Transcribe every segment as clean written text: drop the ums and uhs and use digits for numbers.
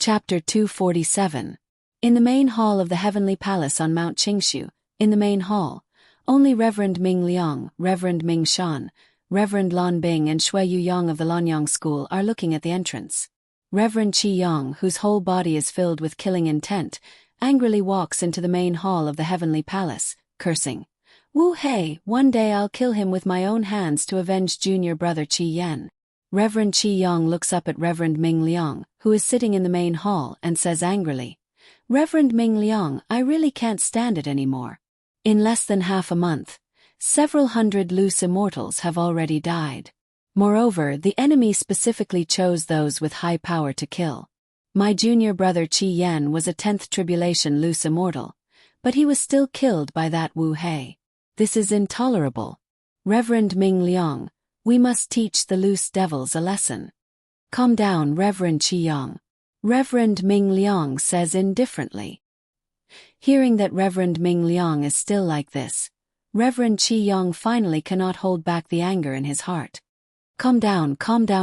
Chapter 247. In the main hall of the Heavenly Palace on Mount Qingshu, in the main hall, only Reverend Ming Liang, Reverend Ming Shan, Reverend Lan Bing and Shui Yu Yang of the Lanyang School are looking at the entrance. Reverend Qi Yang, whose whole body is filled with killing intent, angrily walks into the main hall of the Heavenly Palace, cursing, "Wu Hei, one day I'll kill him with my own hands to avenge junior brother Qi Yan." Reverend Qi Yang looks up at Reverend Ming Liang, who is sitting in the main hall, and says angrily, "Reverend Ming Liang, I really can't stand it anymore. In less than half a month, several hundred loose immortals have already died. Moreover, the enemy specifically chose those with high power to kill. My junior brother Qi Yan was a 10th tribulation loose immortal, but he was still killed by that Wu Hei. This is intolerable. Reverend Ming Liang, we must teach the loose devils a lesson." "Calm down, Reverend Qi Yang," Reverend Ming Liang says indifferently. Hearing that Reverend Ming Liang is still like this, Reverend Qi Yang finally cannot hold back the anger in his heart. Calm down,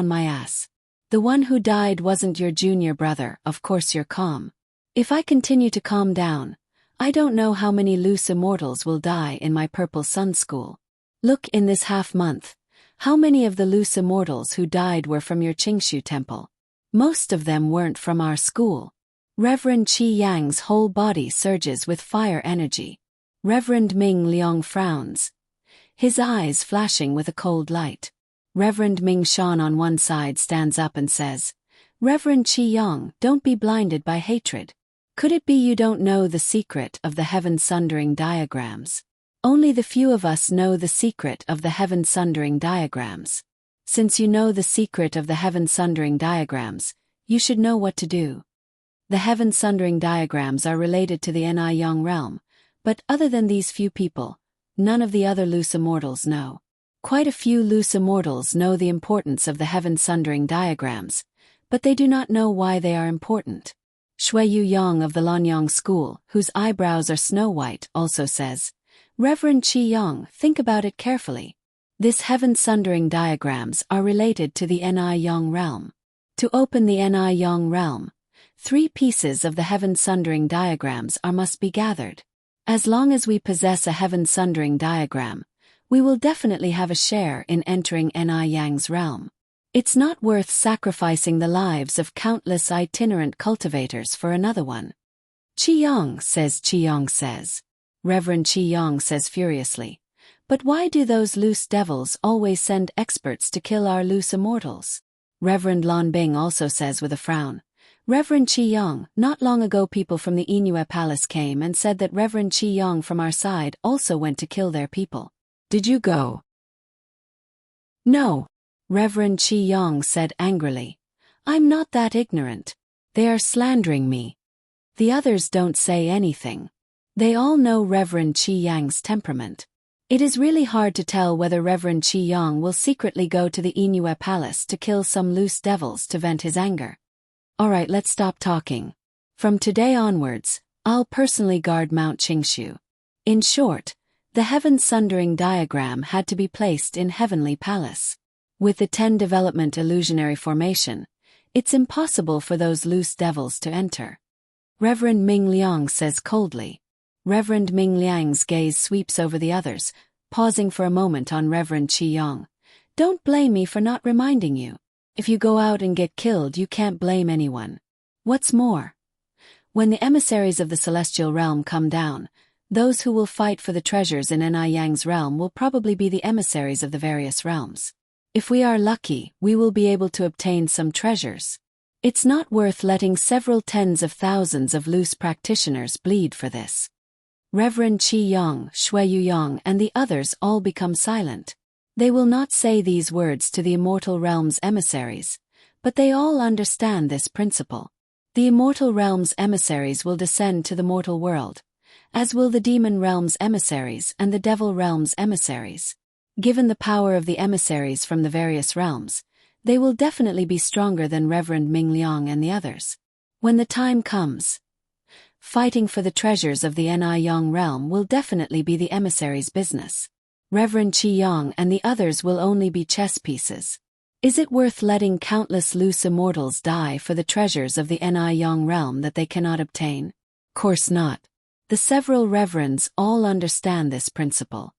my ass. The one who died wasn't your junior brother, of course you're calm. If I continue to calm down, I don't know how many loose immortals will die in my Purple Sun School. Look, in this half-month, how many of the loose immortals who died were from your Qingshu temple? Most of them weren't from our school." Reverend Qi Yang's whole body surges with fire energy. Reverend Ming Liang frowns, his eyes flashing with a cold light. Reverend Ming Shan on one side stands up and says, "Reverend Qi Yang, don't be blinded by hatred. Could it be you don't know the secret of the heaven-sundering diagrams? Only the few of us know the secret of the heaven-sundering diagrams. Since you know the secret of the heaven-sundering diagrams, you should know what to do. The heaven-sundering diagrams are related to the Ni Yang realm, but other than these few people, none of the other loose immortals know. Quite a few loose immortals know the importance of the heaven-sundering diagrams, but they do not know why they are important." Shui Yu Yang of the Lanyang School, whose eyebrows are snow-white, also says, "Reverend Qi Yang, think about it carefully. This heaven-sundering diagrams are related to the Ni Yang realm. To open the Ni Yang realm, 3 pieces of the heaven-sundering diagrams must be gathered. As long as we possess a heaven-sundering diagram, we will definitely have a share in entering Ni Yang's realm. It's not worth sacrificing the lives of countless itinerant cultivators for another one." "Qi Yang says. Reverend Qi Yang says furiously, "But why do those loose devils always send experts to kill our loose immortals?" Reverend Lan Bing also says with a frown, "Reverend Qi Yang, not long ago people from the Inue Palace came and said that Reverend Qi Yang from our side also went to kill their people. Did you go?" "No," Reverend Qi Yang said angrily. "I'm not that ignorant. They are slandering me." The others don't say anything. They all know Reverend Qi Yang's temperament. It is really hard to tell whether Reverend Qi Yang will secretly go to the Inue Palace to kill some loose devils to vent his anger. "Alright, let's stop talking. From today onwards, I'll personally guard Mount Qingshu." In short, the heaven-sundering diagram had to be placed in Heavenly Palace. With the 10 development illusionary formation, it's impossible for those loose devils to enter. Reverend Ming Liang says coldly. Reverend Ming Liang's gaze sweeps over the others, pausing for a moment on Reverend Qi Yang. "Don't blame me for not reminding you. If you go out and get killed, you can't blame anyone. What's more, when the emissaries of the celestial realm come down, those who will fight for the treasures in Ni Yang's realm will probably be the emissaries of the various realms. If we are lucky, we will be able to obtain some treasures. It's not worth letting several tens of thousands of loose practitioners bleed for this." Reverend Qi Yang, Shui Yu Yang and the others all become silent. They will not say these words to the immortal realm's emissaries, but they all understand this principle. The immortal realm's emissaries will descend to the mortal world, as will the demon realm's emissaries and the devil realm's emissaries. Given the power of the emissaries from the various realms, they will definitely be stronger than Reverend Ming Liang and the others. When the time comes, fighting for the treasures of the Ni Yang realm will definitely be the emissaries' business. Reverend Qi Yang and the others will only be chess pieces. Is it worth letting countless loose immortals die for the treasures of the Ni-Yang realm that they cannot obtain? Course not. The several reverends all understand this principle.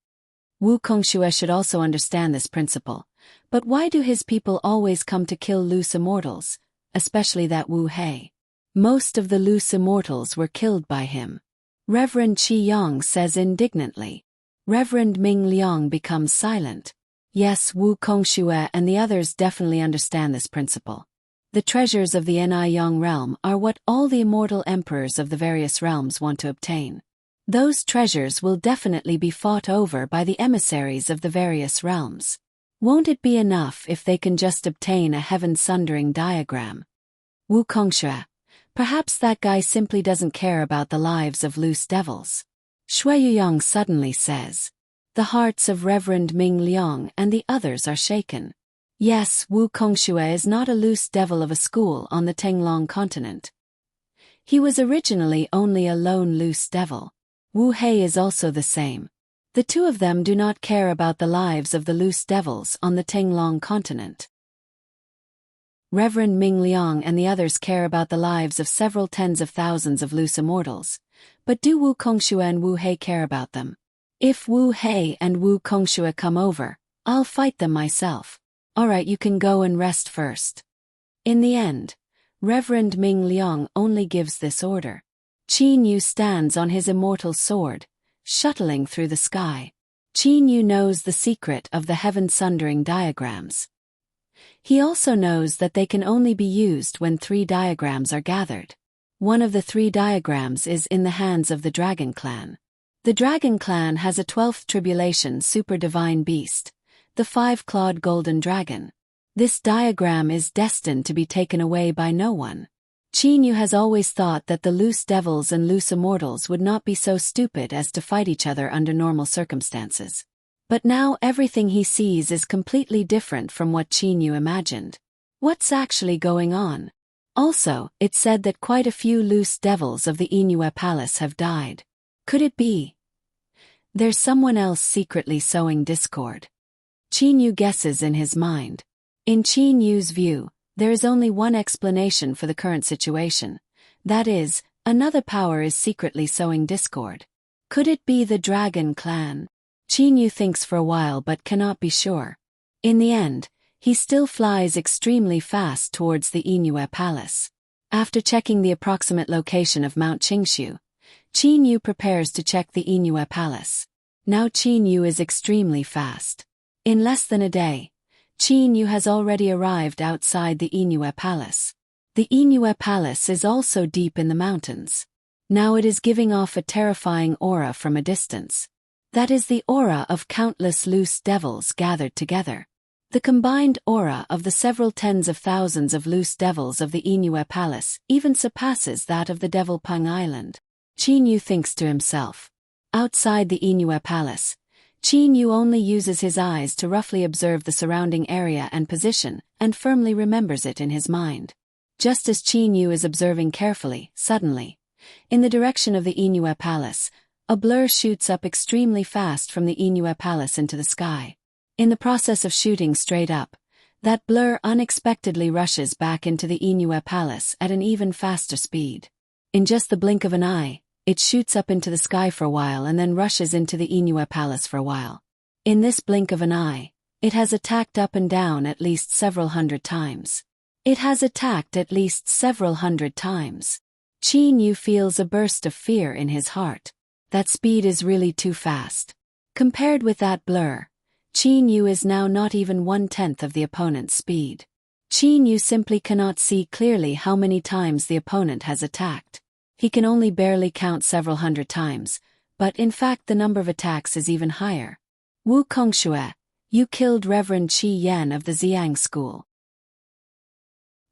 Wu Kongxue should also understand this principle. But why do his people always come to kill loose immortals, especially that Wu Hei? Most of the loose immortals were killed by him. Reverend Qi Yang says indignantly. Reverend Ming Liang becomes silent. Yes, Wu Kongxue and the others definitely understand this principle. The treasures of the Ni-Yang realm are what all the immortal emperors of the various realms want to obtain. Those treasures will definitely be fought over by the emissaries of the various realms. Won't it be enough if they can just obtain a heaven-sundering diagram? Wu Kongxue, perhaps that guy simply doesn't care about the lives of loose devils. Shui Yuyang suddenly says. The hearts of Reverend Ming Liang and the others are shaken. Yes, Wu Kongxue is not a loose devil of a school on the Tenglong continent. He was originally only a lone loose devil. Wu Hei is also the same. The two of them do not care about the lives of the loose devils on the Tenglong continent. Reverend Ming Liang and the others care about the lives of several tens of thousands of loose immortals. But do Wu Kongxue and Wu Hei care about them? If Wu Hei and Wu Kongxue come over, I'll fight them myself. Alright, you can go and rest first. In the end, Reverend Ming Liang only gives this order. Qin Yu stands on his immortal sword, shuttling through the sky. Qin Yu knows the secret of the heaven-sundering diagrams. He also knows that they can only be used when 3 diagrams are gathered. One of the 3 diagrams is in the hands of the Dragon Clan. The Dragon Clan has a 12th tribulation super divine beast, the 5-clawed golden dragon. This diagram is destined to be taken away by no one. Qin Yu has always thought that the loose devils and loose immortals would not be so stupid as to fight each other under normal circumstances. But now everything he sees is completely different from what Qin Yu imagined. What's actually going on? Also, it's said that quite a few loose devils of the Inue Palace have died. Could it be? There's someone else secretly sowing discord. Qin Yu guesses in his mind. In Qin Yu's view, there is only one explanation for the current situation. That is, another power is secretly sowing discord. Could it be the Dragon Clan? Qin Yu thinks for a while but cannot be sure. In the end, he still flies extremely fast towards the Inue Palace. After checking the approximate location of Mount Qingshu, Qin Yu prepares to check the Inue Palace. Now Qin Yu is extremely fast. In less than a day, Qin Yu has already arrived outside the Inue Palace. The Inue Palace is also deep in the mountains. Now it is giving off a terrifying aura from a distance. That is the aura of countless loose devils gathered together. The combined aura of the several tens of thousands of loose devils of the Inue Palace even surpasses that of the Devil Pung Island. Qin Yu thinks to himself. Outside the Inue Palace, Qin Yu only uses his eyes to roughly observe the surrounding area and position, and firmly remembers it in his mind. Just as Qin Yu is observing carefully, suddenly, in the direction of the Inue Palace, a blur shoots up extremely fast from the Inue Palace into the sky. In the process of shooting straight up, that blur unexpectedly rushes back into the Inue Palace at an even faster speed. In just the blink of an eye, it shoots up into the sky for a while and then rushes into the Inue Palace for a while. In this blink of an eye, it has attacked up and down at least several hundred times. It has attacked at least several hundred times. Qin Yu feels a burst of fear in his heart. That speed is really too fast. Compared with that blur, Qin Yu is now not even 1/10 of the opponent's speed. Qin Yu simply cannot see clearly how many times the opponent has attacked. He can only barely count several hundred times, but in fact the number of attacks is even higher. Wu Kongxue, you killed Reverend Qi Yan of the Xiang school.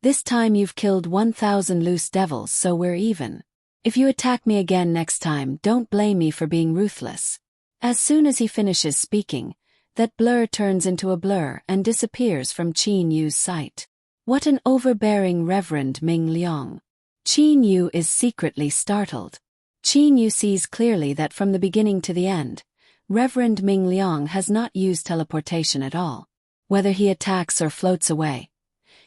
This time you've killed 1,000 loose devils, so we're even. If you attack me again next time, don't blame me for being ruthless. As soon as he finishes speaking, that blur turns into a blur and disappears from Qin Yu's sight. What an overbearing Reverend Ming Liang. Qin Yu is secretly startled. Qin Yu sees clearly that from the beginning to the end, Reverend Ming Liang has not used teleportation at all. Whether he attacks or floats away,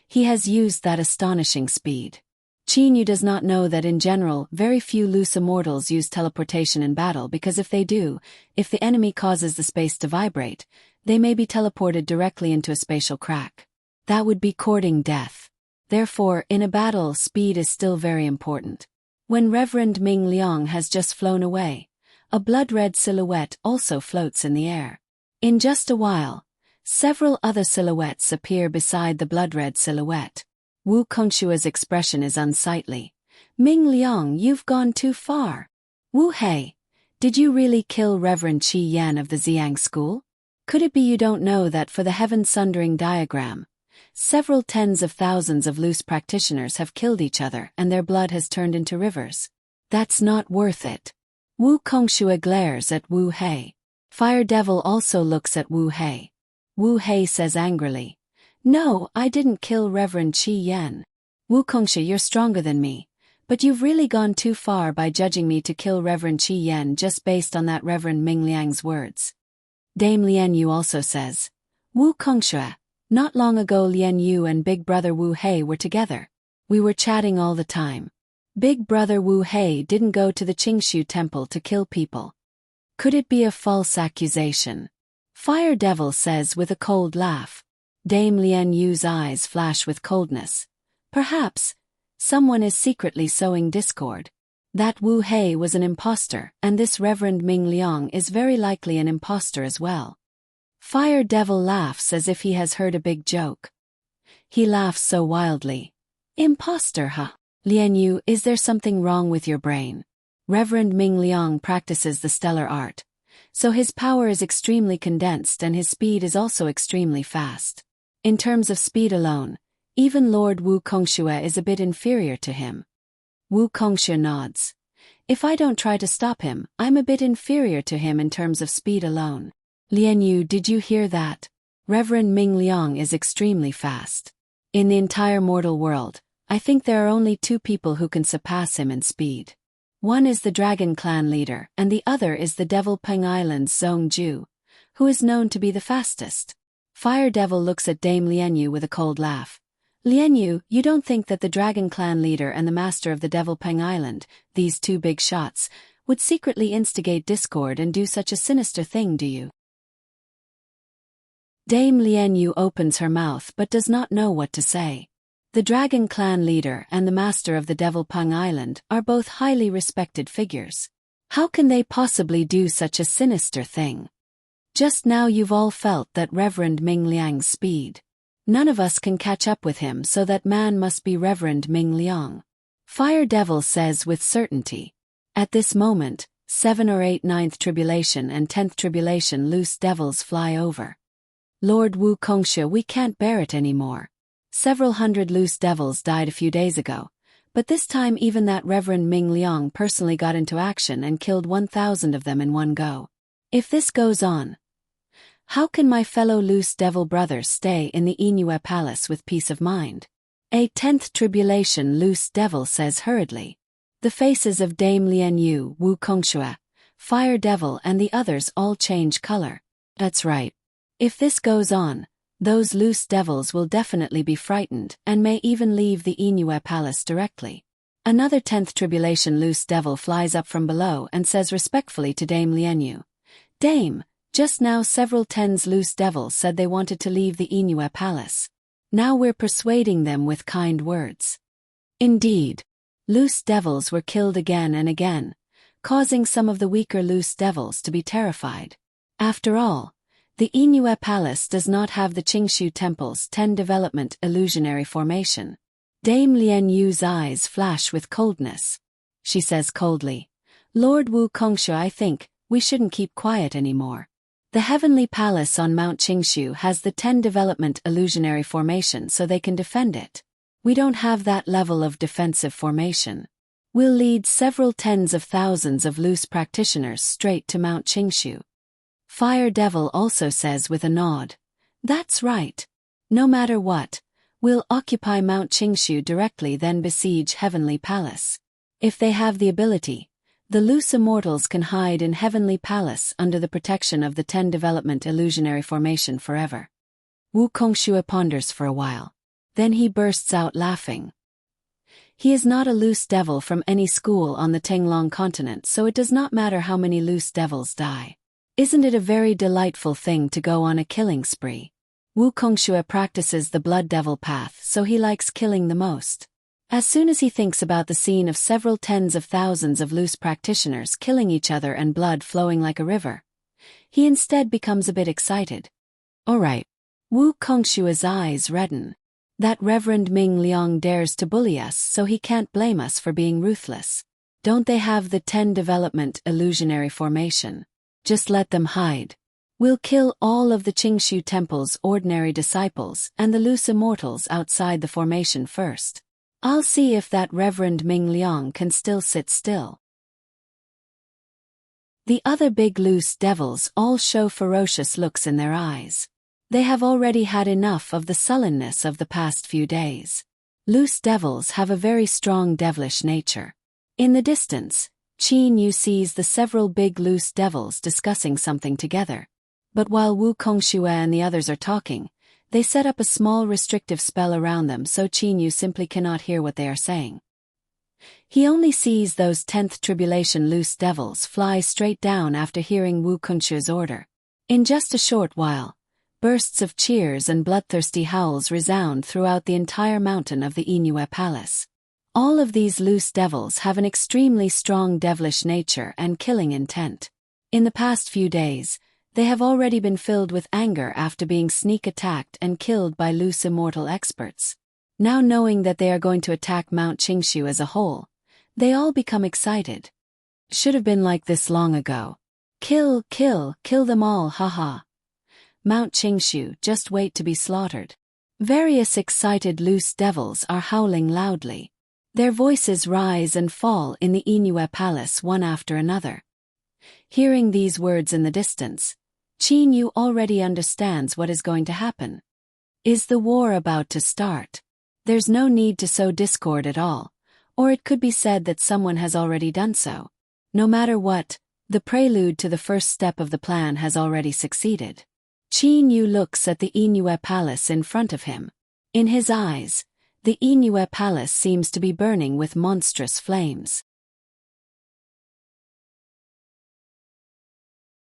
he has used that astonishing speed. Qin Yu does not know that in general, very few loose immortals use teleportation in battle because if they do, if the enemy causes the space to vibrate, they may be teleported directly into a spatial crack. That would be courting death. Therefore, in a battle, speed is still very important. When Reverend Ming Liang has just flown away, a blood-red silhouette also floats in the air. In just a while, several other silhouettes appear beside the blood-red silhouette. Wu Kongshua's expression is unsightly. Ming Liang, you've gone too far. Wu Hei, did you really kill Reverend Qi Yan of the Xiang school? Could it be you don't know that for the heaven-sundering diagram, several tens of thousands of loose practitioners have killed each other and their blood has turned into rivers? That's not worth it. Wu Kongshua glares at Wu Hei. Fire Devil also looks at Wu Hei. Wu Hei says angrily, "No, I didn't kill Reverend Qi Yan. Wu Kongshu, you're stronger than me, but you've really gone too far by judging me to kill Reverend Qi Yan just based on that Reverend Ming Liang's words." Dame Lian Yu also says, "Wu Kongshu, not long ago Lian Yu and Big Brother Wu Hei were together. We were chatting all the time. Big Brother Wu Hei didn't go to the Qingshu temple to kill people. Could it be a false accusation?" Fire Devil says with a cold laugh. Dame Lian Yu's eyes flash with coldness. Perhaps someone is secretly sowing discord. That Wu Hei was an impostor, and this Reverend Ming Liang is very likely an impostor as well. Fire Devil laughs as if he has heard a big joke. He laughs so wildly. "Impostor, huh? Lian Yu, is there something wrong with your brain?" Reverend Ming Liang practices the stellar art, so his power is extremely condensed and his speed is also extremely fast. In terms of speed alone, even Lord Wu Kongshua is a bit inferior to him. Wu Kongshua nods. "If I don't try to stop him, I'm a bit inferior to him in terms of speed alone." Lian Yu, did you hear that? Reverend Ming Liang is extremely fast. In the entire mortal world, I think there are only two people who can surpass him in speed. One is the Dragon Clan leader and the other is the Devil Peng Island's Zhong Ju, who is known to be the fastest. Fire Devil looks at Dame Lian Yu with a cold laugh. "Lian Yu, you don't think that the Dragon Clan leader and the master of the Devil Peng Island, these two big shots, would secretly instigate discord and do such a sinister thing, do you?" Dame Lian Yu opens her mouth but does not know what to say. The Dragon Clan leader and the master of the Devil Peng Island are both highly respected figures. How can they possibly do such a sinister thing? Just now you've all felt that Reverend Ming Liang's speed. None of us can catch up with him, so that man must be Reverend Ming Liang. Fire Devil says with certainty. At this moment, 7 or 8 ninth tribulation and 10th tribulation loose devils fly over. "Lord Wu Kongshu, we can't bear it anymore. Several hundred loose devils died a few days ago, but this time even that Reverend Ming Liang personally got into action and killed 1,000 of them in one go. If this goes on, how can my fellow loose devil brothers stay in the Inue Palace with peace of mind?" A 10th tribulation loose devil says hurriedly. The faces of Dame Lian Yu, Wu Kongshua, Fire Devil and the others all change color. That's right. If this goes on, those loose devils will definitely be frightened and may even leave the Inue Palace directly. Another 10th tribulation loose devil flies up from below and says respectfully to Dame Lian Yu, "Dame, just now several tens loose devils said they wanted to leave the Inue Palace. Now we're persuading them with kind words." Indeed, loose devils were killed again and again, causing some of the weaker loose devils to be terrified. After all, the Inue Palace does not have the Qingshu Temple's 10 development illusionary formation. Dame Lian Yu's eyes flash with coldness. She says coldly, "Lord Wu Kongshu, I think we shouldn't keep quiet anymore. The Heavenly Palace on Mount Qingshu has the 10 development illusionary formation so they can defend it. We don't have that level of defensive formation. We'll lead several tens of thousands of loose practitioners straight to Mount Qingshu." Fire Devil also says with a nod, "That's right. No matter what, we'll occupy Mount Qingshu directly, then besiege Heavenly Palace. If they have the ability, the loose immortals can hide in Heavenly Palace under the protection of the 10 development illusionary formation forever." Wu Kongxue ponders for a while. Then he bursts out laughing. He is not a loose devil from any school on the Tinglong continent, so it does not matter how many loose devils die. Isn't it a very delightful thing to go on a killing spree? Wu Kongxue practices the blood devil path, so he likes killing the most. As soon as he thinks about the scene of several tens of thousands of loose practitioners killing each other and blood flowing like a river, he instead becomes a bit excited. Alright. Wu Kongshue's eyes redden. That Reverend Ming Liang dares to bully us, so he can't blame us for being ruthless. Don't they have the 10 development illusionary formation? Just let them hide. We'll kill all of the Qingshu Temple's ordinary disciples and the loose immortals outside the formation first. I'll see if that Reverend Ming Liang can still sit still. The other big loose devils all show ferocious looks in their eyes. They have already had enough of the sullenness of the past few days. Loose devils have a very strong devilish nature. In the distance, Qin Yu sees the several big loose devils discussing something together. But while Wu Kongxue and the others are talking, they set up a small restrictive spell around them so Qin Yu simply cannot hear what they are saying. He only sees those 10th tribulation loose devils fly straight down after hearing Wu Kongxue's order. In just a short while, bursts of cheers and bloodthirsty howls resound throughout the entire mountain of the Inue Palace. All of these loose devils have an extremely strong devilish nature and killing intent. In the past few days, they have already been filled with anger after being sneak attacked and killed by loose immortal experts. Now knowing that they are going to attack Mount Qingshu as a whole, they all become excited. Should have been like this long ago. Kill them all, haha. Mount Qingshu, just wait to be slaughtered. Various excited loose devils are howling loudly. Their voices rise and fall in the Inue Palace one after another. Hearing these words in the distance, Qin Yu already understands what is going to happen. Is the war about to start? There's no need to sow discord at all, or it could be said that someone has already done so. No matter what, the prelude to the first step of the plan has already succeeded. Qin Yu looks at the Inue Palace in front of him. In his eyes, the Inue Palace seems to be burning with monstrous flames.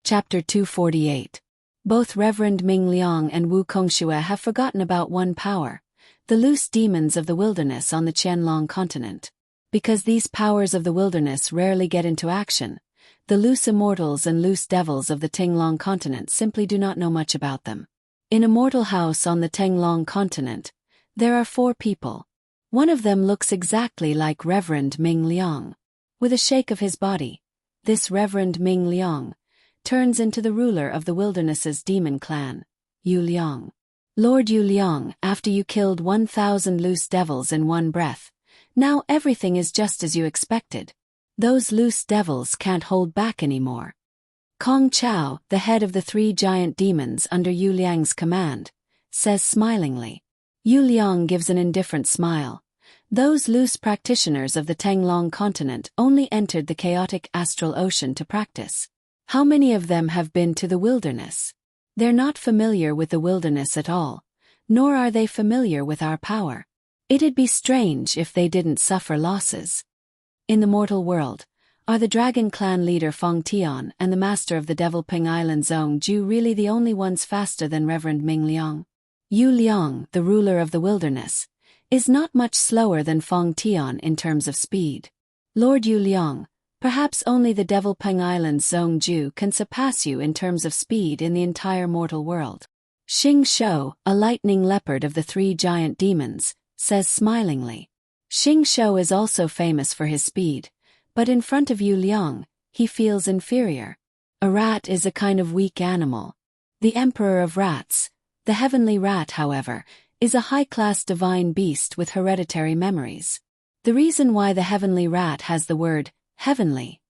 Chapter 248. Both Reverend Ming Liang and Wu Kongxue have forgotten about one power, the loose demons of the wilderness on the Qianlong continent. Because these powers of the wilderness rarely get into action, the loose immortals and loose devils of the Tinglong continent simply do not know much about them. In a mortal house on the Tinglong continent, there are 4 people. One of them looks exactly like Reverend Ming Liang. With a shake of his body, this Reverend Ming Liang turns into the ruler of the wilderness's demon clan, Yu Liang. Lord Yu Liang, after you killed 1,000 loose devils in one breath, now everything is just as you expected. Those loose devils can't hold back anymore. Kong Chao, the head of the 3 giant demons under Yu Liang's command, says smilingly. Yu Liang gives an indifferent smile. Those loose practitioners of the Tinglong continent only entered the chaotic astral ocean to practice. How many of them have been to the wilderness? They're not familiar with the wilderness at all, nor are they familiar with our power. It'd be strange if they didn't suffer losses. In the mortal world, are the Dragon Clan leader Feng Tian and the master of the Devil Ping Island Zong Ju really the only ones faster than Reverend Ming Liang? Yu Liang, the ruler of the wilderness, is not much slower than Feng Tian in terms of speed. Lord Yu Liang, perhaps only the Devil Ping Island Zong Ju can surpass you in terms of speed in the entire mortal world. Xing Shou, a lightning leopard of the 3 giant demons, says smilingly. Xing Shou is also famous for his speed, but in front of Yu Liang, he feels inferior. A rat is a kind of weak animal. The emperor of rats, the heavenly rat, however, is a high-class divine beast with hereditary memories. The reason why the heavenly rat has the word heavenly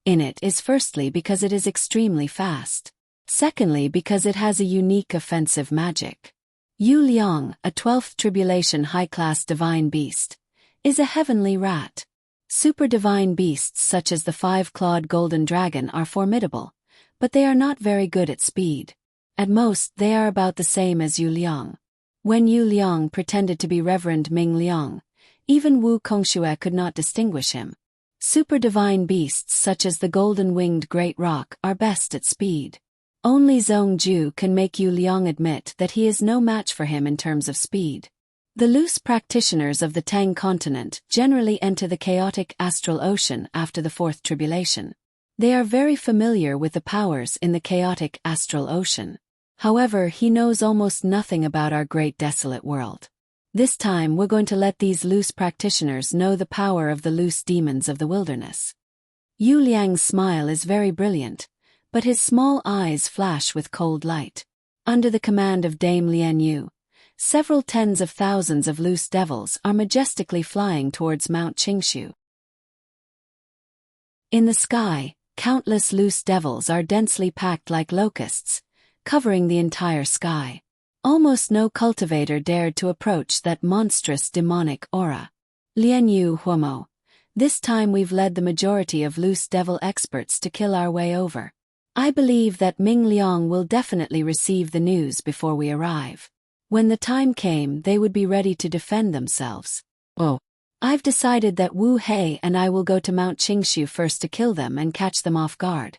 in it is firstly because it is extremely fast. Secondly, because it has a unique offensive magic. Yu Liang, a 12th tribulation high-class divine beast, is a heavenly rat. Super divine beasts such as the 5-clawed golden dragon are formidable, but they are not very good at speed. At most, they are about the same as Yu Liang. When Yu Liang pretended to be Reverend Ming Liang, even Wu Kongxue could not distinguish him. Super divine beasts such as the golden-winged great roc are best at speed. Only Zhongju can make Yu Liang admit that he is no match for him in terms of speed. The loose practitioners of the Tang continent generally enter the chaotic astral ocean after the fourth tribulation. They are very familiar with the powers in the chaotic astral ocean. However, he knows almost nothing about our great desolate world. This time we're going to let these loose practitioners know the power of the loose demons of the wilderness. Yu Liang's smile is very brilliant, but his small eyes flash with cold light. Under the command of Dame Lian Yu, several tens of thousands of loose devils are majestically flying towards Mount Qingshu. In the sky, countless loose devils are densely packed like locusts, covering the entire sky. Almost no cultivator dared to approach that monstrous demonic aura. Lian Yu Huomo, this time we've led the majority of loose devil experts to kill our way over. I believe that Ming Liang will definitely receive the news before we arrive. When the time came, they would be ready to defend themselves. Oh. I've decided that Wu Hei and I will go to Mount Qingshu first to kill them and catch them off guard.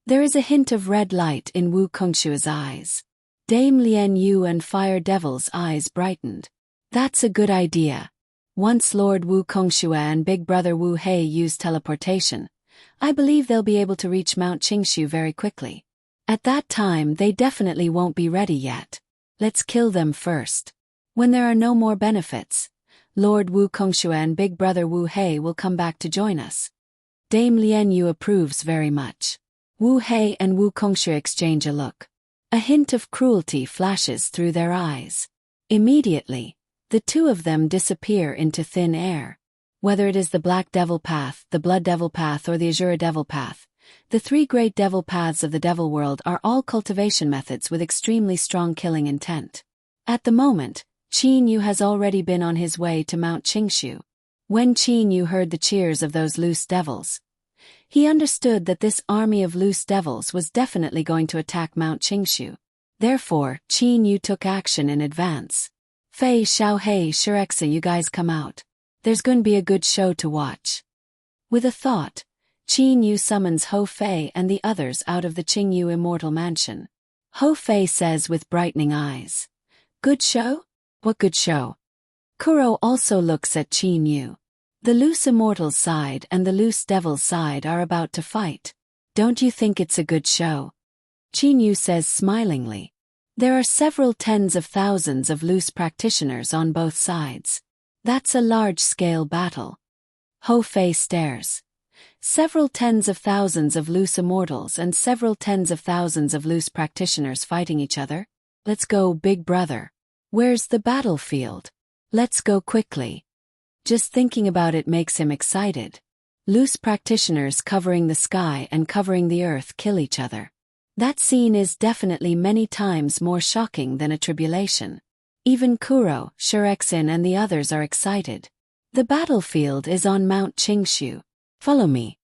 There is a hint of red light in Wu Kongshue's eyes. Dame Lian Yu and Fire Devil's eyes brightened. That's a good idea. Once Lord Wu Kongxue and Big Brother Wu Hei use teleportation, I believe they'll be able to reach Mount Qingshu very quickly. At that time they definitely won't be ready yet. Let's kill them first. When there are no more benefits, Lord Wu Kongxue and Big Brother Wu Hei will come back to join us. Dame Lian Yu approves very much. Wu Hei and Wu Kongxue exchange a look. A hint of cruelty flashes through their eyes. Immediately, the two of them disappear into thin air. Whether it is the Black Devil Path, the Blood Devil Path or the Azure Devil Path, the three great devil paths of the devil world are all cultivation methods with extremely strong killing intent. At the moment, Qin Yu has already been on his way to Mount Qingshu. When Qin Yu heard the cheers of those loose devils, he understood that this army of loose devils was definitely going to attack Mount Qingshu. Therefore, Qin Yu took action in advance. Fei Xiaohei Shirexa, you guys come out. There's going to be a good show to watch. With a thought, Qin Yu summons Ho Fei and the others out of the Qingyu Immortal Mansion. Ho Fei says with brightening eyes, "Good show? What good show?" Kuro also looks at Qin Yu. The loose immortal's side and the loose devil's side are about to fight. Don't you think it's a good show? Qin Yu says smilingly. There are several tens of thousands of loose practitioners on both sides. That's a large-scale battle. Ho Fei stares. Several tens of thousands of loose immortals and several tens of thousands of loose practitioners fighting each other? Let's go, big brother. Where's the battlefield? Let's go quickly. Just thinking about it makes him excited. Loose practitioners covering the sky and covering the earth kill each other. That scene is definitely many times more shocking than a tribulation. Even Kuro, Shirexin and the others are excited. The battlefield is on Mount Qingshu. Follow me.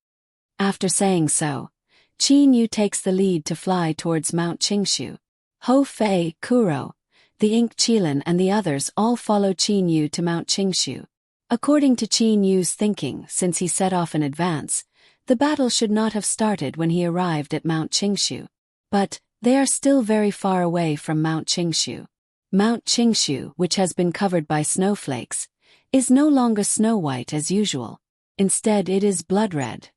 After saying so, Qin Yu takes the lead to fly towards Mount Qingshu. Ho Fei, Kuro, the Ink Qilin and the others all follow Qin Yu to Mount Qingshu. According to Qin Yu's thinking, since he set off in advance, the battle should not have started when he arrived at Mount Qingshu. But they are still very far away from Mount Qingshu. Mount Qingshu, which has been covered by snowflakes, is no longer snow-white as usual. Instead it is blood-red.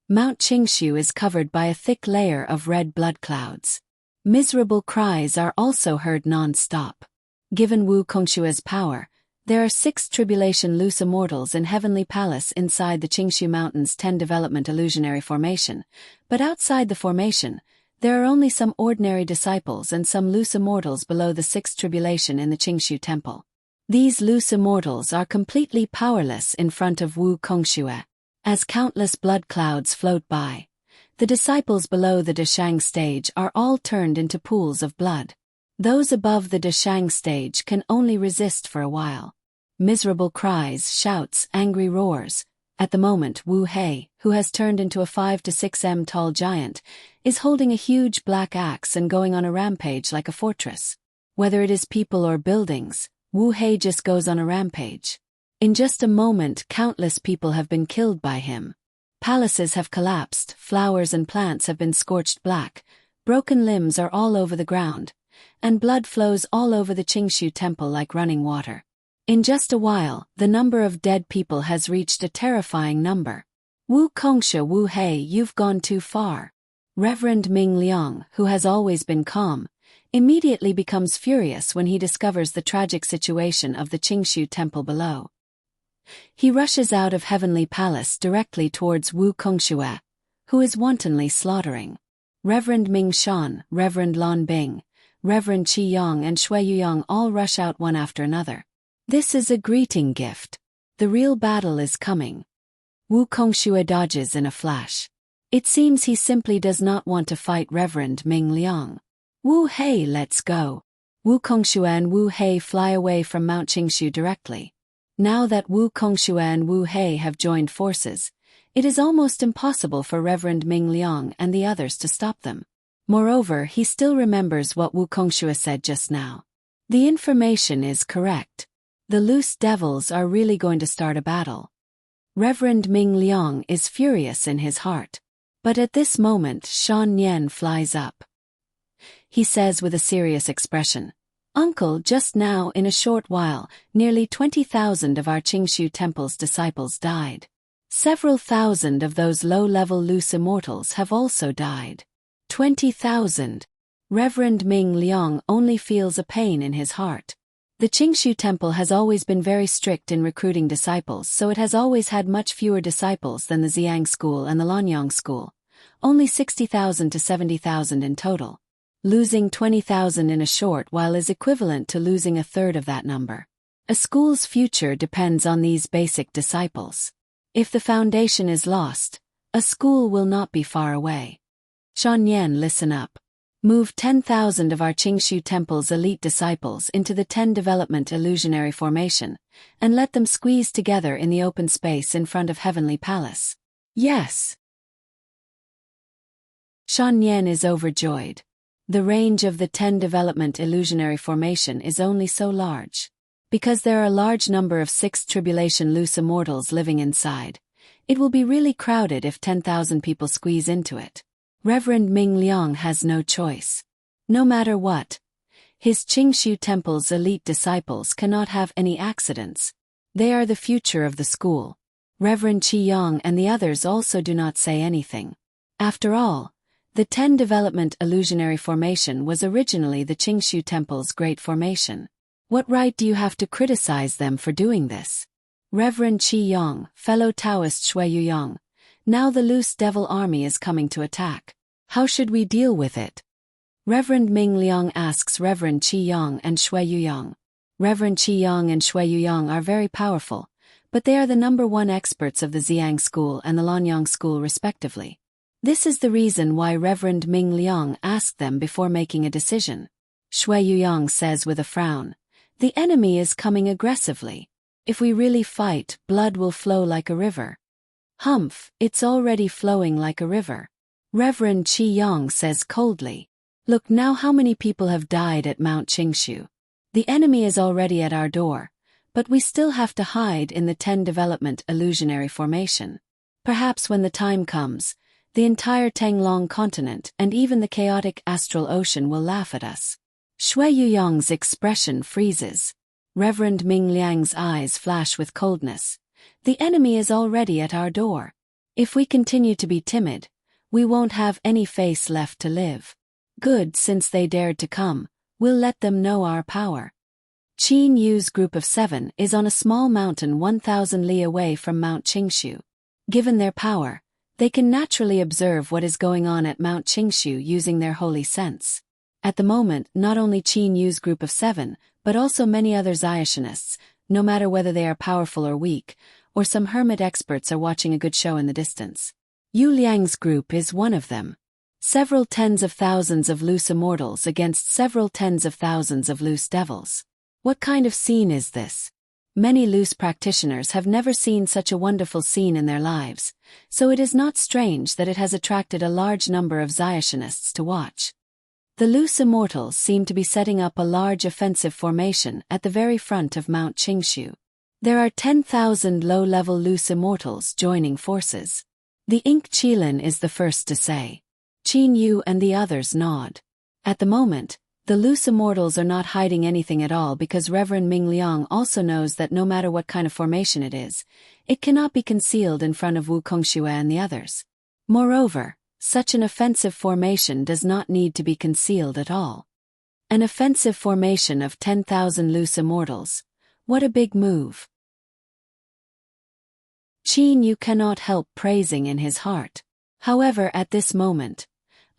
Mount Qingshu is covered by a thick layer of red blood clouds. Miserable cries are also heard non-stop. Given Wu Kongshue's power, there are 6 tribulation loose immortals in Heavenly Palace inside the Qingshu Mountain's 10 development illusionary formation, but outside the formation, there are only some ordinary disciples and some loose immortals below the 6th tribulation in the Qingshu Temple. These loose immortals are completely powerless in front of Wu Kongxue. As countless blood clouds float by, the disciples below the Deshang stage are all turned into pools of blood. Those above the Deshang stage can only resist for a while. Miserable cries, shouts, angry roars, At the moment, Wu Hei, who has turned into a 5 to 6 m tall giant, is holding a huge black axe and going on a rampage like a fortress. Whether it is people or buildings, Wu Hei just goes on a rampage. In just a moment, countless people have been killed by him. Palaces have collapsed, flowers and plants have been scorched black, broken limbs are all over the ground, and blood flows all over the Qingshu temple like running water. In just a while, the number of dead people has reached a terrifying number. Wu Kongsha Wu Hei, you've gone too far. Reverend Ming Liang, who has always been calm, immediately becomes furious when he discovers the tragic situation of the Qingshu temple below. He rushes out of Heavenly Palace directly towards Wu Kongshue, who is wantonly slaughtering. Reverend Ming Shan, Reverend Lan Bing, Reverend Qi Yang and Shui Yuyang all rush out one after another. This is a greeting gift. The real battle is coming. Wu Kongshue dodges in a flash. It seems he simply does not want to fight Reverend Ming Liang. Wu Hei, let's go. Wu Kongshue and Wu Hei fly away from Mount Qingshu directly. Now that Wu Kongshue and Wu Hei have joined forces, it is almost impossible for Reverend Ming Liang and the others to stop them. Moreover, he still remembers what Wu Kongshue said just now. The information is correct. The loose devils are really going to start a battle. Reverend Ming Liang is furious in his heart. But at this moment, Shan Nian flies up. He says with a serious expression, "Uncle, just now, in a short while, nearly 20,000 of our Qingshu temple's disciples died. Several thousand of those low-level loose immortals have also died. 20,000. Reverend Ming Liang only feels a pain in his heart. The Qingshu temple has always been very strict in recruiting disciples, so it has always had much fewer disciples than the Xiang school and the Lanyang school, only 60,000 to 70,000 in total. Losing 20,000 in a short while is equivalent to losing a third of that number. A school's future depends on these basic disciples. If the foundation is lost, a school will not be far away. Shan Yan, listen up. Move 10,000 of our Qingshu temple's elite disciples into the 10 development illusionary formation, and let them squeeze together in the open space in front of Heavenly Palace. Yes. Shan Yan is overjoyed. The range of the 10 development illusionary formation is only so large. Because there are a large number of 6th tribulation loose immortals living inside, it will be really crowded if 10,000 people squeeze into it. Reverend Ming Liang has no choice. No matter what, his Qingshu temple's elite disciples cannot have any accidents. They are the future of the school. Reverend Qi Yang and the others also do not say anything. After all, the 10 development illusionary formation was originally the Qingshu temple's great formation. What right do you have to criticize them for doing this? Reverend Qi Yang, fellow Taoist Shui Yuyang, now the loose devil army is coming to attack. How should we deal with it? Reverend Ming Liang asks Reverend Qi Yang and Shui Yuyang. Reverend Qi Yang and Shui Yuyang are very powerful, but they are the number one experts of the Xiang school and the Lanyang school respectively. This is the reason why Reverend Ming Liang asked them before making a decision. Shui Yuyang says with a frown, "The enemy is coming aggressively. If we really fight, blood will flow like a river." Humph, it's already flowing like a river. Reverend Qi Yang says coldly, "Look now how many people have died at Mount Qingshu. The enemy is already at our door, but we still have to hide in the 10 development illusionary formation. Perhaps when the time comes, the entire Tanglong continent and even the chaotic astral ocean will laugh at us." Shui Yuyang's expression freezes. Reverend Ming Liang's eyes flash with coldness. "The enemy is already at our door. If we continue to be timid, we won't have any face left to live. Good, since they dared to come, we'll let them know our power." Qin Yu's group of 7 is on a small mountain 1,000 li away from Mount Qingshu. Given their power, they can naturally observe what is going on at Mount Qingshu using their holy sense. At the moment, not only Qin Yu's group of 7, but also many other Xiaotianists, no matter whether they are powerful or weak, or some hermit experts are watching a good show in the distance. Yu Liang's group is one of them. Several tens of thousands of loose immortals against several tens of thousands of loose devils. What kind of scene is this? Many loose practitioners have never seen such a wonderful scene in their lives, so it is not strange that it has attracted a large number of Zayashinists to watch. The loose immortals seem to be setting up a large offensive formation at the very front of Mount Qingshu. There are 10,000 low-level loose immortals joining forces. The Ink Qilin is the first to say. Qin Yu and the others nod. At the moment, the loose immortals are not hiding anything at all because Reverend Ming Liang also knows that no matter what kind of formation it is, it cannot be concealed in front of Wu Kongxue and the others. Moreover, such an offensive formation does not need to be concealed at all. An offensive formation of 10,000 loose immortals. What a big move. Qin Yu cannot help praising in his heart. However, at this moment,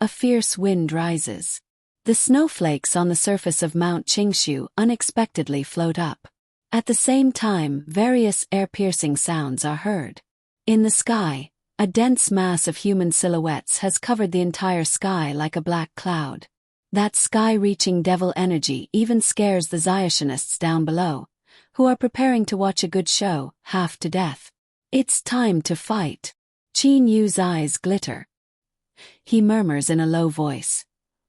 a fierce wind rises. The snowflakes on the surface of Mount Qingshu unexpectedly float up. At the same time, various air-piercing sounds are heard. In the sky, a dense mass of human silhouettes has covered the entire sky like a black cloud. That sky-reaching devil energy even scares the Zayashinists down below, who are preparing to watch a good show, half to death. It's time to fight. Qin Yu's eyes glitter. He murmurs in a low voice.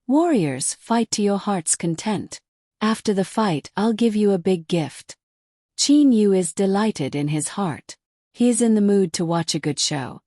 Warriors, fight to your heart's content. After the fight, I'll give you a big gift. Qin Yu is delighted in his heart. He is in the mood to watch a good show.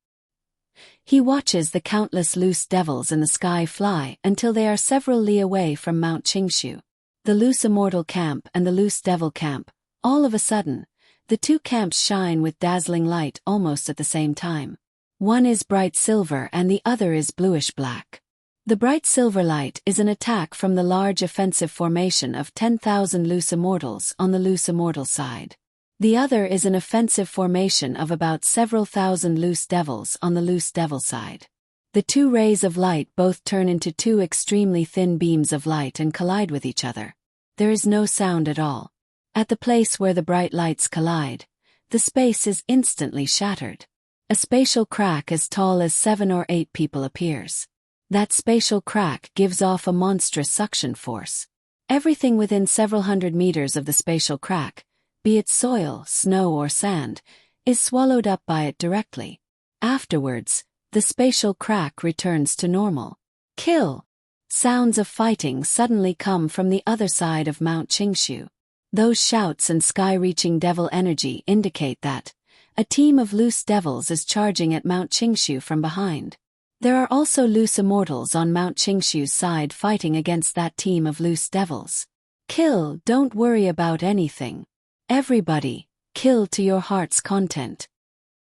He watches the countless loose devils in the sky fly until they are several li away from Mount Qingshu. The loose immortal camp and the loose devil camp, all of a sudden, the two camps shine with dazzling light almost at the same time. One is bright silver and the other is bluish-black. The bright silver light is an attack from the large offensive formation of 10,000 loose immortals on the loose immortal side. The other is an offensive formation of about several thousand loose devils on the loose devil side. The two rays of light both turn into two extremely thin beams of light and collide with each other. There is no sound at all. At the place where the bright lights collide, the space is instantly shattered. A spatial crack as tall as 7 or 8 people appears. That spatial crack gives off a monstrous suction force. Everything within several hundred meters of the spatial crack, be it soil, snow or sand, is swallowed up by it directly. Afterwards, the spatial crack returns to normal. Kill! Sounds of fighting suddenly come from the other side of Mount Qingshu. Those shouts and sky-reaching devil energy indicate that a team of loose devils is charging at Mount Qingshu from behind. There are also loose immortals on Mount Qingshu's side fighting against that team of loose devils. Kill, don't worry about anything. Everybody, kill to your heart's content.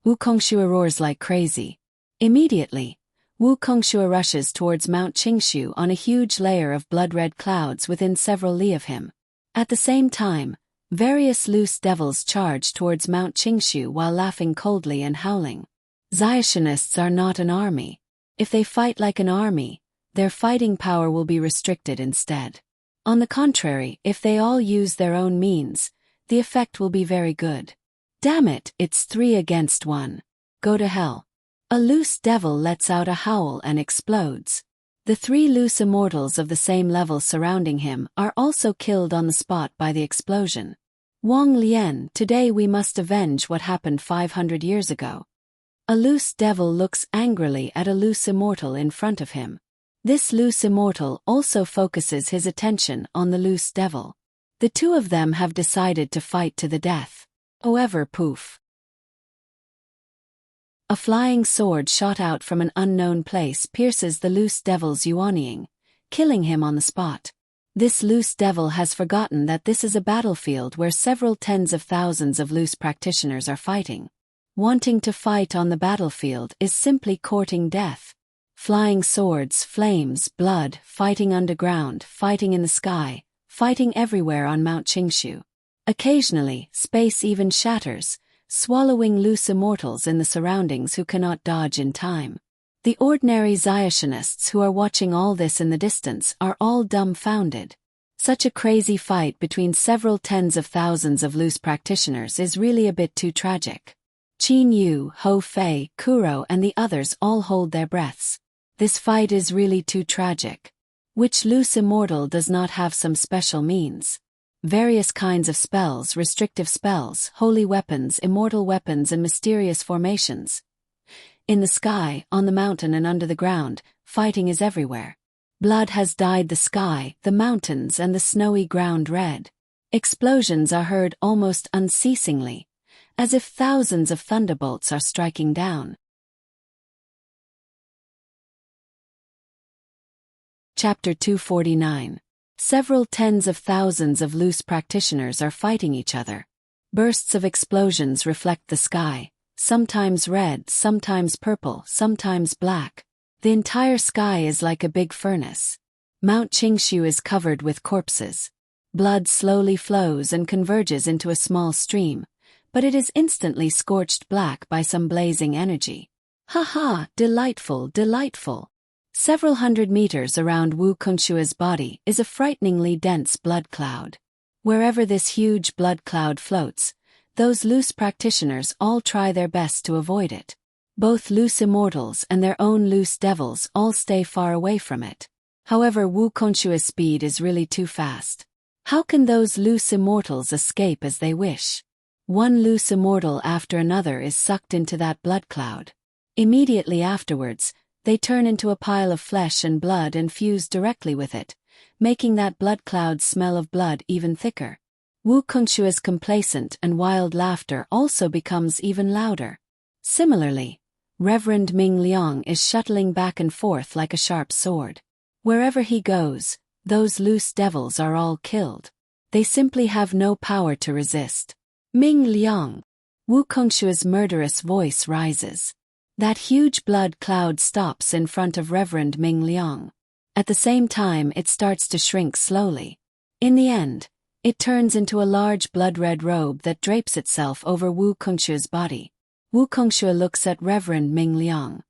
Wu Kongxue roars like crazy. Immediately, Wu Kongxue rushes towards Mount Qingshu on a huge layer of blood-red clouds within several li of him. At the same time, various loose devils charge towards Mount Qingshu while laughing coldly and howling. Zayashinists are not an army. If they fight like an army, their fighting power will be restricted instead. On the contrary, if they all use their own means, the effect will be very good. Damn it, it's 3 against 1. Go to hell. A loose devil lets out a howl and explodes. The 3 loose immortals of the same level surrounding him are also killed on the spot by the explosion. Wang Lian, today we must avenge what happened 500 years ago. A loose devil looks angrily at a loose immortal in front of him. This loose immortal also focuses his attention on the loose devil. The two of them have decided to fight to the death. However, poof. A flying sword shot out from an unknown place pierces the loose devil's yuanying, killing him on the spot. This loose devil has forgotten that this is a battlefield where several tens of thousands of loose practitioners are fighting. Wanting to fight on the battlefield is simply courting death. Flying swords, flames, blood, fighting underground, fighting in the sky, fighting everywhere on Mount Qingshu. Occasionally, space even shatters, swallowing loose immortals in the surroundings who cannot dodge in time. The ordinary Zayashinists who are watching all this in the distance are all dumbfounded. Such a crazy fight between several tens of thousands of loose practitioners is really a bit too tragic. Qin Yu, Hou Fei, Kuro and the others all hold their breaths. This fight is really too tragic. Which loose immortal does not have some special means? various kinds of spells, restrictive spells, holy weapons, immortal weapons and mysterious formations. In the sky, on the mountain and under the ground, fighting is everywhere. Blood has dyed the sky, the mountains and the snowy ground red. Explosions are heard almost unceasingly, as if thousands of thunderbolts are striking down. Chapter 249. Several tens of thousands of loose practitioners are fighting each other. Bursts of explosions reflect the sky, sometimes red, sometimes purple, sometimes black. The entire sky is like a big furnace. Mount Qingshu is covered with corpses. Blood slowly flows and converges into a small stream, but it is instantly scorched black by some blazing energy. Ha ha, delightful, delightful. Several hundred meters around Wu Kongshua's body is a frighteningly dense blood cloud. Wherever this huge blood cloud floats, those loose practitioners all try their best to avoid it. Both loose immortals and their own loose devils all stay far away from it. However, Wu Kongshua's speed is really too fast. How can those loose immortals escape as they wish? One loose immortal after another is sucked into that blood cloud. Immediately afterwards, they turn into a pile of flesh and blood and fuse directly with it, making that blood cloud's smell of blood even thicker. Wu Kongshua's complacent and wild laughter also becomes even louder. Similarly, Reverend Ming Liang is shuttling back and forth like a sharp sword. Wherever he goes, those loose devils are all killed. They simply have no power to resist. Ming Liang. Wu Kongshua's murderous voice rises. That huge blood cloud stops in front of Reverend Ming Liang. At the same time, it starts to shrink slowly. In the end, it turns into a large blood-red robe that drapes itself over Wu Kongshua's body. Wu Kongshua looks at Reverend Ming Liang.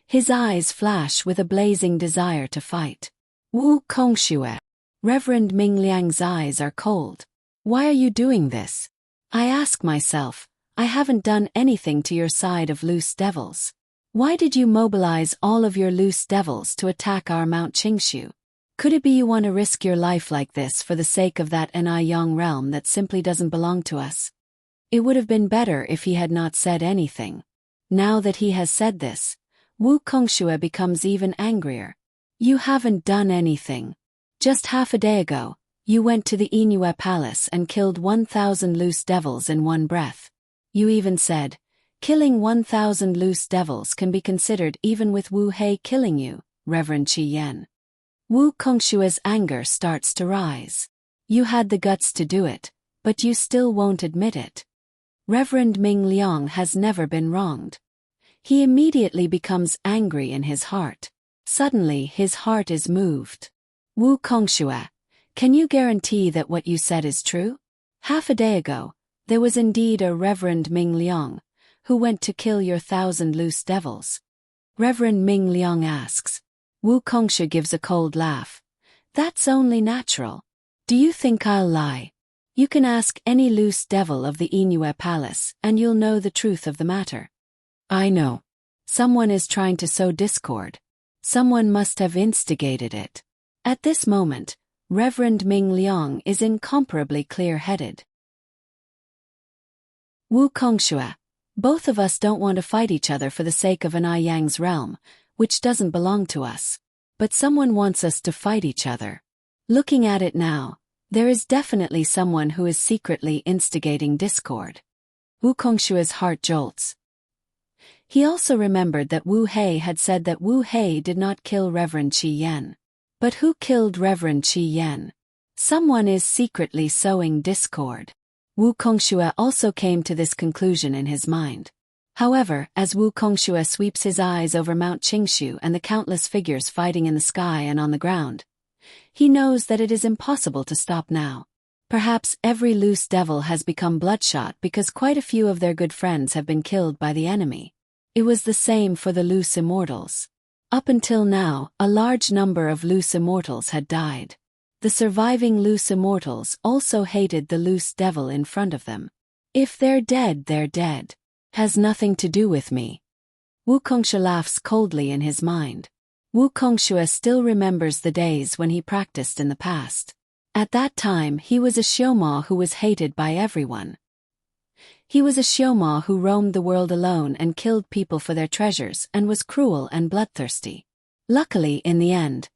His eyes flash with a blazing desire to fight. Wu Kongshua. Reverend Ming Liang's eyes are cold. Why are you doing this? I ask myself. I haven't done anything to your side of loose devils. Why did you mobilize all of your loose devils to attack our Mount Qingshu? Could it be you want to risk your life like this for the sake of that Niyang realm that simply doesn't belong to us? It would have been better if he had not said anything. Now that he has said this, Wu Kongshua becomes even angrier. You haven't done anything. Just half a day ago, you went to the Inue Palace and killed 1,000 loose devils in one breath. You even said, killing 1,000 loose devils can be considered even with Wu Hei killing you, Reverend Qi Yan. Wu Kongshua's anger starts to rise. You had the guts to do it, but you still won't admit it. Reverend Ming Liang has never been wronged. He immediately becomes angry in his heart. Suddenly his heart is moved. Wu Kongshua, can you guarantee that what you said is true? Half a day ago, there was indeed a Reverend Ming Liang, who went to kill your 1,000 loose devils. Reverend Ming Liang asks. Wu Kongshu gives a cold laugh. That's only natural. Do you think I'll lie? You can ask any loose devil of the Inue Palace and you'll know the truth of the matter. I know. Someone is trying to sow discord. Someone must have instigated it. At this moment, Reverend Ming Liang is incomparably clear-headed. Wu Kongshua, both of us don't want to fight each other for the sake of Niyang's realm, which doesn't belong to us. But someone wants us to fight each other. Looking at it now, there is definitely someone who is secretly instigating discord. Wu Kongshua's heart jolts. He also remembered that Wu Hei had said that Wu Hei did not kill Reverend Qi Yan. But who killed Reverend Qi Yan? Someone is secretly sowing discord. Wu Kongshua also came to this conclusion in his mind. However, as Wu Kongshua sweeps his eyes over Mount Qingshu and the countless figures fighting in the sky and on the ground, he knows that it is impossible to stop now. Perhaps every loose devil has become bloodshot because quite a few of their good friends have been killed by the enemy. It was the same for the loose immortals. Up until now, a large number of loose immortals had died. The surviving loose immortals also hated the loose devil in front of them. If they're dead, they're dead. Has nothing to do with me. Wu Kongshua laughs coldly in his mind. Wu Kongshua still remembers the days when he practiced in the past. At that time he was a Xiaoma who was hated by everyone. He was a Xiaoma who roamed the world alone and killed people for their treasures and was cruel and bloodthirsty. Luckily, in the end,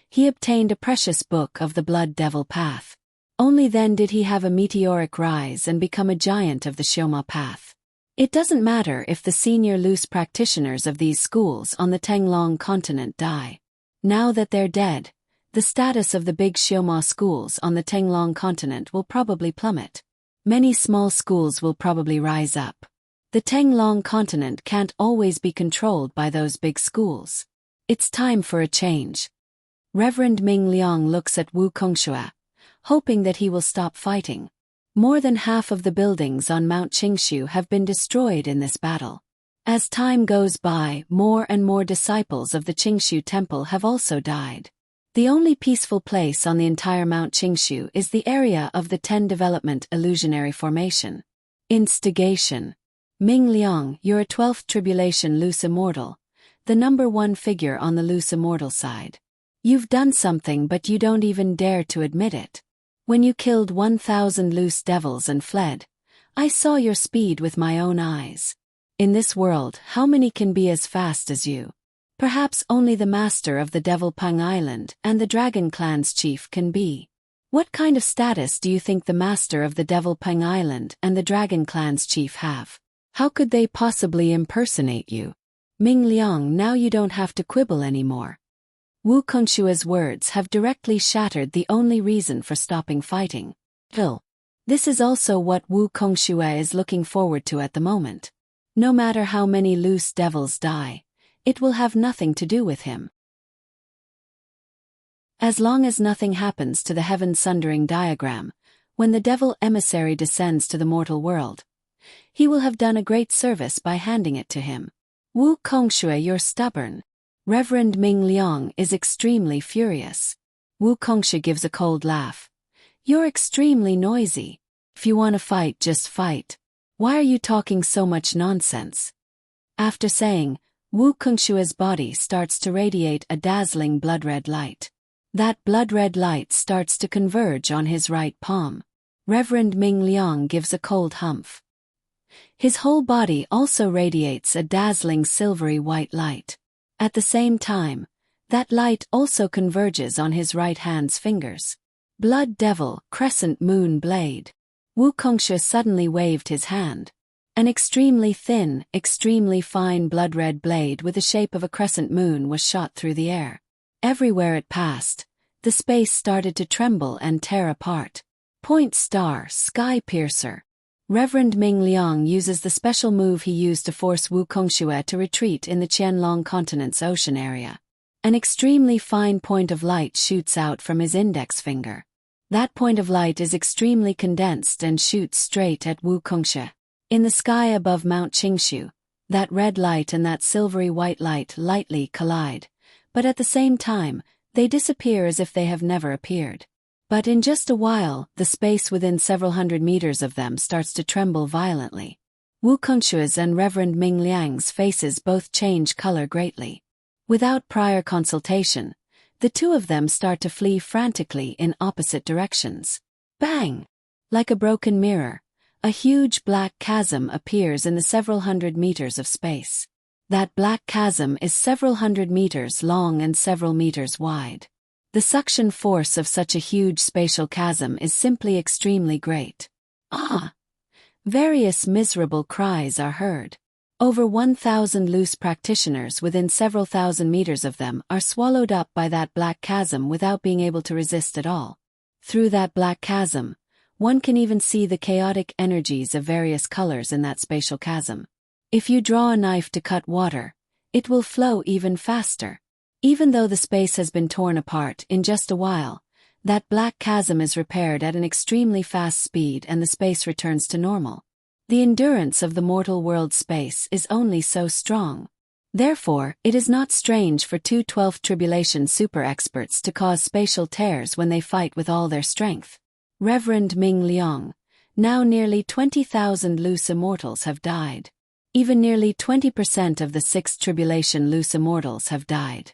he obtained a precious book of the Blood Devil Path. Only then did he have a meteoric rise and become a giant of the Xiaoma path. It doesn't matter if the senior loose practitioners of these schools on the Tenglong continent die. Now that they're dead, the status of the big Xiaoma schools on the Tenglong continent will probably plummet. Many small schools will probably rise up. The Tenglong continent can't always be controlled by those big schools. It's time for a change. Reverend Ming Liang looks at Wu Kongxue, hoping that he will stop fighting. More than half of the buildings on Mount Qingshu have been destroyed in this battle. As time goes by, more and more disciples of the Qingshu temple have also died. The only peaceful place on the entire Mount Qingshu is the area of the 10 Development Illusionary Formation. Instigation. Ming Liang, you're a 12th Tribulation Loose Immortal, the number 1 figure on the Loose Immortal side. You've done something but you don't even dare to admit it. When you killed 1,000 loose devils and fled, I saw your speed with my own eyes. In this world, how many can be as fast as you? Perhaps only the master of the Devil Pang Island and the Dragon Clan's chief can be. What kind of status do you think the master of the Devil Pang Island and the Dragon Clan's chief have? How could they possibly impersonate you? Ming Liang, now you don't have to quibble anymore. Wu Kongxue's words have directly shattered the only reason for stopping fighting. This is also what Wu Kongxue is looking forward to at the moment. No matter how many loose devils die, it will have nothing to do with him. As long as nothing happens to the heaven sundering diagram, when the devil emissary descends to the mortal world, he will have done a great service by handing it to him. Wu Kongxue, you're stubborn. Reverend Ming Liang is extremely furious. Wu Kongxue gives a cold laugh. You're extremely noisy. If you want to fight, just fight. Why are you talking so much nonsense? After saying, Wu Kongxue's body starts to radiate a dazzling blood-red light. That blood-red light starts to converge on his right palm. Reverend Ming Liang gives a cold humph. His whole body also radiates a dazzling silvery white light. At the same time, that light also converges on his right hand's fingers. Blood Devil, Crescent Moon Blade. Wu Kongxue suddenly waved his hand. An extremely thin, extremely fine blood-red blade with the shape of a crescent moon was shot through the air. Everywhere it passed, the space started to tremble and tear apart. Point Star, Sky Piercer. Reverend Ming Liang uses the special move he used to force Wu Kongxue to retreat in the Qianlong continent's ocean area. An extremely fine point of light shoots out from his index finger. That point of light is extremely condensed and shoots straight at Wu Kongxue. In the sky above Mount Qingshu, that red light and that silvery white light lightly collide, but at the same time, they disappear as if they have never appeared. But in just a while, the space within several hundred meters of them starts to tremble violently. Wu Kongxue's and Reverend Ming Liang's faces both change color greatly. Without prior consultation, the two of them start to flee frantically in opposite directions. Bang! Like a broken mirror, a huge black chasm appears in the several hundred meters of space. That black chasm is several hundred meters long and several meters wide. The suction force of such a huge spatial chasm is simply extremely great. Ah! Various miserable cries are heard. Over 1,000 loose practitioners within several thousand meters of them are swallowed up by that black chasm without being able to resist at all. Through that black chasm, one can even see the chaotic energies of various colors in that spatial chasm. If you draw a knife to cut water, it will flow even faster. Even though the space has been torn apart in just a while, that black chasm is repaired at an extremely fast speed and the space returns to normal. The endurance of the mortal world space is only so strong. Therefore, it is not strange for two 12th Tribulation super experts to cause spatial tears when they fight with all their strength. Reverend Ming Liang, now nearly 20,000 loose immortals have died. Even nearly 20% of the 6th Tribulation loose immortals have died.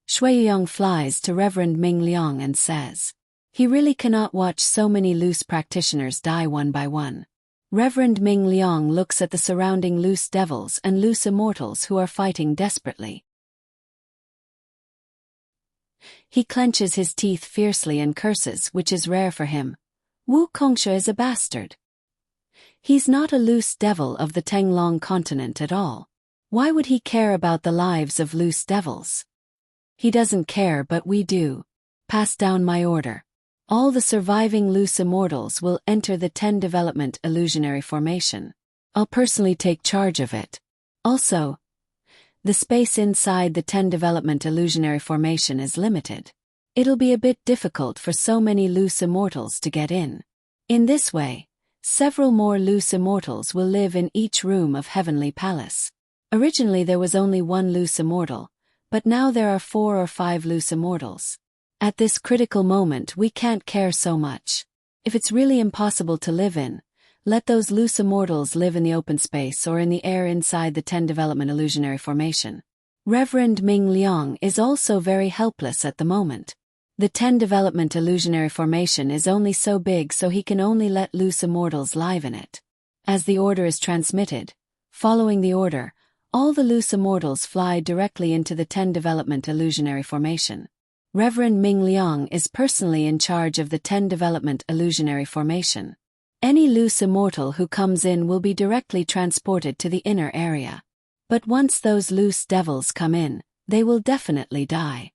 Shuiyang flies to Reverend Ming Liang and says, He really cannot watch so many loose practitioners die one by one. Reverend Ming Liang looks at the surrounding loose devils and loose immortals who are fighting desperately. He clenches his teeth fiercely and curses, which is rare for him. Wu Kongsha is a bastard. He's not a loose devil of the Tenglong continent at all. Why would he care about the lives of loose devils? He doesn't care, but we do. Pass down my order. All the surviving loose immortals will enter the 10 development illusionary formation. I'll personally take charge of it. Also, the space inside the 10 development illusionary formation is limited. It'll be a bit difficult for so many loose immortals to get in. In this way, several more loose immortals will live in each room of Heavenly Palace. Originally there was only one loose immortal, but now there are 4 or 5 loose immortals. At this critical moment we can't care so much. If it's really impossible to live in, let those loose immortals live in the open space or in the air inside the 10 development illusionary formation. Reverend Ming Liang is also very helpless at the moment. The 10 development illusionary formation is only so big, so he can only let loose immortals live in it. As the order is transmitted, following the order, all the loose immortals fly directly into the 10 development illusionary formation. Reverend Ming Liang is personally in charge of the 10 development illusionary formation. Any loose immortal who comes in will be directly transported to the inner area. But once those loose devils come in, they will definitely die.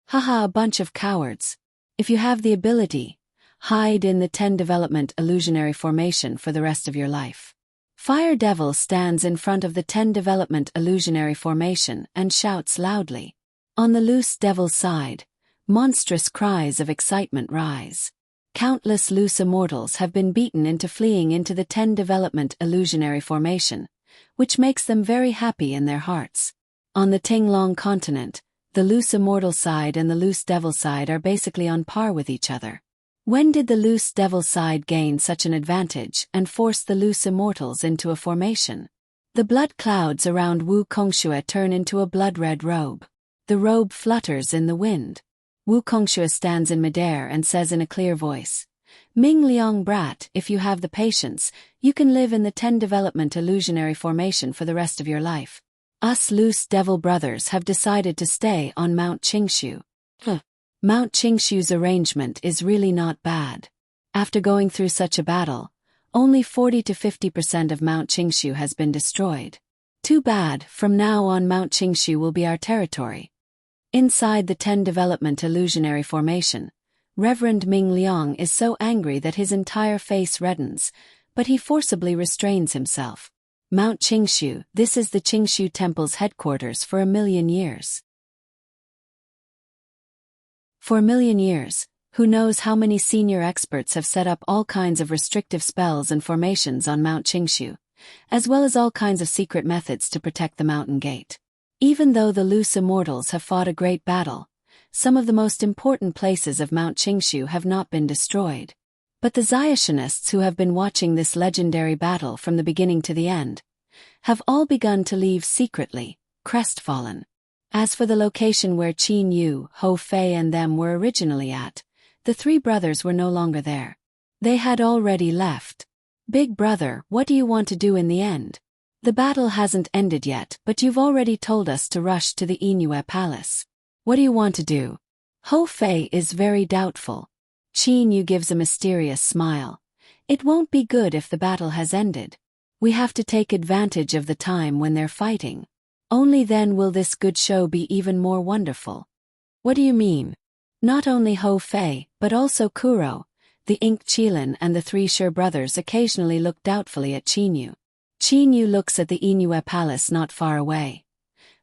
Haha, a bunch of cowards. If you have the ability, hide in the 10 development illusionary formation for the rest of your life. Fire Devil stands in front of the 10 development illusionary formation and shouts loudly. On the loose devil's side, monstrous cries of excitement rise. Countless loose immortals have been beaten into fleeing into the 10 development illusionary formation, which makes them very happy in their hearts. On the Tenglong continent, the loose immortal side and the loose devil side are basically on par with each other. When did the loose devil side gain such an advantage and force the loose immortals into a formation? The blood clouds around Wu Kongsha turn into a blood-red robe. The robe flutters in the wind. Wu Kongsha stands in midair and says in a clear voice, Ming Liang brat, if you have the patience, you can live in the 10 development illusionary formation for the rest of your life. Us loose devil brothers have decided to stay on Mount Qingshu. Mount Qingshu's arrangement is really not bad. After going through such a battle, only 40 to 50% of Mount Qingshu has been destroyed. Too bad, from now on Mount Qingshu will be our territory. Inside the 10 development illusionary formation, Reverend Ming Liang is so angry that his entire face reddens, but he forcibly restrains himself. Mount Qingshu, this is the Qingshu Temple's headquarters for 1,000,000 years. For 1,000,000 years, who knows how many senior experts have set up all kinds of restrictive spells and formations on Mount Qingshu, as well as all kinds of secret methods to protect the mountain gate. Even though the loose immortals have fought a great battle, some of the most important places of Mount Qingshu have not been destroyed. But the Xiaotianists who have been watching this legendary battle from the beginning to the end, have all begun to leave secretly, crestfallen. As for the location where Qin Yu, Ho Fei and them were originally at, the 3 brothers were no longer there. They had already left. Big brother, what do you want to do in the end? The battle hasn't ended yet, but you've already told us to rush to the Inue Palace. What do you want to do? Ho Fei is very doubtful. Qin Yu gives a mysterious smile. It won't be good if the battle has ended. We have to take advantage of the time when they're fighting. Only then will this good show be even more wonderful. What do you mean? Not only Ho Fei, but also Kuro, the Ink Qilin and the 3 Shi brothers occasionally look doubtfully at Qin Yu. Qin Yu looks at the Inue Palace not far away.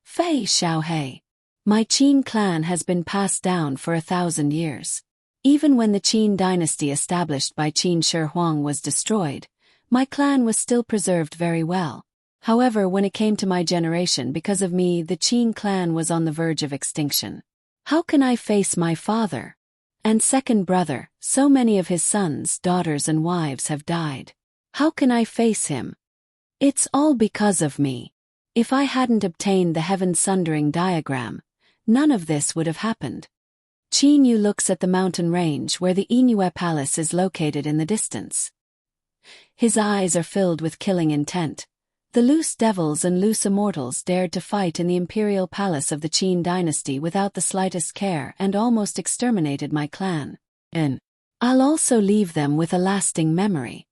Fei Xiaohei. My Qin clan has been passed down for 1,000 years. Even when the Qin dynasty established by Qin Shi Huang was destroyed, my clan was still preserved very well. However, when it came to my generation, because of me, the Qin clan was on the verge of extinction. How can I face my father? And second brother, so many of his sons, daughters and wives have died. How can I face him? It's all because of me. If I hadn't obtained the heaven-sundering diagram, none of this would have happened. Qin Yu looks at the mountain range where the Inue Palace is located in the distance. His eyes are filled with killing intent. The loose devils and loose immortals dared to fight in the imperial palace of the Qin dynasty without the slightest care and almost exterminated my clan. And I'll also leave them with a lasting memory.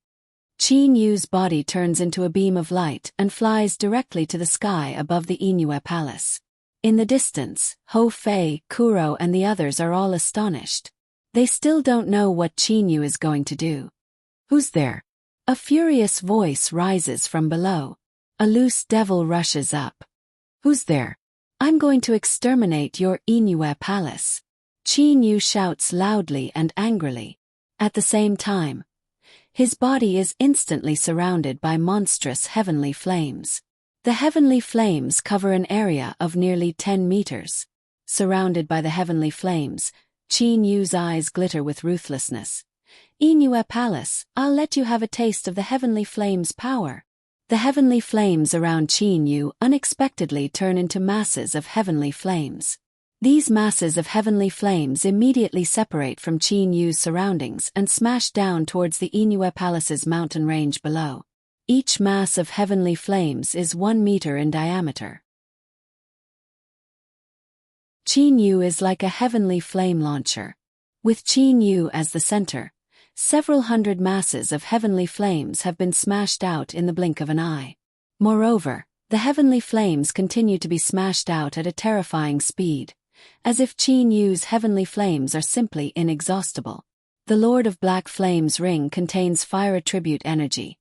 Qin Yu's body turns into a beam of light and flies directly to the sky above the Inue Palace. In the distance, Ho Fei, Kuro and the others are all astonished. They still don't know what Qin Yu is going to do. Who's there? A furious voice rises from below. A loose devil rushes up. Who's there? I'm going to exterminate your Inue Palace. Qin Yu shouts loudly and angrily. At the same time, his body is instantly surrounded by monstrous heavenly flames. The heavenly flames cover an area of nearly 10 meters. Surrounded by the heavenly flames, Qin Yu's eyes glitter with ruthlessness. Inue Palace, I'll let you have a taste of the heavenly flames' power. The heavenly flames around Qin Yu unexpectedly turn into masses of heavenly flames. These masses of heavenly flames immediately separate from Qin Yu's surroundings and smash down towards the Inue Palace's mountain range below. Each mass of heavenly flames is 1 meter in diameter. Qin Yu is like a heavenly flame launcher. With Qin Yu as the center, several hundred masses of heavenly flames have been smashed out in the blink of an eye. Moreover, the heavenly flames continue to be smashed out at a terrifying speed, as if Qin Yu's heavenly flames are simply inexhaustible. The Lord of Black Flame's ring contains fire attribute energy,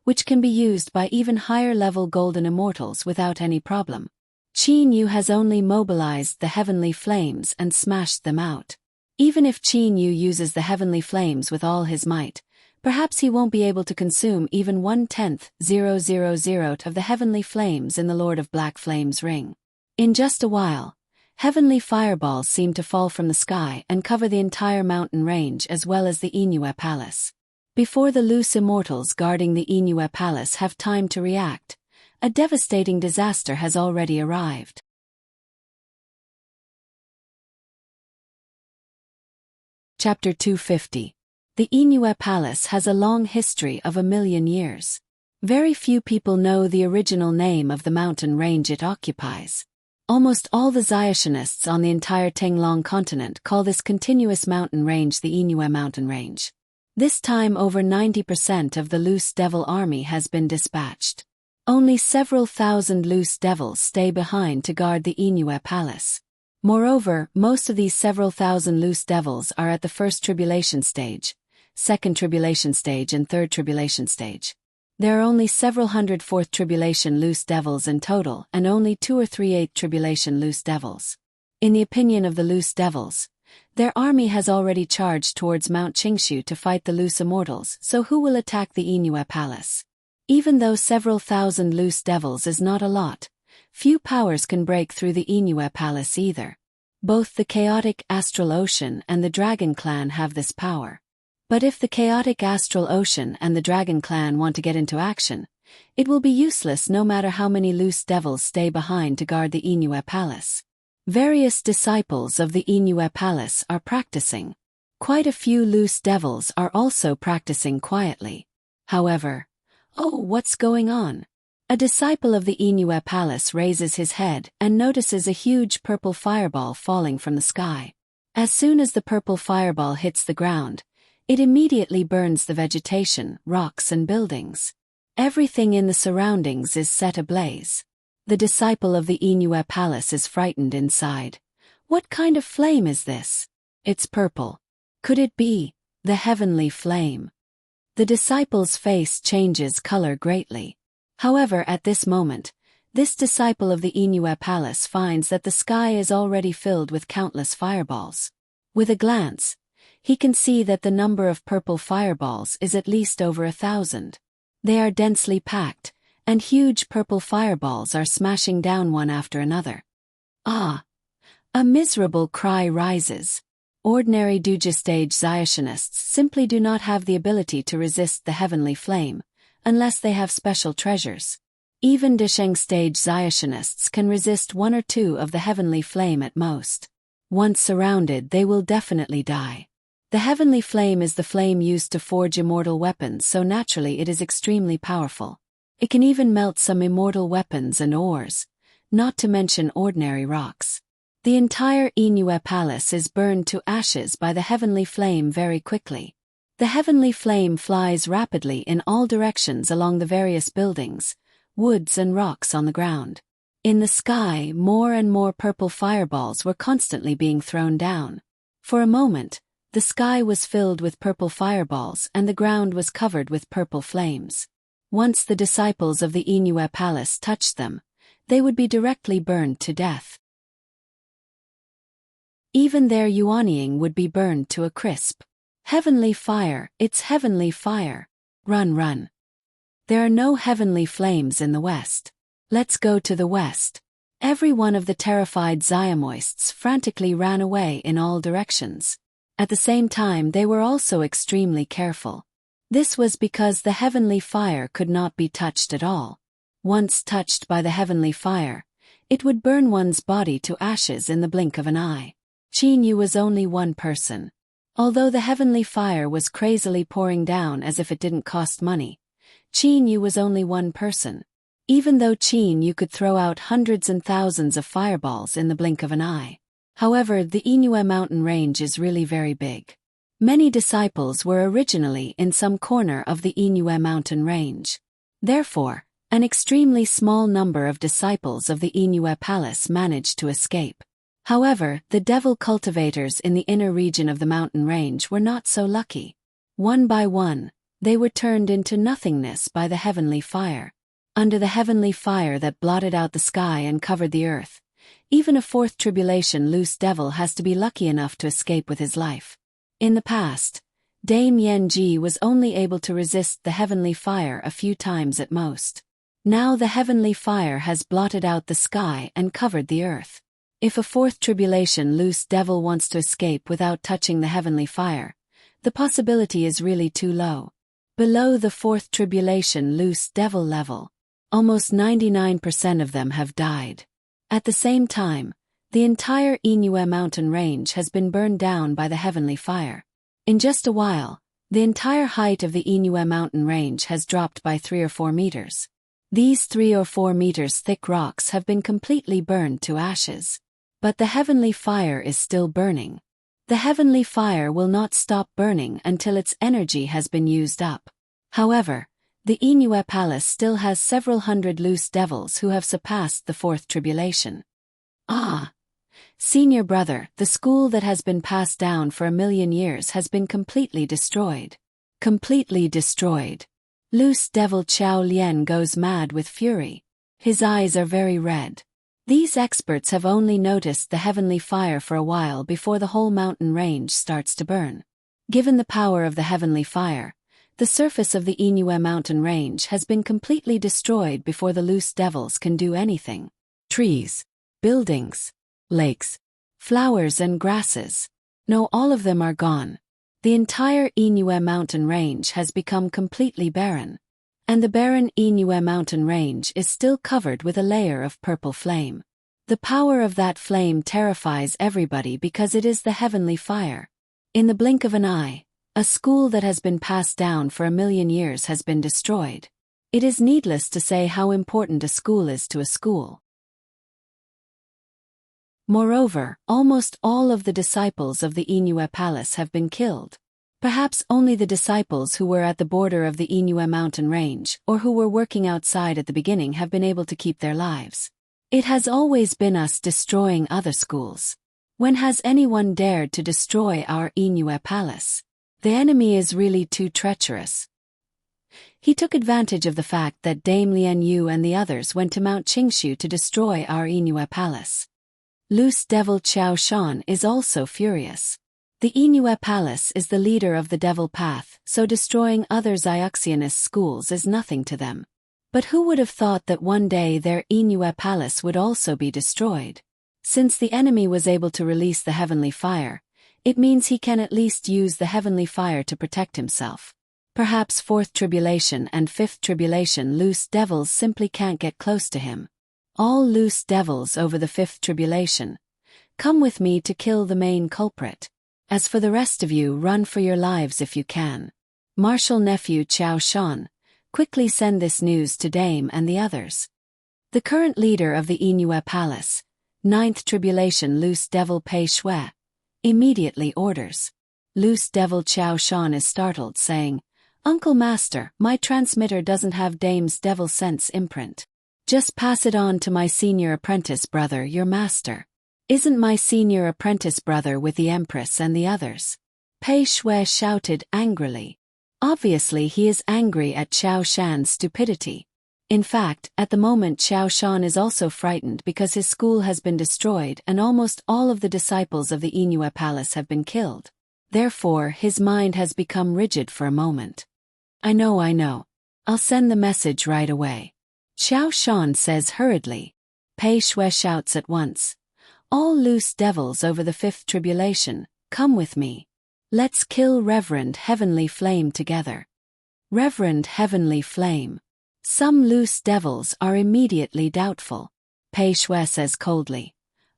which can be used by even higher-level golden immortals without any problem. Qin Yu has only mobilized the heavenly flames and smashed them out. Even if Qin Yu uses the heavenly flames with all his might, perhaps he won't be able to consume even 1/10,000 of the heavenly flames in the Lord of Black Flame's ring. In just a while, heavenly fireballs seem to fall from the sky and cover the entire mountain range as well as the Inue Palace. Before the loose immortals guarding the Inue Palace have time to react, a devastating disaster has already arrived. Chapter 250. The Inue Palace has a long history of 1,000,000 years. Very few people know the original name of the mountain range it occupies. Almost all the Xiationists on the entire Tenglong continent call this continuous mountain range the Inue Mountain Range. This time over 90% of the Loose Devil army has been dispatched. Only several thousand Loose Devils stay behind to guard the Inue Palace. Moreover, most of these several thousand Loose Devils are at the First Tribulation Stage, Second Tribulation Stage and Third Tribulation Stage. There are only several hundred Fourth Tribulation Loose Devils in total and only 2 or 3 Eighth Tribulation Loose Devils. In the opinion of the Loose Devils, their army has already charged towards Mount Qingshu to fight the Loose Immortals, so who will attack the Inue Palace? Even though several thousand Loose Devils is not a lot, few powers can break through the Inue Palace either. Both the chaotic Astral Ocean and the Dragon Clan have this power. But if the chaotic Astral Ocean and the Dragon Clan want to get into action, it will be useless no matter how many Loose Devils stay behind to guard the Inue Palace. Various disciples of the Inue Palace are practicing. Quite a few Loose Devils are also practicing quietly. However, what's going on? A disciple of the Inue Palace raises his head and notices a huge purple fireball falling from the sky. As soon as the purple fireball hits the ground, it immediately burns the vegetation, rocks and buildings. Everything in the surroundings is set ablaze. The disciple of the Inue Palace is frightened inside. What kind of flame is this? It's purple. Could it be the heavenly flame? The disciple's face changes color greatly. However, at this moment, this disciple of the Inue Palace finds that the sky is already filled with countless fireballs. With a glance, he can see that the number of purple fireballs is at least over 1,000. They are densely packed, and huge purple fireballs are smashing down one after another. Ah! A miserable cry rises. Ordinary Duja stage Xiationists simply do not have the ability to resist the heavenly flame, unless they have special treasures. Even Desheng stage Xiationists can resist 1 or 2 of the heavenly flame at most. Once surrounded, they will definitely die. The heavenly flame is the flame used to forge immortal weapons, so naturally it is extremely powerful. It can even melt some immortal weapons and ores, not to mention ordinary rocks. The entire Ynue Palace is burned to ashes by the heavenly flame very quickly. The heavenly flame flies rapidly in all directions along the various buildings, woods and rocks on the ground. In the sky, more and more purple fireballs were constantly being thrown down. For a moment, the sky was filled with purple fireballs and the ground was covered with purple flames. Once the disciples of the Ynue Palace touched them, they would be directly burned to death. Even their yuanying would be burned to a crisp. Heavenly fire, it's heavenly fire. Run, run. There are no heavenly flames in the west. Let's go to the west. Every one of the terrified Xiamoists frantically ran away in all directions. At the same time, they were also extremely careful. This was because the heavenly fire could not be touched at all. Once touched by the heavenly fire, it would burn one's body to ashes in the blink of an eye. Qin Yu was only one person. Although the heavenly fire was crazily pouring down as if it didn't cost money, Qin Yu was only one person. Even though Qin Yu could throw out hundreds and thousands of fireballs in the blink of an eye. However, the Ynue mountain range is really very big. Many disciples were originally in some corner of the Ynue mountain range. Therefore, an extremely small number of disciples of the Ynue Palace managed to escape. However, the devil cultivators in the inner region of the mountain range were not so lucky. One by one, they were turned into nothingness by the heavenly fire. Under the heavenly fire that blotted out the sky and covered the earth, even a fourth tribulation loose devil has to be lucky enough to escape with his life. In the past, Dame Yanji was only able to resist the heavenly fire a few times at most. Now the heavenly fire has blotted out the sky and covered the earth. If a fourth tribulation loose devil wants to escape without touching the heavenly fire, the possibility is really too low. Below the fourth tribulation loose devil level, almost 99% of them have died. At the same time, the entire Ynue mountain range has been burned down by the heavenly fire. In just a while, the entire height of the Ynue mountain range has dropped by 3 or 4 meters. These 3 or 4 meters thick rocks have been completely burned to ashes. But the heavenly fire is still burning. The heavenly fire will not stop burning until its energy has been used up. However, the Ynue Palace still has several hundred loose devils who have surpassed the fourth tribulation. Ah! Senior brother, the school that has been passed down for 1,000,000 years has been completely destroyed. Completely destroyed. Loose devil Qiao Lian goes mad with fury. His eyes are very red. These experts have only noticed the heavenly fire for a while before the whole mountain range starts to burn. Given the power of the heavenly fire, the surface of the Ynue mountain range has been completely destroyed before the loose devils can do anything. Trees, buildings, lakes, flowers and grasses. No, all of them are gone. The entire Ynue mountain range has become completely barren. And the barren Ynue mountain range is still covered with a layer of purple flame. The power of that flame terrifies everybody because it is the heavenly fire. In the blink of an eye, a school that has been passed down for 1,000,000 years has been destroyed. It is needless to say how important a school is to a school. Moreover, almost all of the disciples of the Ynue Palace have been killed. Perhaps only the disciples who were at the border of the Ynue mountain range or who were working outside at the beginning have been able to keep their lives. It has always been us destroying other schools. When has anyone dared to destroy our Ynue Palace? The enemy is really too treacherous. He took advantage of the fact that Dame Lian Yu and the others went to Mount Qingshu to destroy our Ynue Palace. Loose devil Qiao Shan is also furious. The Ynue Palace is the leader of the devil path, so destroying other Xiaoxianist schools is nothing to them. But who would have thought that one day their Ynue Palace would also be destroyed? Since the enemy was able to release the heavenly fire, it means he can at least use the heavenly fire to protect himself. Perhaps fourth tribulation and fifth tribulation loose devils simply can't get close to him. All loose devils over the fifth tribulation, Come with me to kill the main culprit. As for the rest of you, run for your lives if you can. Martial nephew Chao Shan, quickly send this news to Dame and the others. The current leader of the Inue Palace, Ninth Tribulation Loose Devil Pei Shui, immediately orders. Loose Devil Chao Shan is startled, saying, Uncle Master, my transmitter doesn't have Dame's devil sense imprint. Just pass it on to my senior apprentice brother, your master. Isn't my senior apprentice brother with the Empress and the others? Pei Shui shouted angrily. Obviously he is angry at Chao Shan's stupidity. In fact, at the moment Chao Shan is also frightened because his school has been destroyed and almost all of the disciples of the Inue Palace have been killed. Therefore, his mind has become rigid for a moment. I know. I'll send the message right away. Chao Shan says hurriedly. Pei Shui shouts at once. All loose devils over the fifth tribulation, come with me. Let's kill Reverend Heavenly Flame together. Reverend Heavenly Flame. Some loose devils are immediately doubtful. Pei Shui says coldly.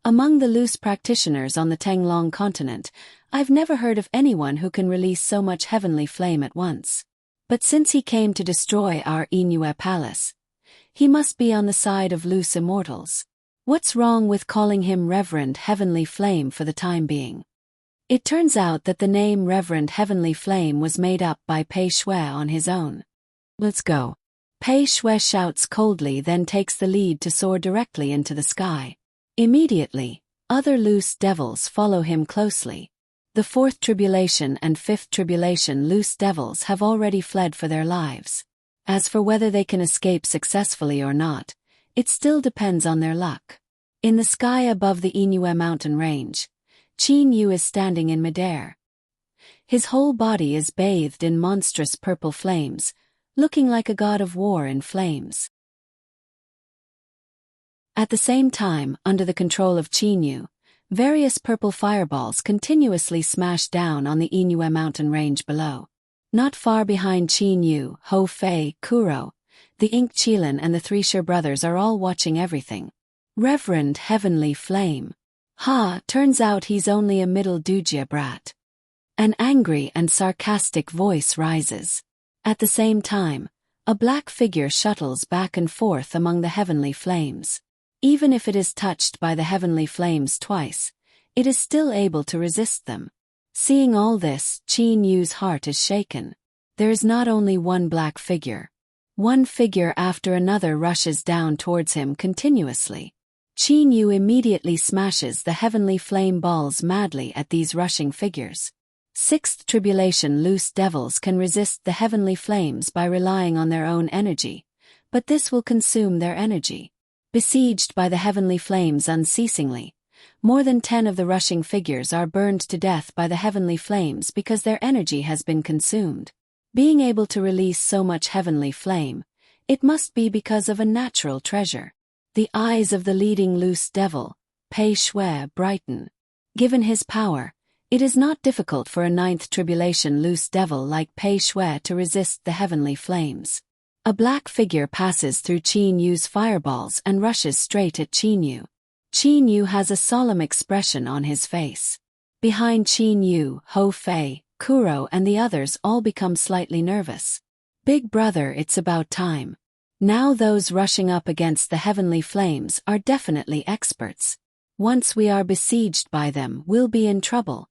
Among the loose practitioners on the Tenglong continent, I've never heard of anyone who can release so much heavenly flame at once. But since he came to destroy our Inue Palace, he must be on the side of loose immortals. What's wrong with calling him Reverend Heavenly Flame for the time being? It turns out that the name Reverend Heavenly Flame was made up by Pei Shui on his own. Let's go. Pei Shui shouts coldly, then takes the lead to soar directly into the sky. Immediately, other loose devils follow him closely. The fourth tribulation and fifth tribulation loose devils have already fled for their lives. As for whether they can escape successfully or not, it still depends on their luck. In the sky above the Inue mountain range, Qin Yu is standing in midair. His whole body is bathed in monstrous purple flames, looking like a god of war in flames. At the same time, under the control of Qin Yu, various purple fireballs continuously smash down on the Inue mountain range below. Not far behind Qin Yu, Ho Fei, Kuro, the Ink Qilin and the three Shi brothers are all watching everything. Reverend Heavenly Flame. Turns out he's only a middle Dujia brat. An angry and sarcastic voice rises. At the same time, a black figure shuttles back and forth among the heavenly flames. Even if it is touched by the heavenly flames twice, it is still able to resist them. Seeing all this, Qin Yu's heart is shaken. There is not only one black figure. One figure after another rushes down towards him continuously. Qin Yu immediately smashes the heavenly flame balls madly at these rushing figures. Sixth tribulation loose devils can resist the heavenly flames by relying on their own energy, but this will consume their energy. Besieged by the heavenly flames unceasingly, more than 10 of the rushing figures are burned to death by the heavenly flames because their energy has been consumed. Being able to release so much heavenly flame, it must be because of a natural treasure. The eyes of the leading loose devil, Pei Shui, brighten. Given his power, it is not difficult for a ninth tribulation loose devil like Pei Shui to resist the heavenly flames. A black figure passes through Qin Yu's fireballs and rushes straight at Qin Yu. Qin Yu has a solemn expression on his face. Behind Qin Yu, Ho Fei, Kuro and the others all become slightly nervous. Big brother, it's about time. Now those rushing up against the heavenly flames are definitely experts. Once we are besieged by them, we'll be in trouble.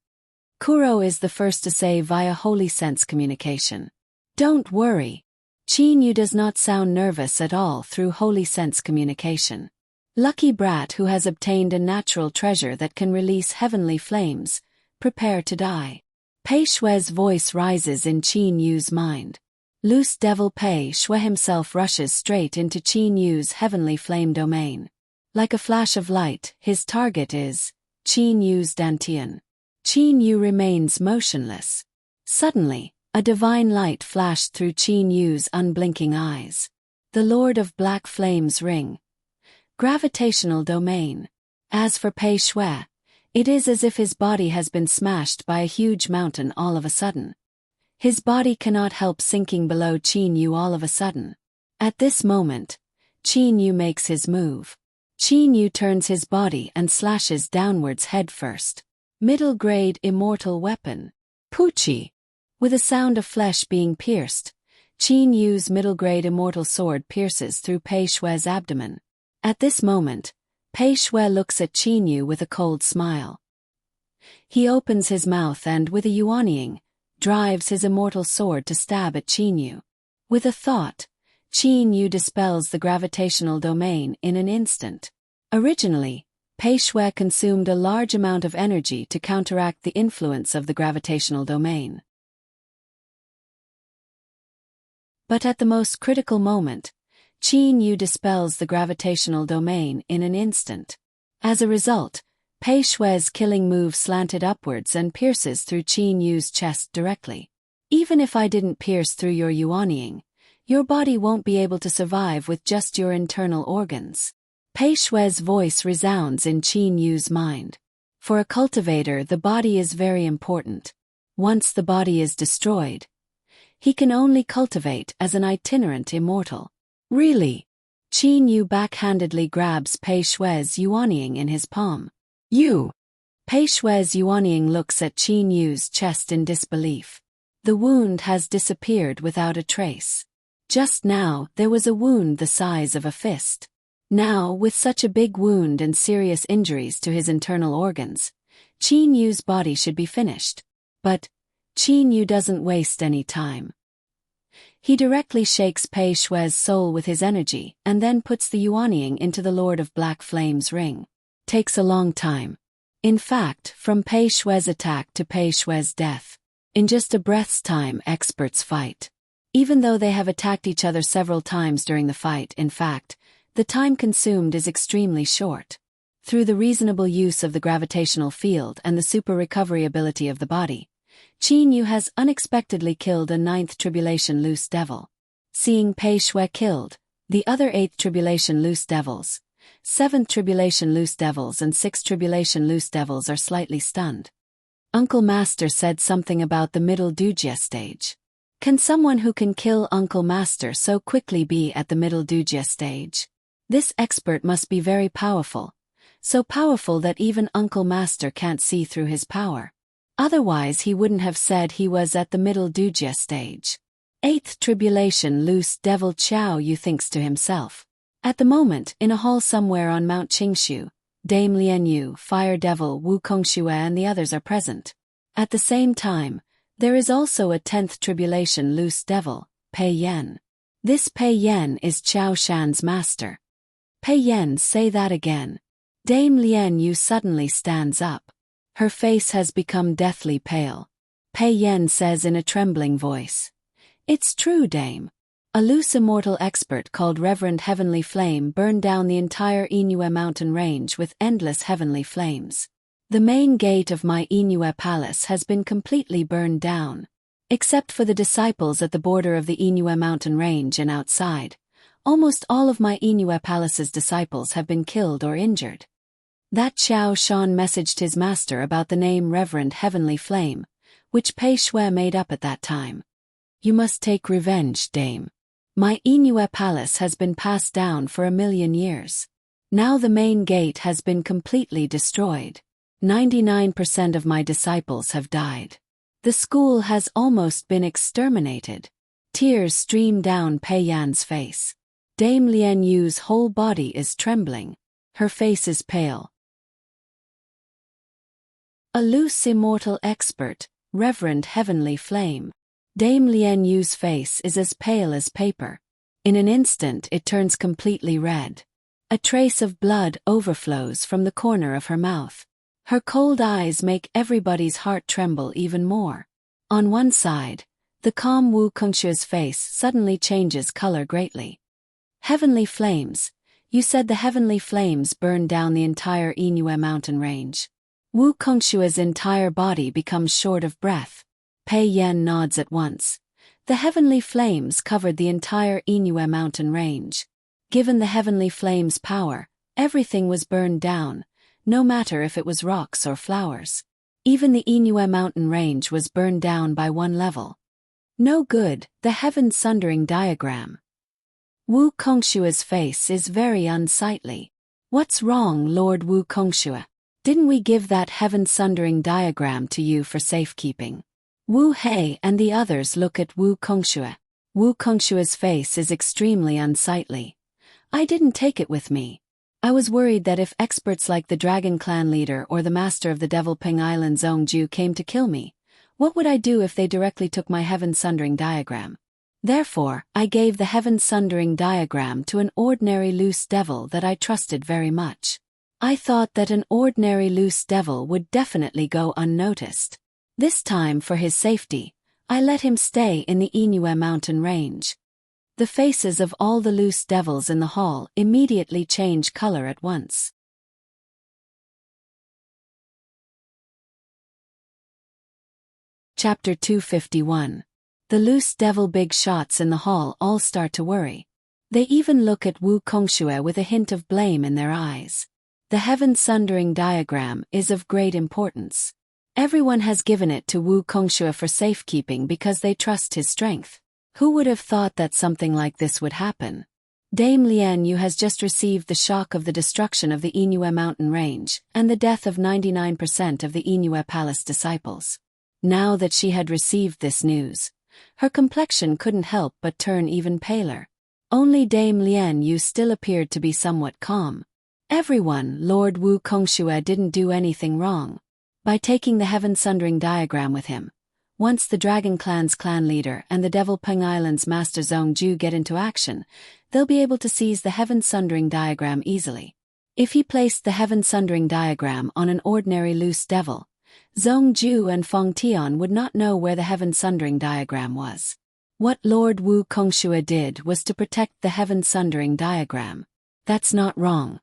Kuro is the first to say via holy sense communication. Don't worry. Qin Yu does not sound nervous at all through holy sense communication. Lucky brat who has obtained a natural treasure that can release heavenly flames, prepare to die. Pei Shui's voice rises in Qin Yu's mind. Loose devil Pei Shui himself rushes straight into Qin Yu's heavenly flame domain. Like a flash of light, his target is Qin Yu's dantian. Qin Yu remains motionless. Suddenly, a divine light flashed through Qin Yu's unblinking eyes. The Lord of Black Flames ring. Gravitational domain. As for Pei Shui, it is as if his body has been smashed by a huge mountain all of a sudden. His body cannot help sinking below Qin Yu all of a sudden. At this moment, Qin Yu makes his move. Qin Yu turns his body and slashes downwards head first. Middle-grade immortal weapon. Puchi. With a sound of flesh being pierced, Qin Yu's middle-grade immortal sword pierces through Pei Shui's abdomen. At this moment, Pei Shui looks at Qin Yu with a cold smile. He opens his mouth and, with a yuanying, drives his immortal sword to stab at Qin Yu. With a thought, Qin Yu dispels the gravitational domain in an instant. Originally, Pei Shui consumed a large amount of energy to counteract the influence of the gravitational domain. But at the most critical moment, Qin Yu dispels the gravitational domain in an instant. As a result, Pei Shui's killing move slanted upwards and pierces through Qin Yu's chest directly. Even if I didn't pierce through your yuanying, your body won't be able to survive with just your internal organs. Pei Shui's voice resounds in Qin Yu's mind. For a cultivator, the body is very important. Once the body is destroyed, he can only cultivate as an itinerant immortal. Really? Qin Yu backhandedly grabs Pei Shui's yuanying in his palm. You! Pei Shui's yuanying looks at Qin Yu's chest in disbelief. The wound has disappeared without a trace. Just now, there was a wound the size of a fist. Now, with such a big wound and serious injuries to his internal organs, Qin Yu's body should be finished. But Qin Yu doesn't waste any time. He directly shakes Pei Shui's soul with his energy and then puts the yuanying into the Lord of Black Flame's ring. Takes a long time. In fact, from Pei Shui's attack to Pei Shui's death, in just a breath's time, experts fight. Even though they have attacked each other several times during the fight, in fact, the time consumed is extremely short. Through the reasonable use of the gravitational field and the super recovery ability of the body, Qin Yu has unexpectedly killed a 9th Tribulation Loose Devil. Seeing Pei Shui killed, the other 8th Tribulation Loose Devils, 7th Tribulation Loose Devils and 6th Tribulation Loose Devils are slightly stunned. Uncle Master said something about the middle Dujia stage. Can someone who can kill Uncle Master so quickly be at the middle Dujia stage? This expert must be very powerful, so powerful that even Uncle Master can't see through his power. Otherwise he wouldn't have said he was at the middle Dujia stage. 8th Tribulation Loose Devil Qiao Yu thinks to himself. At the moment, in a hall somewhere on Mount Qingshu, Dame Lian Yu, Fire Devil Wu Kongxue and the others are present. At the same time, there is also a 10th Tribulation Loose Devil, Pei Yan. This Pei Yan is Qiao Shan's master. Pei Yan, say that again. Dame Lian Yu suddenly stands up. Her face has become deathly pale. Pei Yan says in a trembling voice. It's true, Dame. A loose immortal expert called Reverend Heavenly Flame burned down the entire Inue mountain range with endless heavenly flames. The main gate of my Inue palace has been completely burned down. Except for the disciples at the border of the Inue mountain range and outside, almost all of my Inue palace's disciples have been killed or injured. That Qiao Shan messaged his master about the name Reverend Heavenly Flame, which Pei Shui made up at that time. You must take revenge, Dame. My Inue palace has been passed down for 1,000,000 years. Now the main gate has been completely destroyed. 99% of my disciples have died. The school has almost been exterminated. Tears stream down Pei Yan's face. Dame Lian Yu's whole body is trembling. Her face is pale. A loose immortal expert, Reverend Heavenly Flame. Dame Lian Yu's face is as pale as paper. In an instant it turns completely red. A trace of blood overflows from the corner of her mouth. Her cold eyes make everybody's heart tremble even more. On one side, the calm Wu Kongxue's face suddenly changes color greatly. Heavenly flames. You said the heavenly flames burned down the entire Inue mountain range. Wu Kongxue's entire body becomes short of breath. Pei Yan nods at once. The heavenly flames covered the entire Inue mountain range. Given the heavenly flames' power, everything was burned down, no matter if it was rocks or flowers. Even the Inue mountain range was burned down by one level. No good, the heaven sundering diagram. Wu Kongxue's face is very unsightly. What's wrong, Lord Wu Kongshua? Didn't we give that heaven-sundering diagram to you for safekeeping? Wu Hei and the others look at Wu Kongshua. Wu Kongshua's face is extremely unsightly. I didn't take it with me. I was worried that if experts like the Dragon Clan leader or the master of the Devil Ping Island Zhongju came to kill me, what would I do if they directly took my heaven-sundering diagram? Therefore, I gave the heaven-sundering diagram to an ordinary loose devil that I trusted very much. I thought that an ordinary loose devil would definitely go unnoticed. This time, for his safety, I let him stay in the Inue mountain range. The faces of all the loose devils in the hall immediately change color at once. Chapter 251. The loose devil big shots in the hall all start to worry. They even look at Wu Kongshua with a hint of blame in their eyes. The heaven-sundering diagram is of great importance. Everyone has given it to Wu Kongshua for safekeeping because they trust his strength. Who would have thought that something like this would happen? Dame Lian Yu has just received the shock of the destruction of the Inue mountain range and the death of 99% of the Inue palace disciples. Now that she had received this news, her complexion couldn't help but turn even paler. Only Dame Lian Yu still appeared to be somewhat calm. Everyone, Lord Wu Kongshua didn't do anything wrong. By taking the heaven-sundering diagram with him, once the Dragon Clan's clan leader and the Devil Peng Island's master Zhongju get into action, they'll be able to seize the heaven-sundering diagram easily. If he placed the heaven-sundering diagram on an ordinary loose devil, Zhongju and Feng Tian would not know where the heaven-sundering diagram was. What Lord Wu Kongshua did was to protect the heaven-sundering diagram. That's not wrong.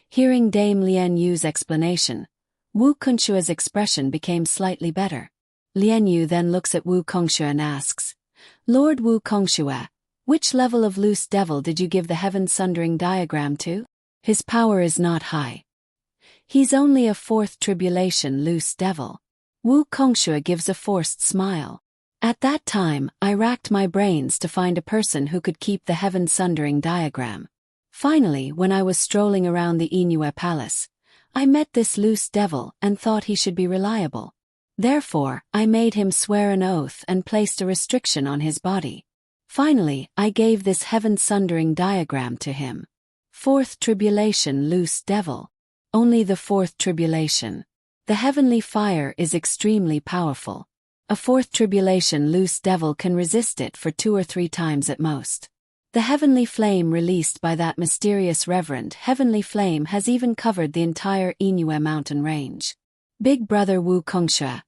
Hearing Dame Lian Yu's explanation, Wu Kongshua's expression became slightly better. Lian Yu then looks at Wu Kongshua and asks, Lord Wu Kongshua, which level of loose devil did you give the heaven-sundering diagram to? His power is not high. He's only a fourth tribulation loose devil. Wu Kongshua gives a forced smile. At that time, I racked my brains to find a person who could keep the heaven-sundering diagram. Finally, when I was strolling around the Inue Palace, I met this loose devil and thought he should be reliable. Therefore, I made him swear an oath and placed a restriction on his body. Finally, I gave this heaven-sundering diagram to him. Fourth tribulation loose devil. Only the fourth tribulation. The heavenly fire is extremely powerful. A fourth tribulation loose devil can resist it for 2 or 3 times at most. The heavenly flame released by that mysterious reverend heavenly flame has even covered the entire Inue mountain range. Big brother Wu Kongshua,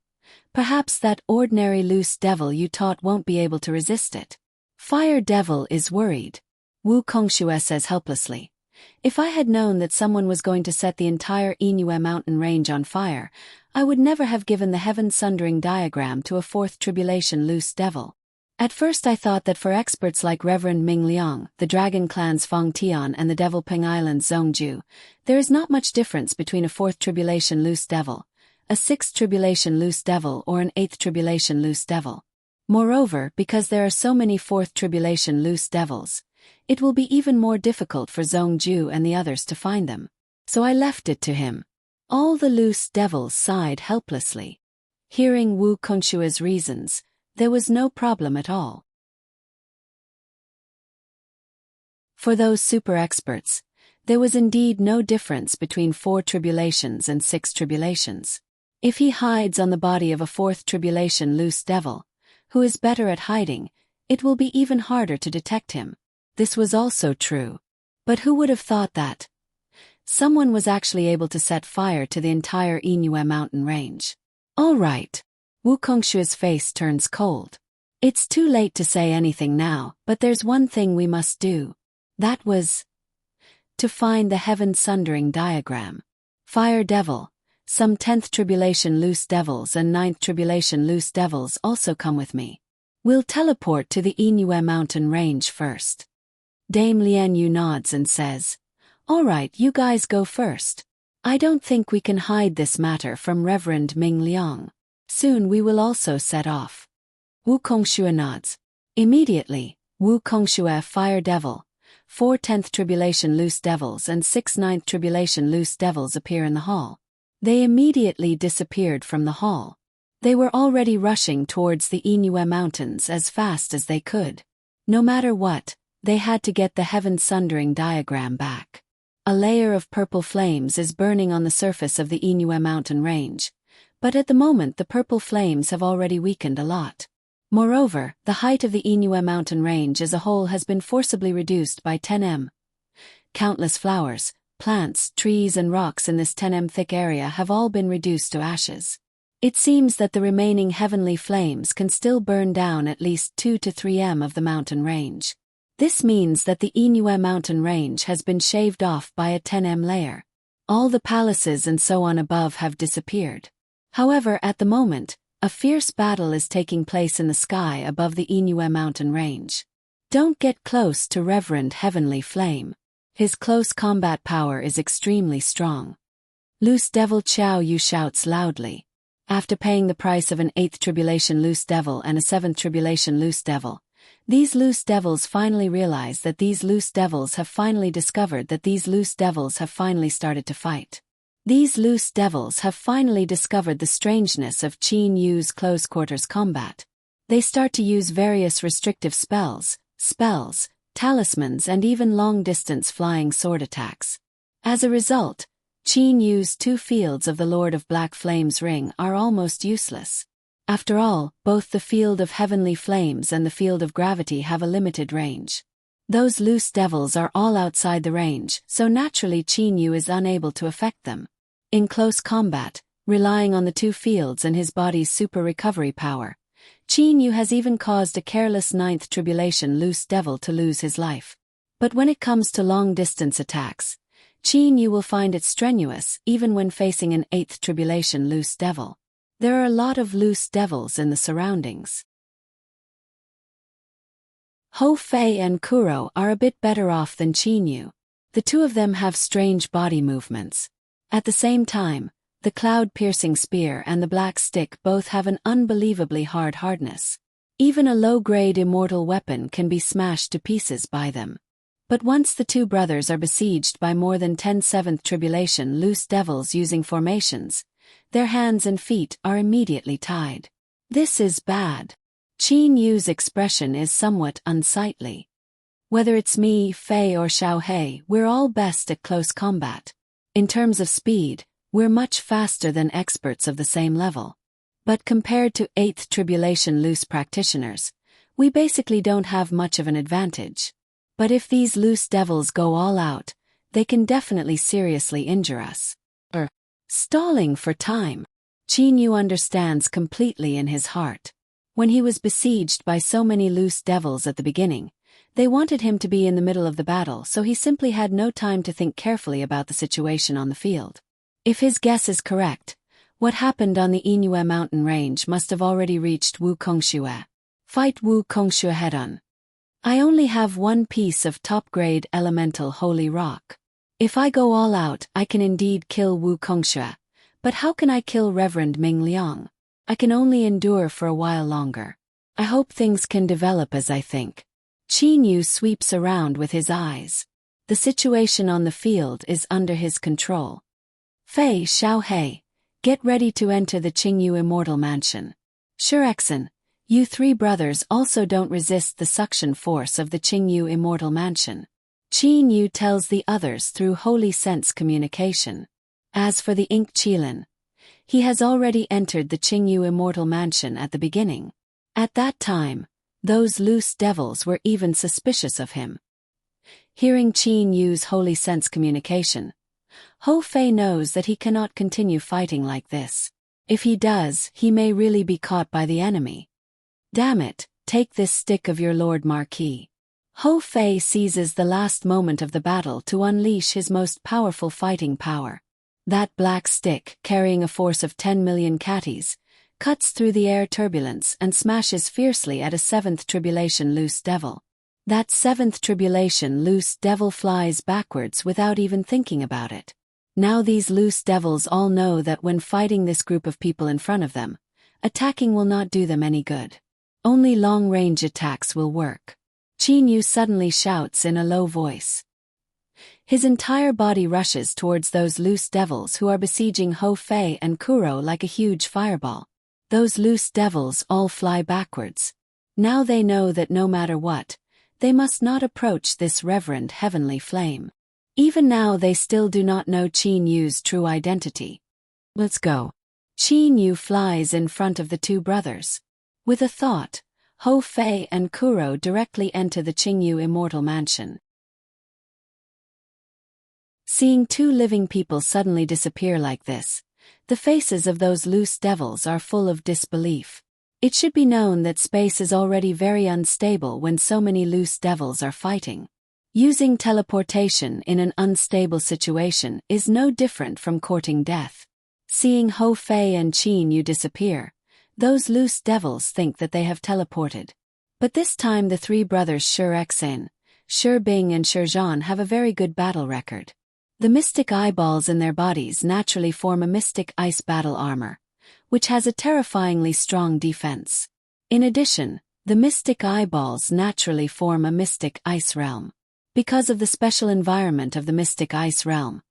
perhaps that ordinary loose devil you taught won't be able to resist it. Fire devil is worried. Wu Kongshua says helplessly. If I had known that someone was going to set the entire Inue mountain range on fire, I would never have given the heaven-sundering diagram to a fourth tribulation loose devil. At first I thought that for experts like Reverend Ming Liang, the Dragon Clan's Feng Tian and the Devil Ping Island's Zhongju, there is not much difference between a fourth tribulation loose devil, a sixth tribulation loose devil or an eighth tribulation loose devil. Moreover, because there are so many fourth tribulation loose devils, it will be even more difficult for Zhongju and the others to find them. So I left it to him. All the loose devils sighed helplessly. Hearing Wu Kongshua's reasons, there was no problem at all. For those super experts, there was indeed no difference between 4 tribulations and 6 tribulations. If he hides on the body of a fourth tribulation loose devil, who is better at hiding, it will be even harder to detect him. This was also true. But who would have thought that someone was actually able to set fire to the entire Inue mountain range? All right. Wu Kongshua's face turns cold. It's too late to say anything now, but there's one thing we must do. That was to find the heaven-sundering diagram. Fire devil, some 10th tribulation loose devils and 9th tribulation loose devils also come with me. We'll teleport to the Inue mountain range first. Dame Lian Yu nods and says, All right, you guys go first. I don't think we can hide this matter from Reverend Ming Liang. Soon we will also set off. Wu Kongshua nods. Immediately, Wu Kongshua Fire Devil, 4 10th Tribulation Loose Devils and 6 9th Tribulation Loose Devils appear in the hall. They immediately disappeared from the hall. They were already rushing towards the Inue Mountains as fast as they could. No matter what, they had to get the Heaven Sundering diagram back. A layer of purple flames is burning on the surface of the Inue mountain range, but at the moment the purple flames have already weakened a lot. Moreover, the height of the Inue mountain range as a whole has been forcibly reduced by 10 m. Countless flowers, plants, trees and rocks in this 10 m thick area have all been reduced to ashes. It seems that the remaining heavenly flames can still burn down at least 2 to 3 m of the mountain range. This means that the Inue mountain range has been shaved off by a 10 m layer. All the palaces and so on above have disappeared. However, at the moment, a fierce battle is taking place in the sky above the Inue mountain range. Don't get close to Reverend Heavenly Flame. His close combat power is extremely strong. Loose Devil Qiao Yu shouts loudly. After paying the price of an 8th Tribulation Loose Devil and a 7th Tribulation Loose Devil, these loose devils finally realize that these loose devils have finally discovered that these loose devils have finally started to fight. These loose devils have finally discovered the strangeness of Qin Yu's close quarters combat. They start to use various restrictive spells, talismans and even long-distance flying sword attacks. As a result, Qin Yu's 2 fields of the Lord of Black Flames ring are almost useless. After all, both the field of heavenly flames and the field of gravity have a limited range. Those loose devils are all outside the range, so naturally Qin Yu is unable to affect them. In close combat, relying on the 2 fields and his body's super recovery power, Qin Yu has even caused a careless 9th Tribulation Loose Devil to lose his life. But when it comes to long-distance attacks, Qin Yu will find it strenuous even when facing an 8th Tribulation Loose Devil. There are a lot of loose devils in the surroundings. Hou Fei and Kuro are a bit better off than Qin Yu. The 2 of them have strange body movements. At the same time, the cloud-piercing spear and the black stick both have an unbelievably hard hardness. Even a low-grade immortal weapon can be smashed to pieces by them. But once the 2 brothers are besieged by more than 10 7th Tribulation Loose Devils using formations, their hands and feet are immediately tied. This is bad. Qin Yu's expression is somewhat unsightly. Whether it's me, Fei or Xiao Hei, we're all best at close combat. In terms of speed, we're much faster than experts of the same level. But compared to 8th Tribulation Loose practitioners, we basically don't have much of an advantage. But if these loose devils go all out, they can definitely seriously injure us. Stalling for time. Qin Yu understands completely in his heart. When he was besieged by so many loose devils at the beginning, they wanted him to be in the middle of the battle, so he simply had no time to think carefully about the situation on the field. If his guess is correct, what happened on the Inue mountain range must have already reached Wu Kongxue. Fight Wu Kongxue head-on. I only have 1 piece of top-grade elemental holy rock. If I go all out, I can indeed kill Wu Kongxue, but how can I kill Reverend Ming Liang? I can only endure for a while longer. I hope things can develop as I think. Qin Yu sweeps around with his eyes. The situation on the field is under his control. Fei Xiao Hei, get ready to enter the Qingyu Immortal Mansion. Shurexin, you 3 brothers also don't resist the suction force of the Qingyu Immortal Mansion. Qin Yu tells the others through holy sense communication. As for the Ink Qilin, he has already entered the Qingyu Immortal Mansion at the beginning. At that time, those loose devils were even suspicious of him. Hearing Qin Yu's holy sense communication, Hou Fei knows that he cannot continue fighting like this. If he does, he may really be caught by the enemy. Damn it, take this stick of your Lord Marquis. Hou Fei seizes the last moment of the battle to unleash his most powerful fighting power. That black stick, carrying a force of 10 million catties, cuts through the air turbulence and smashes fiercely at a 7th Tribulation Loose Devil. That 7th Tribulation Loose Devil flies backwards without even thinking about it. Now these loose devils all know that when fighting this group of people in front of them, attacking will not do them any good. Only long-range attacks will work. Qin Yu suddenly shouts in a low voice. His entire body rushes towards those loose devils who are besieging Hou Fei and Kuro like a huge fireball. Those loose devils all fly backwards. Now they know that no matter what, they must not approach this reverend heavenly flame. Even now they still do not know Qin Yu's true identity. Let's go. Qin Yu flies in front of the two brothers. With a thought, Hou Fei and Kuro directly enter the Qingyu immortal mansion. Seeing two living people suddenly disappear like this, the faces of those loose devils are full of disbelief. It should be known that space is already very unstable when so many loose devils are fighting. Using teleportation in an unstable situation is no different from courting death. Seeing Hou Fei and Qin Yu disappear, those loose devils think that they have teleported. But this time the three brothers Shi Xin, Shi Bing and Shi Zhan have a very good battle record. The mystic eyeballs in their bodies naturally form a mystic ice battle armor, which has a terrifyingly strong defense. In addition, the mystic eyeballs naturally form a mystic ice realm. Because of the special environment of the mystic ice realm,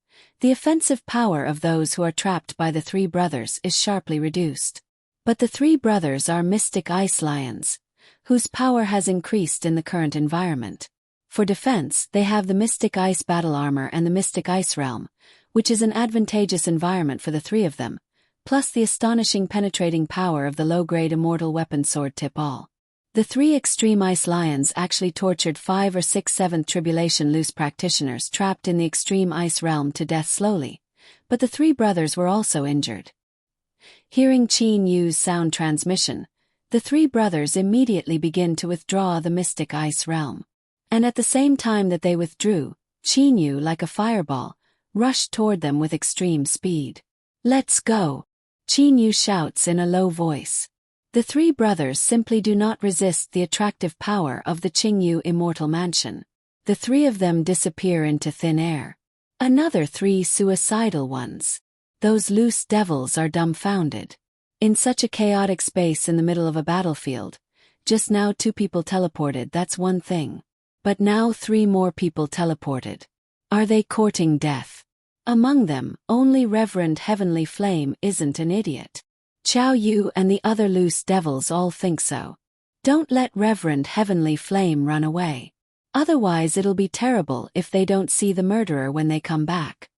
the offensive power of those who are trapped by the three brothers is sharply reduced. But the three brothers are mystic ice lions, whose power has increased in the current environment. For defense, they have the mystic ice battle armor and the mystic ice realm, which is an advantageous environment for the three of them, plus the astonishing penetrating power of the low-grade immortal weapon sword tip all. The three extreme ice lions actually tortured 5 or 6 7th tribulation loose practitioners trapped in the extreme ice realm to death slowly, but the three brothers were also injured. Hearing Qin Yu's sound transmission, the three brothers immediately begin to withdraw the mystic ice realm. And at the same time that they withdrew, Qin Yu, like a fireball, rushed toward them with extreme speed. "Let's go!" Qin Yu shouts in a low voice. The three brothers simply do not resist the attractive power of the Qingyu immortal mansion. The three of them disappear into thin air. Another three suicidal ones. Those loose devils are dumbfounded. In such a chaotic space in the middle of a battlefield, just now 2 people teleported, that's one thing. But now 3 more people teleported. Are they courting death? Among them, only Reverend Heavenly Flame isn't an idiot. Qiao Yu and the other loose devils all think so. Don't let Reverend Heavenly Flame run away. Otherwise it'll be terrible if they don't see the murderer when they come back.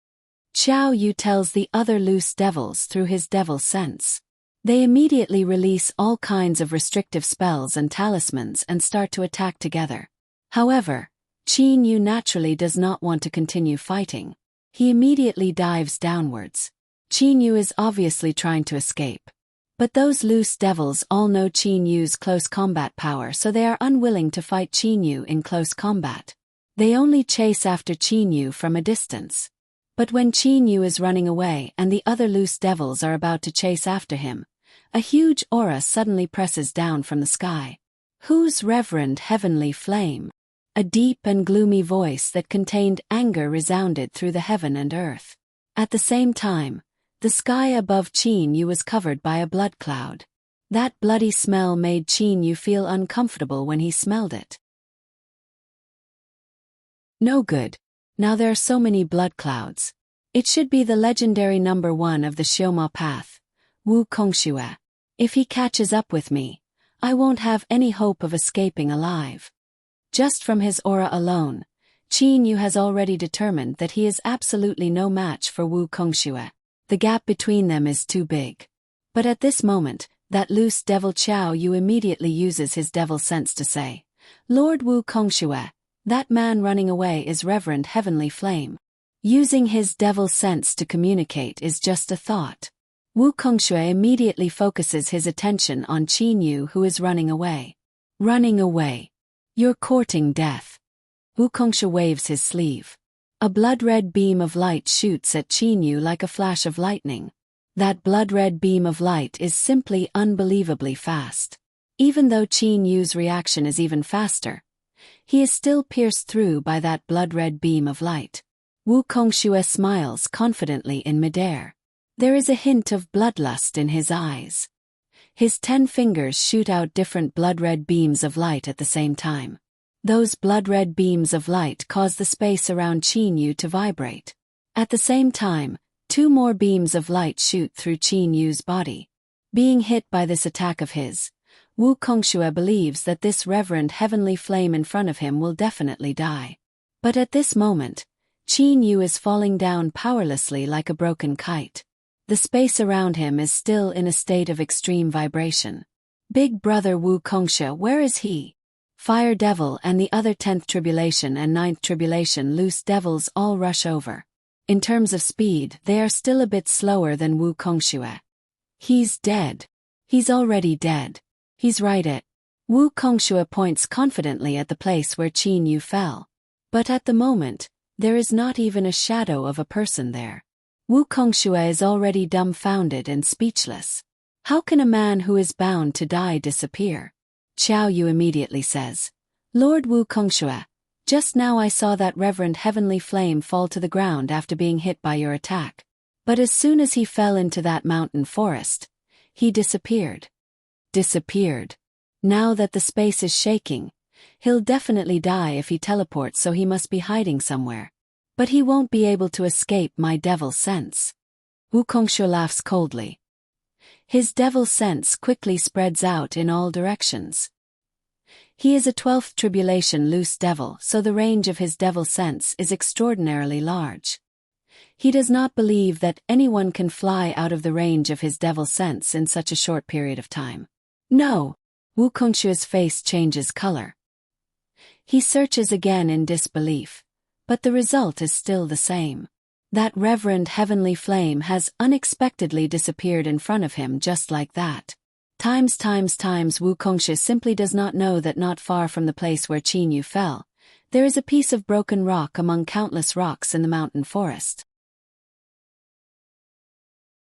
Qiao Yu tells the other loose devils through his devil sense. They immediately release all kinds of restrictive spells and talismans and start to attack together. However, Qin Yu naturally does not want to continue fighting. He immediately dives downwards. Qin Yu is obviously trying to escape. But those loose devils all know Qin Yu's close combat power, so they are unwilling to fight Qin Yu in close combat. They only chase after Qin Yu from a distance. But when Qin Yu is running away and the other loose devils are about to chase after him, a huge aura suddenly presses down from the sky. Whose Reverend Heavenly Flame? A deep and gloomy voice that contained anger resounded through the heaven and earth. At the same time, the sky above Qin Yu was covered by a blood cloud. That bloody smell made Qin Yu feel uncomfortable when he smelled it. No good. Now there are so many blood clouds. It should be the legendary number 1 of the Xiaoma path, Wu Kongxue. If he catches up with me, I won't have any hope of escaping alive. Just from his aura alone, Qin Yu has already determined that he is absolutely no match for Wu Kongxue. The gap between them is too big. But at this moment, that loose devil Qiao Yu immediately uses his devil sense to say, "Lord Wu Kongxue, that man running away is Reverend Heavenly Flame." Using his devil sense to communicate is just a thought. Wu Kongxue immediately focuses his attention on Qin Yu, who is running away. Running away. You're courting death. Wu Kongxue waves his sleeve. A blood-red beam of light shoots at Qin Yu like a flash of lightning. That blood-red beam of light is simply unbelievably fast. Even though Qin Yu's reaction is even faster, he is still pierced through by that blood-red beam of light. Wu Kongxue smiles confidently in midair. There is a hint of bloodlust in his eyes. His 10 fingers shoot out different blood-red beams of light at the same time. Those blood-red beams of light cause the space around Qin Yu to vibrate. At the same time, 2 more beams of light shoot through Qin Yu's body. Being hit by this attack of his, Wu Kongxue believes that this reverend heavenly flame in front of him will definitely die. But at this moment, Qin Yu is falling down powerlessly like a broken kite. The space around him is still in a state of extreme vibration. Big brother Wu Kongxue, where is he? Fire Devil and the other 10th Tribulation and 9th Tribulation loose devils all rush over. In terms of speed, they are still a bit slower than Wu Kongxue. He's dead. He's already dead. He's right. Wu Kongxue points confidently at the place where Qin Yu fell. But at the moment, there is not even a shadow of a person there. Wu Kongxue is already dumbfounded and speechless. How can a man who is bound to die disappear? Xiao Yu immediately says, Lord Wu Kongxue, just now I saw that reverend heavenly flame fall to the ground after being hit by your attack. But as soon as he fell into that mountain forest, he disappeared. Disappeared. Now that the space is shaking, he'll definitely die if he teleports, so he must be hiding somewhere. But he won't be able to escape my devil sense. Wu Kongxue laughs coldly. His devil sense quickly spreads out in all directions. He is a 12th Tribulation loose devil, so the range of his devil sense is extraordinarily large. He does not believe that anyone can fly out of the range of his devil sense in such a short period of time. No! Wu Kongxue's face changes color. He searches again in disbelief, but the result is still the same. That reverend heavenly flame has unexpectedly disappeared in front of him just like that. Times Wu Kongxue simply does not know that not far from the place where Qin Yu fell, there is a piece of broken rock among countless rocks in the mountain forest.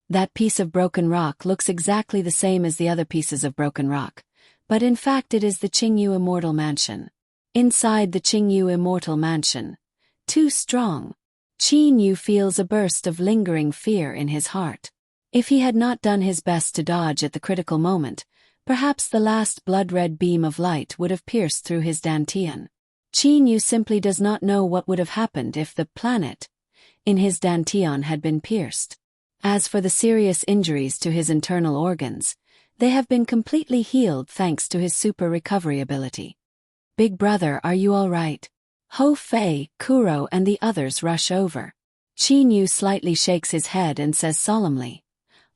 That piece of broken rock looks exactly the same as the other pieces of broken rock, but in fact it is the Qingyu Immortal Mansion. Inside the Qingyu Immortal Mansion, too strong, Qin Yu feels a burst of lingering fear in his heart. If he had not done his best to dodge at the critical moment, perhaps the last blood-red beam of light would have pierced through his dantian. Qin Yu simply does not know what would have happened if the planet in his dantian had been pierced. As for the serious injuries to his internal organs, they have been completely healed thanks to his super recovery ability. Big brother, are you all right? Ho Fei, Kuro and the others rush over. Qin Yu slightly shakes his head and says solemnly,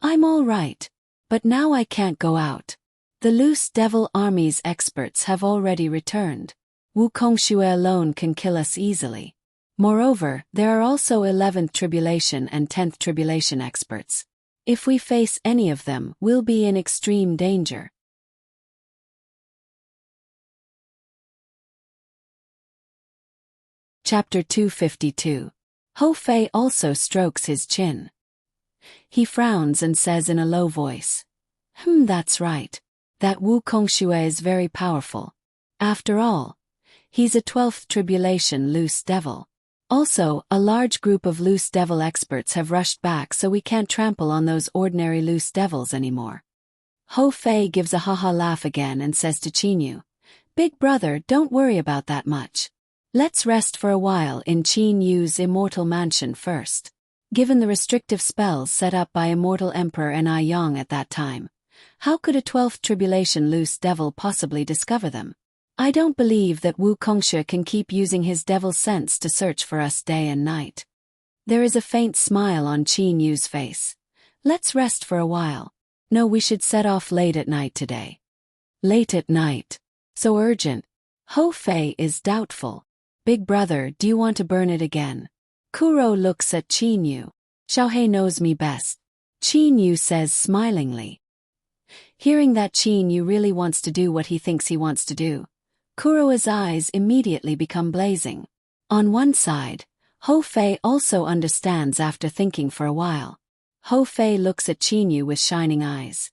I'm all right, but now I can't go out. The loose devil army's experts have already returned. Wu Kongxue alone can kill us easily. Moreover, there are also 11th Tribulation and 10th Tribulation experts. If we face any of them, we'll be in extreme danger. Chapter 252. Ho Fei also strokes his chin. He frowns and says in a low voice, that's right. That Wu Kongxue is very powerful. After all, he's a 12th Tribulation loose devil. Also, a large group of loose devil experts have rushed back, so we can't trample on those ordinary loose devils anymore. Ho Fei gives a haha laugh again and says to Qin Yu, Big brother, don't worry about that much. Let's rest for a while in Qin Yu's immortal mansion first. Given the restrictive spells set up by Immortal Emperor Ni Yang at that time, how could a 12th Tribulation loose devil possibly discover them? I don't believe that Wu Kongxue can keep using his devil sense to search for us day and night. There is a faint smile on Qin Yu's face. Let's rest for a while. No, we should set off late at night today. Late at night? So urgent? Ho Fei is doubtful. Big brother, do you want to burn it again? Kuro looks at Qin Yu. Xiaohei knows me best. Qin Yu says smilingly. Hearing that Qin Yu really wants to do what he thinks he wants to do, Kuro's eyes immediately become blazing. On one side, Ho Fei also understands after thinking for a while. Ho Fei looks at Qin Yu with shining eyes.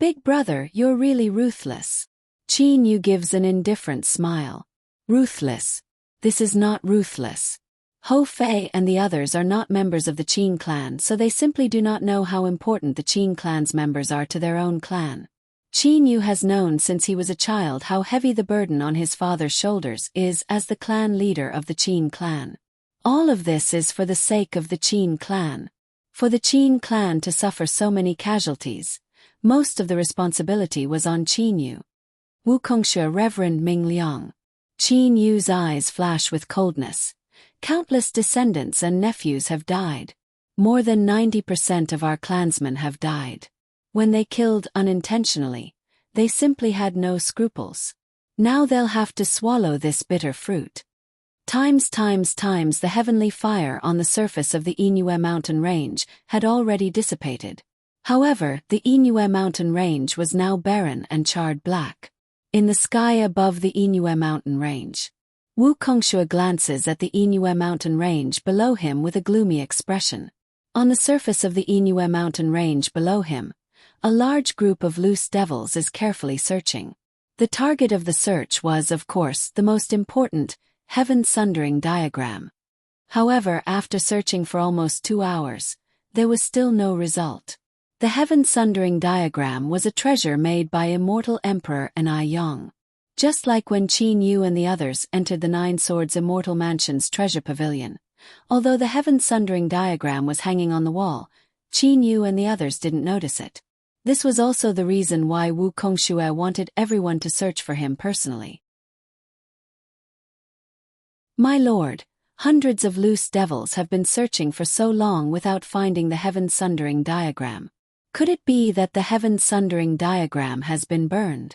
Big brother, you're really ruthless. Qin Yu gives an indifferent smile. Ruthless? This is not ruthless. Ho Fei and the others are not members of the Qin clan, so they simply do not know how important the Qin clan's members are to their own clan. Qin Yu has known since he was a child how heavy the burden on his father's shoulders is as the clan leader of the Qin clan. All of this is for the sake of the Qin clan. For the Qin clan to suffer so many casualties, most of the responsibility was on Qin Yu. Wukongshe Reverend Ming Liang. Qin Yu's eyes flash with coldness. Countless descendants and nephews have died. More than 90% of our clansmen have died. When they killed unintentionally, they simply had no scruples. Now they'll have to swallow this bitter fruit. Times the heavenly fire on the surface of the Inue mountain range had already dissipated. However, the Inue mountain range was now barren and charred black. In the sky above the Inue mountain range, Wukongshe glances at the Inue mountain range below him with a gloomy expression. On the surface of the Inue mountain range below him, a large group of loose devils is carefully searching. The target of the search was, of course, the most important, heaven-sundering diagram. However, after searching for almost 2 hours, there was still no result. The heaven-sundering diagram was a treasure made by immortal Emperor Anai Yang. Just like when Qin Yu and the others entered the Nine Swords Immortal Mansion's treasure pavilion. Although the heaven-sundering diagram was hanging on the wall, Qin Yu and the others didn't notice it. This was also the reason why Wukongshe wanted everyone to search for him personally. My lord, hundreds of loose devils have been searching for so long without finding the heaven-sundering diagram. Could it be that the heaven-sundering diagram has been burned?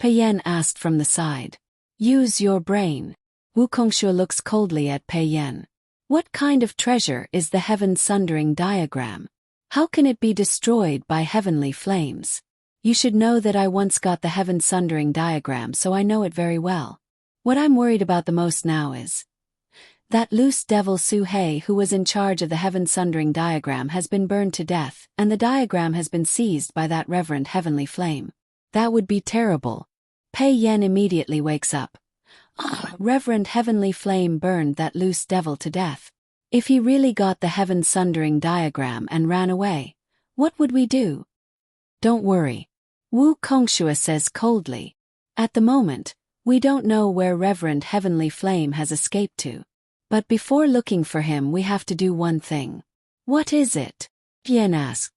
Pei Yan asked from the side. Use your brain. Wukongshe looks coldly at Pei Yan. What kind of treasure is the heaven-sundering diagram? How can it be destroyed by heavenly flames? You should know that I once got the heaven-sundering diagram, so I know it very well. What I'm worried about the most now is that loose devil Su Hei, who was in charge of the heaven-sundering diagram, has been burned to death, and the diagram has been seized by that reverend heavenly flame. That would be terrible. Pei Yan immediately wakes up. Reverend heavenly flame burned that loose devil to death. If he really got the heaven-sundering diagram and ran away, what would we do? Don't worry. Wukongshe says coldly. At the moment, we don't know where Reverend Heavenly Flame has escaped to. But before looking for him we have to do one thing. What is it? Yan asked.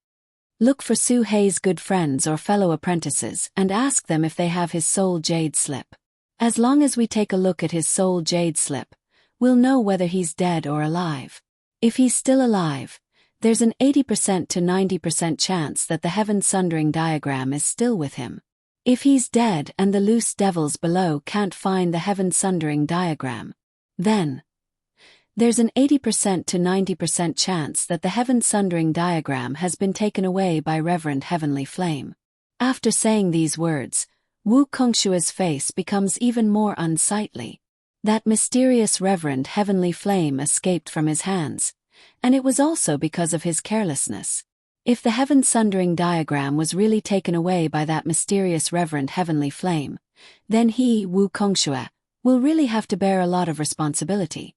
Look for Su Hei's good friends or fellow apprentices and ask them if they have his soul jade slip. As long as we take a look at his soul jade slip, we'll know whether he's dead or alive. If he's still alive, there's an 80% to 90% chance that the heaven-sundering diagram is still with him. If he's dead and the loose devils below can't find the heaven-sundering diagram, then there's an 80% to 90% chance that the heaven-sundering diagram has been taken away by Reverend Heavenly Flame. After saying these words, Wukongshe's face becomes even more unsightly. That mysterious Reverend Heavenly Flame escaped from his hands, and it was also because of his carelessness. If the heaven-sundering diagram was really taken away by that mysterious Reverend Heavenly Flame, then he, Wukongshe, will really have to bear a lot of responsibility.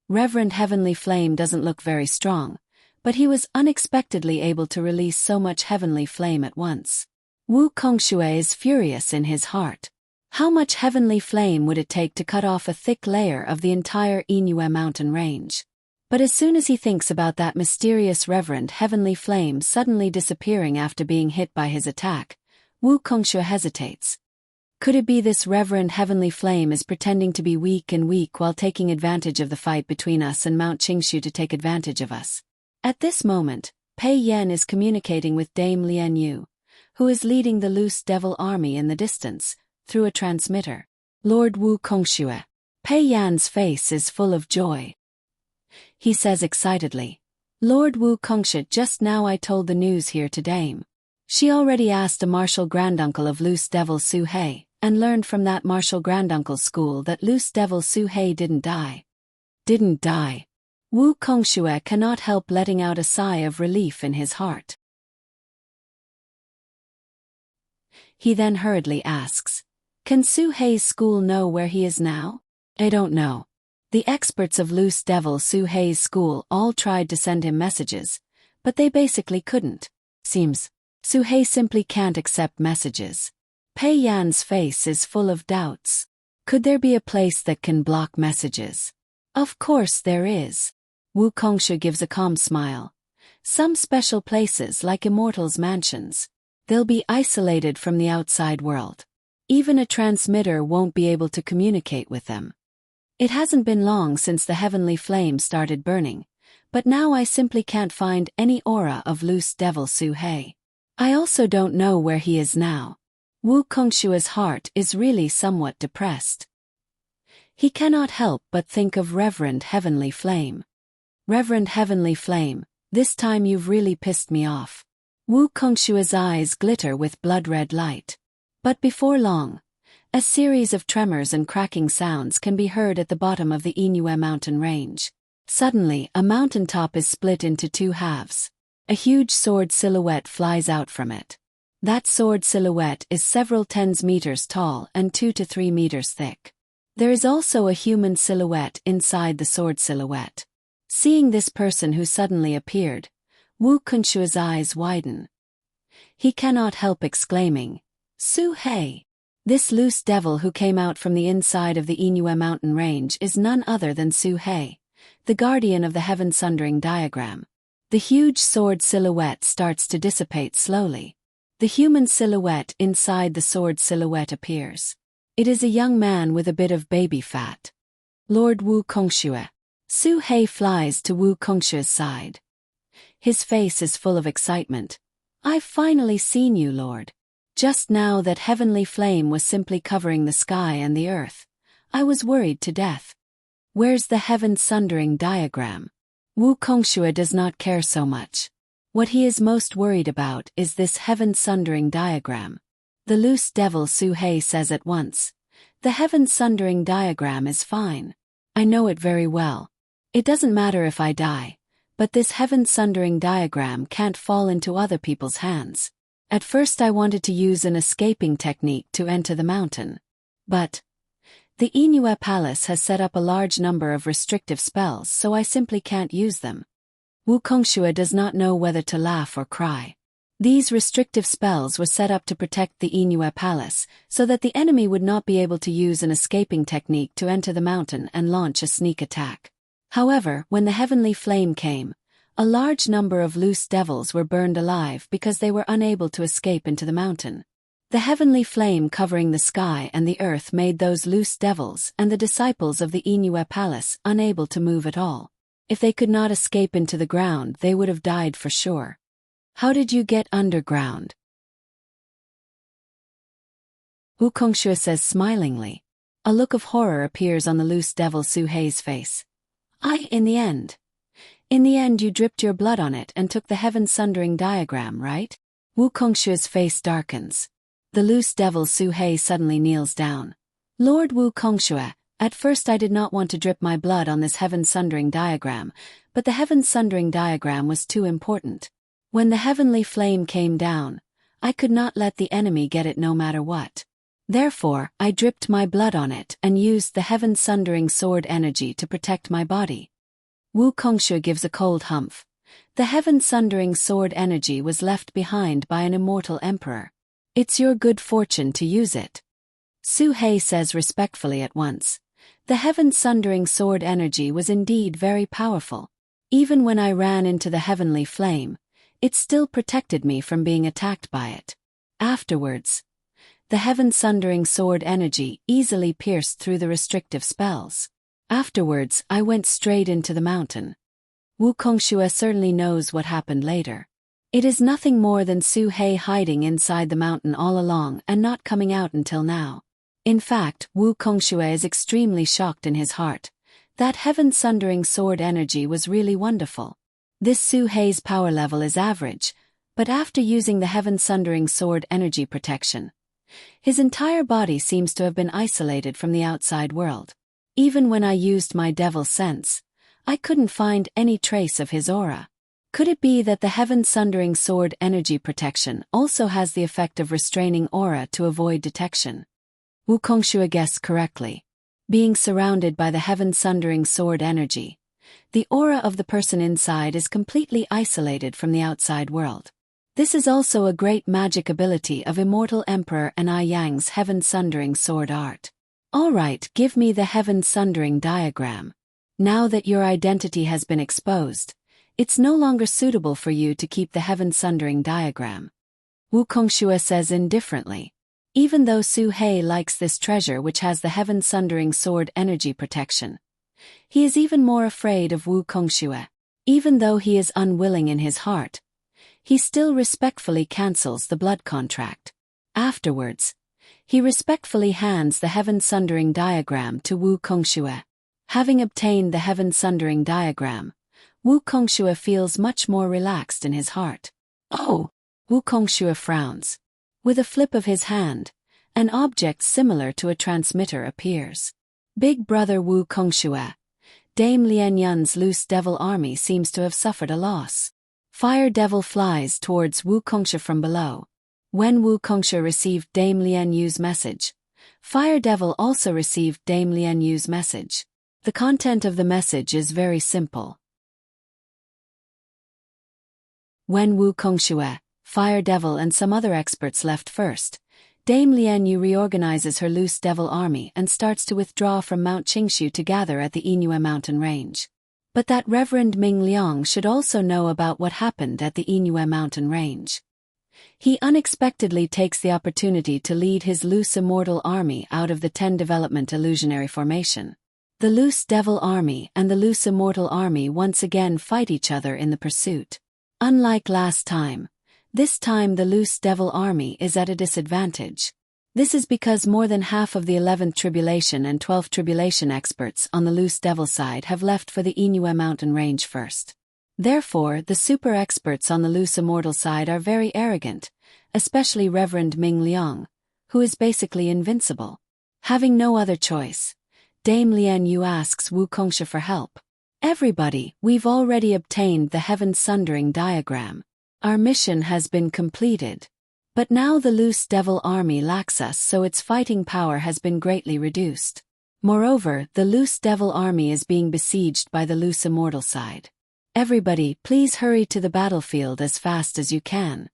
Reverend Heavenly Flame doesn't look very strong, but he was unexpectedly able to release so much heavenly flame at once. Wukongshe is furious in his heart. How much heavenly flame would it take to cut off a thick layer of the entire Inue mountain range? But as soon as he thinks about that mysterious Reverend Heavenly Flame suddenly disappearing after being hit by his attack, Wukongshe hesitates. Could it be this Reverend Heavenly Flame is pretending to be weak while taking advantage of the fight between us and Mount Qingshu to take advantage of us? At this moment, Pei Yan is communicating with Dame Lian Yu, who is leading the loose devil army in the distance, through a transmitter. Lord Wukongshe. Pei Yan's face is full of joy. He says excitedly, Lord Wukongshe, just now I told the news here to Dame. She already asked a martial granduncle of loose devil Su Hei, and learned from that martial granduncle's school that loose devil Su Hei didn't die. Didn't die. Wukongshe cannot help letting out a sigh of relief in his heart. He then hurriedly asks, can Su Hei's school know where he is now? I don't know. The experts of loose devil Su Hei's school all tried to send him messages, but they basically couldn't. Seems Suhei simply can't accept messages. Pei Yan's face is full of doubts. Could there be a place that can block messages? Of course there is. Wu Kongshu gives a calm smile. Some special places like immortals' mansions. They'll be isolated from the outside world. Even a transmitter won't be able to communicate with them. It hasn't been long since the heavenly flame started burning, but now I simply can't find any aura of loose devil Suhei. I also don't know where he is now. Wu Kongshua's heart is really somewhat depressed. He cannot help but think of Reverend Heavenly Flame. Reverend Heavenly Flame, this time you've really pissed me off. Wu Kongshua's eyes glitter with blood-red light. But before long, a series of tremors and cracking sounds can be heard at the bottom of the Inue mountain range. Suddenly, a mountaintop is split into two halves. A huge sword silhouette flies out from it. That sword silhouette is several tens meters tall and 2 to 3 meters thick. There is also a human silhouette inside the sword silhouette. Seeing this person who suddenly appeared, Wu Kongshua's eyes widen. He cannot help exclaiming, Suhei! This loose devil who came out from the inside of the Inue mountain range is none other than Suhei, the guardian of the heaven sundering diagram. The huge sword silhouette starts to dissipate slowly. The human silhouette inside the sword silhouette appears. It is a young man with a bit of baby fat. Lord Wu Kongshue. Suhei flies to Wu Kongshua's side. His face is full of excitement. I've finally seen you, Lord. Just now that heavenly flame was simply covering the sky and the earth. I was worried to death. Where's the heaven sundering diagram? Wu Kongshue does not care so much. What he is most worried about is this heaven sundering diagram. The loose devil Suhei says at once. The heaven sundering diagram is fine. I know it very well. It doesn't matter if I die, but this heaven sundering diagram can't fall into other people's hands. At first I wanted to use an escaping technique to enter the mountain. But the Inue Palace has set up a large number of restrictive spells, so I simply can't use them. Wu Kongshue does not know whether to laugh or cry. These restrictive spells were set up to protect the Inue Palace, so that the enemy would not be able to use an escaping technique to enter the mountain and launch a sneak attack. However, when the heavenly flame came, a large number of loose devils were burned alive because they were unable to escape into the mountain. The heavenly flame covering the sky and the earth made those loose devils and the disciples of the Inue Palace unable to move at all. If they could not escape into the ground, they would have died for sure. How did you get underground? Wu Kongshue says smilingly. A look of horror appears on the loose devil Suhei's face. In the end you dripped your blood on it and took the heaven sundering diagram, right? Wu Kongshue's face darkens. The loose devil Suhei suddenly kneels down. Lord Wu Kongshue, at first I did not want to drip my blood on this heaven sundering diagram, but the heaven sundering diagram was too important. When the heavenly flame came down, I could not let the enemy get it no matter what. Therefore, I dripped my blood on it and used the heaven sundering sword energy to protect my body. Wu Kongshue gives a cold humph. The heaven sundering sword energy was left behind by an immortal emperor. It's your good fortune to use it. Suhei says respectfully at once. The heaven sundering sword energy was indeed very powerful. Even when I ran into the heavenly flame, it still protected me from being attacked by it. Afterwards, the heaven sundering sword energy easily pierced through the restrictive spells. Afterwards, I went straight into the mountain. Wu Kongshue certainly knows what happened later. It is nothing more than Suhei hiding inside the mountain all along and not coming out until now. In fact, Wu Kongshue is extremely shocked in his heart. That heaven sundering sword energy was really wonderful. This Suhei's power level is average, but after using the heaven sundering sword energy protection, his entire body seems to have been isolated from the outside world. Even when I used my devil sense, I couldn't find any trace of his aura. Could it be that the heaven sundering sword energy protection also has the effect of restraining aura to avoid detection? Wu Kongshue guessed correctly. Being surrounded by the heaven sundering sword energy, the aura of the person inside is completely isolated from the outside world. This is also a great magic ability of Immortal Emperor and I Yang's Heaven Sundering sword art. Alright, give me the Heaven Sundering diagram. Now that your identity has been exposed, it's no longer suitable for you to keep the Heaven Sundering diagram. Wu Kongxue says indifferently. Even though Su He likes this treasure which has the Heaven Sundering sword energy protection, he is even more afraid of Wu Kongxue. Even though he is unwilling in his heart, he still respectfully cancels the blood contract. Afterwards, he respectfully hands the Heaven Sundering diagram to Wu Kongxue. Having obtained the Heaven Sundering diagram, Wu Kongxue feels much more relaxed in his heart. Oh! Wu Kongxue frowns. With a flip of his hand, an object similar to a transmitter appears. Big brother Wu Kongxue. Dame Lian Yun's loose devil army seems to have suffered a loss. Fire Devil flies towards Wu Kongxue from below. When Wu Kongxue received Dame Lian Yu's message, Fire Devil also received Dame Lian Yu's message. The content of the message is very simple. When Wu Kongxue, Fire Devil and some other experts left first, Dame Lian Yu reorganizes her loose devil army and starts to withdraw from Mount Qingshu to gather at the Yingyue mountain range. But that Reverend Ming Liang should also know about what happened at the Yingyue mountain range. He unexpectedly takes the opportunity to lead his loose immortal army out of the 10 development illusionary formation. The loose devil army and the loose immortal army once again fight each other in the pursuit. Unlike last time, this time the loose devil army is at a disadvantage. This is because more than half of the 11th tribulation and 12th tribulation experts on the loose devil side have left for the Yingyue mountain range first. Therefore, the super experts on the loose immortal side are very arrogant, especially Reverend Ming Liang, who is basically invincible. Having no other choice, Dame Lian Yu asks Wu Kongxue for help. Everybody, we've already obtained the Heaven Sundering diagram. Our mission has been completed. But now the loose devil army lacks us, so its fighting power has been greatly reduced. Moreover, the loose devil army is being besieged by the loose immortal side. Everybody, please hurry to the battlefield as fast as you can.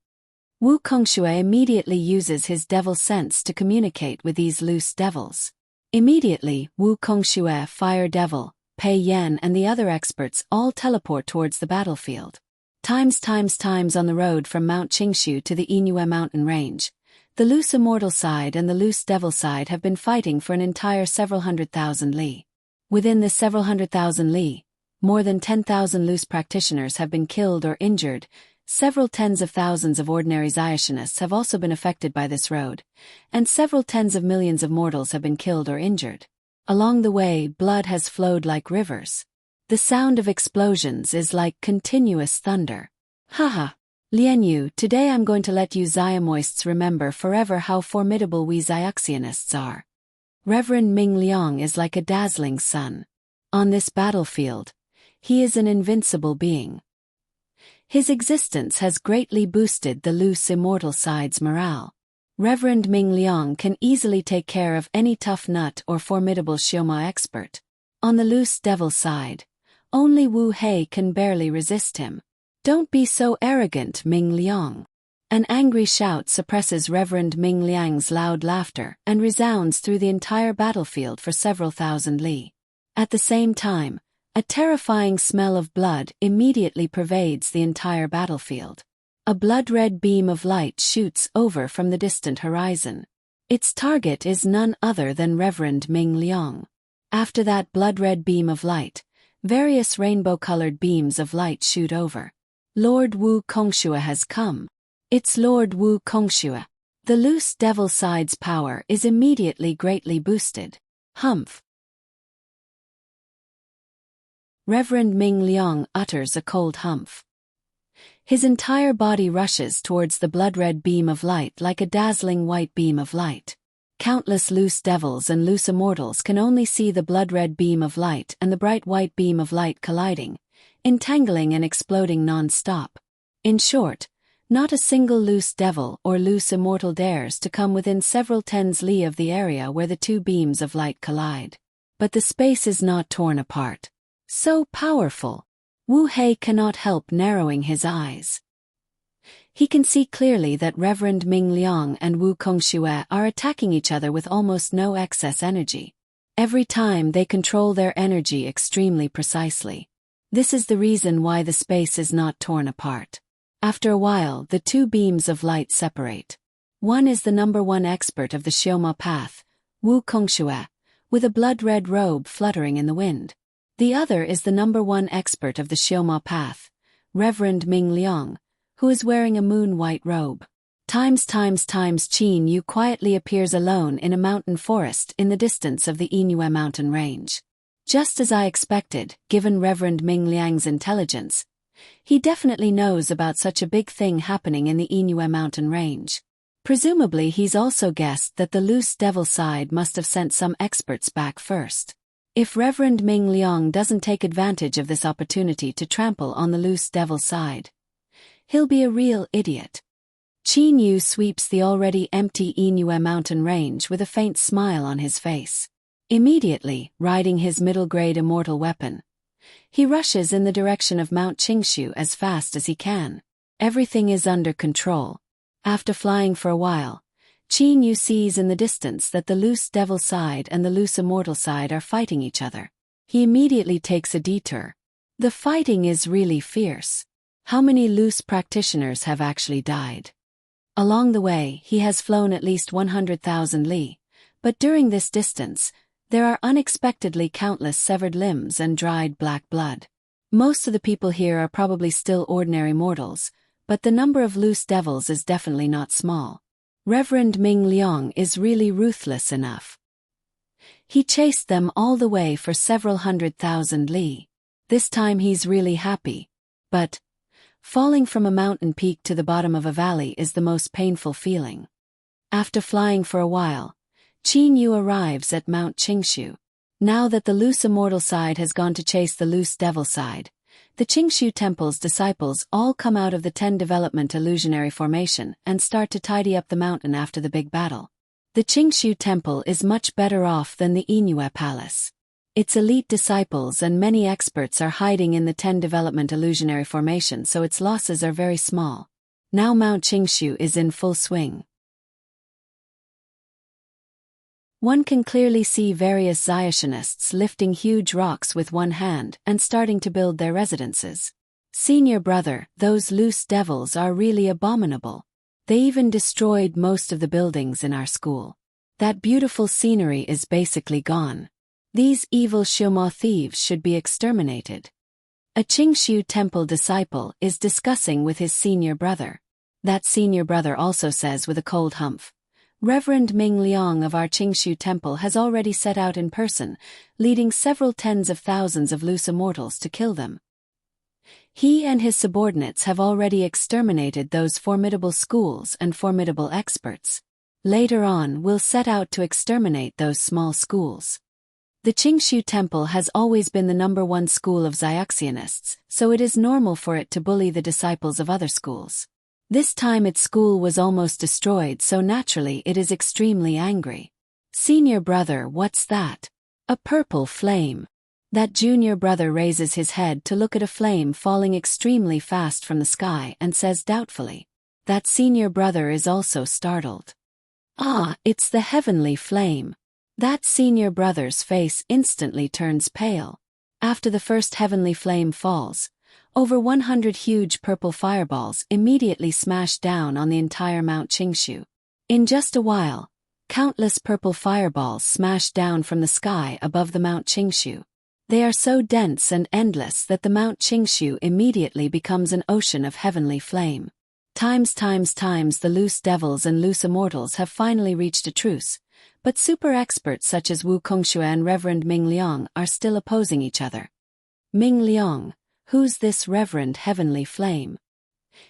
Wu Kongxue immediately uses his devil sense to communicate with these loose devils. Immediately, Wu Kongxue, Fire Devil, Pei Yan and the other experts all teleport towards the battlefield. Times on the road from Mount Qingshu to the Yingyue mountain range, the loose immortal side and the loose devil side have been fighting for an entire several 100,000 li. Within this several 100,000 li, more than 10,000 loose practitioners have been killed or injured. Several tens of thousands of ordinary Xiationists have also been affected by this road, and several tens of millions of mortals have been killed or injured. Along the way, blood has flowed like rivers. The sound of explosions is like continuous thunder. Haha. Lian Yu, today I'm going to let you Xiamoists remember forever how formidable we Xiaxianists are. Reverend Ming Liang is like a dazzling sun. On this battlefield, he is an invincible being. His existence has greatly boosted the loose immortal side's morale. Reverend Ming Liang can easily take care of any tough nut or formidable Xioma expert. On the loose devil side, only Wu He can barely resist him. Don't be so arrogant, Ming Liang. An angry shout suppresses Reverend Ming Liang's loud laughter and resounds through the entire battlefield for several thousand li. At the same time, a terrifying smell of blood immediately pervades the entire battlefield. A blood-red beam of light shoots over from the distant horizon. Its target is none other than Reverend Ming Liang. After that blood-red beam of light, various rainbow-colored beams of light shoot over. Lord Wu Kongxue has come. It's Lord Wu Kongxue. The loose devil side's power is immediately greatly boosted. Humph. Reverend Ming Liang utters a cold humph. His entire body rushes towards the blood-red beam of light like a dazzling white beam of light. Countless loose devils and loose immortals can only see the blood-red beam of light and the bright white beam of light colliding, entangling and exploding non-stop. In short, not a single loose devil or loose immortal dares to come within several tens li of the area where the two beams of light collide. But the space is not torn apart. So powerful! Wu He cannot help narrowing his eyes. He can see clearly that Reverend Ming Liang and Wu Kongxue are attacking each other with almost no excess energy. Every time they control their energy extremely precisely. This is the reason why the space is not torn apart. After a while, the two beams of light separate. One is the number one expert of the Xiaoma path, Wu Kongxue, with a blood-red robe fluttering in the wind. The other is the number one expert of the Xiaoma path, Reverend Ming Liang, who is wearing a moon-white robe. Qin Yu quietly appears alone in a mountain forest in the distance of the Yingyue mountain range. Just as I expected, given Reverend Ming Liang's intelligence, he definitely knows about such a big thing happening in the Yingyue mountain range. Presumably he's also guessed that the loose devil side must have sent some experts back first. If Reverend Ming Liang doesn't take advantage of this opportunity to trample on the loose devil side, he'll be a real idiot. Qin Yu sweeps the already empty Yingyue mountain range with a faint smile on his face. Immediately, riding his middle-grade immortal weapon, he rushes in the direction of Mount Qingshu as fast as he can. Everything is under control. After flying for a while, Qin Yu sees in the distance that the loose devil side and the loose immortal side are fighting each other. He immediately takes a detour. The fighting is really fierce. How many loose practitioners have actually died? Along the way, he has flown at least 100,000 li, but during this distance, there are unexpectedly countless severed limbs and dried black blood. Most of the people here are probably still ordinary mortals, but the number of loose devils is definitely not small. Reverend Ming Liang is really ruthless enough. He chased them all the way for several 100,000 li. This time he's really happy. But falling from a mountain peak to the bottom of a valley is the most painful feeling. After flying for a while, Qin Yu arrives at Mount Qingshu. Now that the loose immortal side has gone to chase the loose devil side, the Qingshu Temple's disciples all come out of the 10 development illusionary formation and start to tidy up the mountain after the big battle. The Qingshu Temple is much better off than the Yingyue Palace. Its elite disciples and many experts are hiding in the 10 development illusionary formation, so its losses are very small. Now Mount Qingshu is in full swing. One can clearly see various Ziontists lifting huge rocks with one hand and starting to build their residences. Senior brother, those loose devils are really abominable. They even destroyed most of the buildings in our school. That beautiful scenery is basically gone. These evil Xiaoma thieves should be exterminated. A Qingshu Temple disciple is discussing with his senior brother. That senior brother also says with a cold humph, Reverend Ming Liang of our Qingshu Temple has already set out in person, leading several tens of thousands of loose immortals to kill them. He and his subordinates have already exterminated those formidable schools and formidable experts. Later on, we'll set out to exterminate those small schools. The Qingshu Temple has always been the number one school of Xiaxianists, so it is normal for it to bully the disciples of other schools. This time its school was almost destroyed, so naturally it is extremely angry. Senior brother, what's that? A purple flame. That junior brother raises his head to look at a flame falling extremely fast from the sky and says doubtfully. That senior brother is also startled. Ah, it's the heavenly flame. That senior brother's face instantly turns pale. After the first heavenly flame falls, over 100 huge purple fireballs immediately smash down on the entire Mount Qingshu. In just a while, countless purple fireballs smash down from the sky above the Mount Qingshu. They are so dense and endless that the Mount Qingshu immediately becomes an ocean of heavenly flame. Times the loose devils and loose immortals have finally reached a truce, but super experts such as Wu Kongxue and Reverend Ming Liang are still opposing each other. Ming Liang, who's this Reverend Heavenly Flame?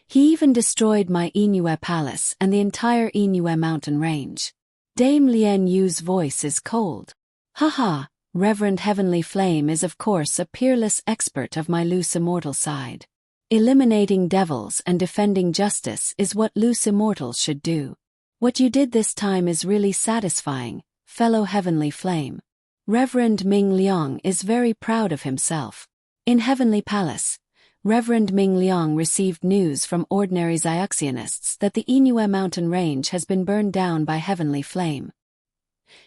He even destroyed my Yingyue Palace and the entire Yingyue mountain range. Dame Lian Yu's voice is cold. Haha, Reverend Heavenly Flame is of course a peerless expert of my loose immortal side. Eliminating devils and defending justice is what loose immortals should do. What you did this time is really satisfying, fellow Heavenly Flame. Reverend Ming Liang is very proud of himself. In Heavenly Palace, Reverend Ming Liang received news from ordinary Xiuxianists that the Inue mountain range has been burned down by heavenly flame.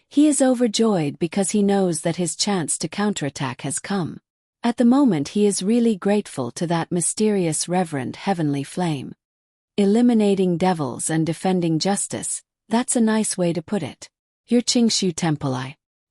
He is overjoyed because he knows that his chance to counterattack has come. At the moment he is really grateful to that mysterious Reverend Heavenly Flame. Eliminating devils and defending justice, that's a nice way to put it. Your Qingshu Temple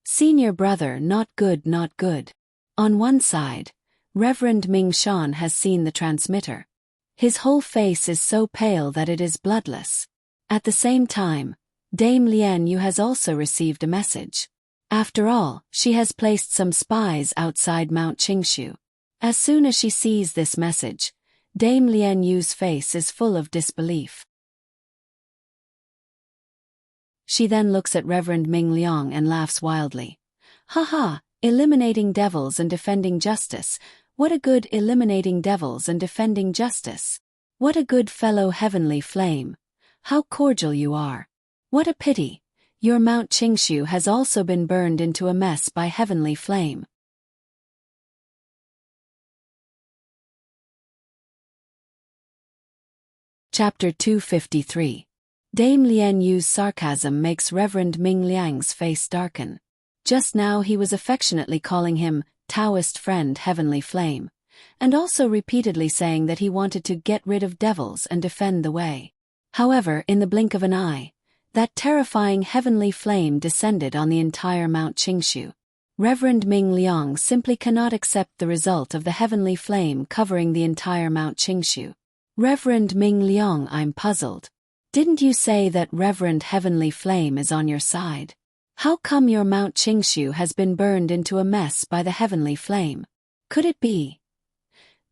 Senior brother, not good, not good. On one side, Reverend Ming Shan has seen the transmitter. His whole face is so pale that it is bloodless. At the same time, Dame Lian Yu has also received a message. After all, she has placed some spies outside Mount Qingshu. As soon as she sees this message, Dame Lian Yu's face is full of disbelief. She then looks at Reverend Ming Liang and laughs wildly. Ha, eliminating devils and defending justice. What a good eliminating devils and defending justice. What a good fellow Heavenly Flame. How cordial you are. What a pity. Your Mount Qingshu has also been burned into a mess by Heavenly Flame. Chapter 253. Dame Lian Yu's sarcasm makes Reverend Ming Liang's face darken. Just now he was affectionately calling him Taoist friend Heavenly Flame, and also repeatedly saying that he wanted to get rid of devils and defend the way. However, in the blink of an eye, that terrifying Heavenly Flame descended on the entire Mount Qingshu. Reverend Ming Liang simply cannot accept the result of the Heavenly Flame covering the entire Mount Qingshu. Reverend Ming Liang, I'm puzzled. Didn't you say that Reverend Heavenly Flame is on your side? How come your Mount Qingshu has been burned into a mess by the Heavenly Flame? Could it be?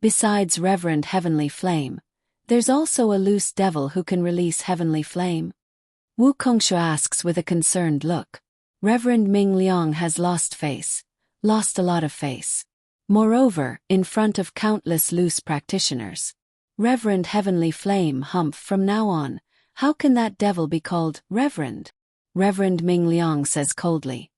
Besides Reverend Heavenly Flame, there's also a loose devil who can release Heavenly Flame. Wu Kongshu asks with a concerned look. Reverend Ming Liang has lost a lot of face. Moreover, in front of countless loose practitioners. Reverend Heavenly Flame humph from now on, how can that devil be called Reverend? Reverend Ming Liang says coldly.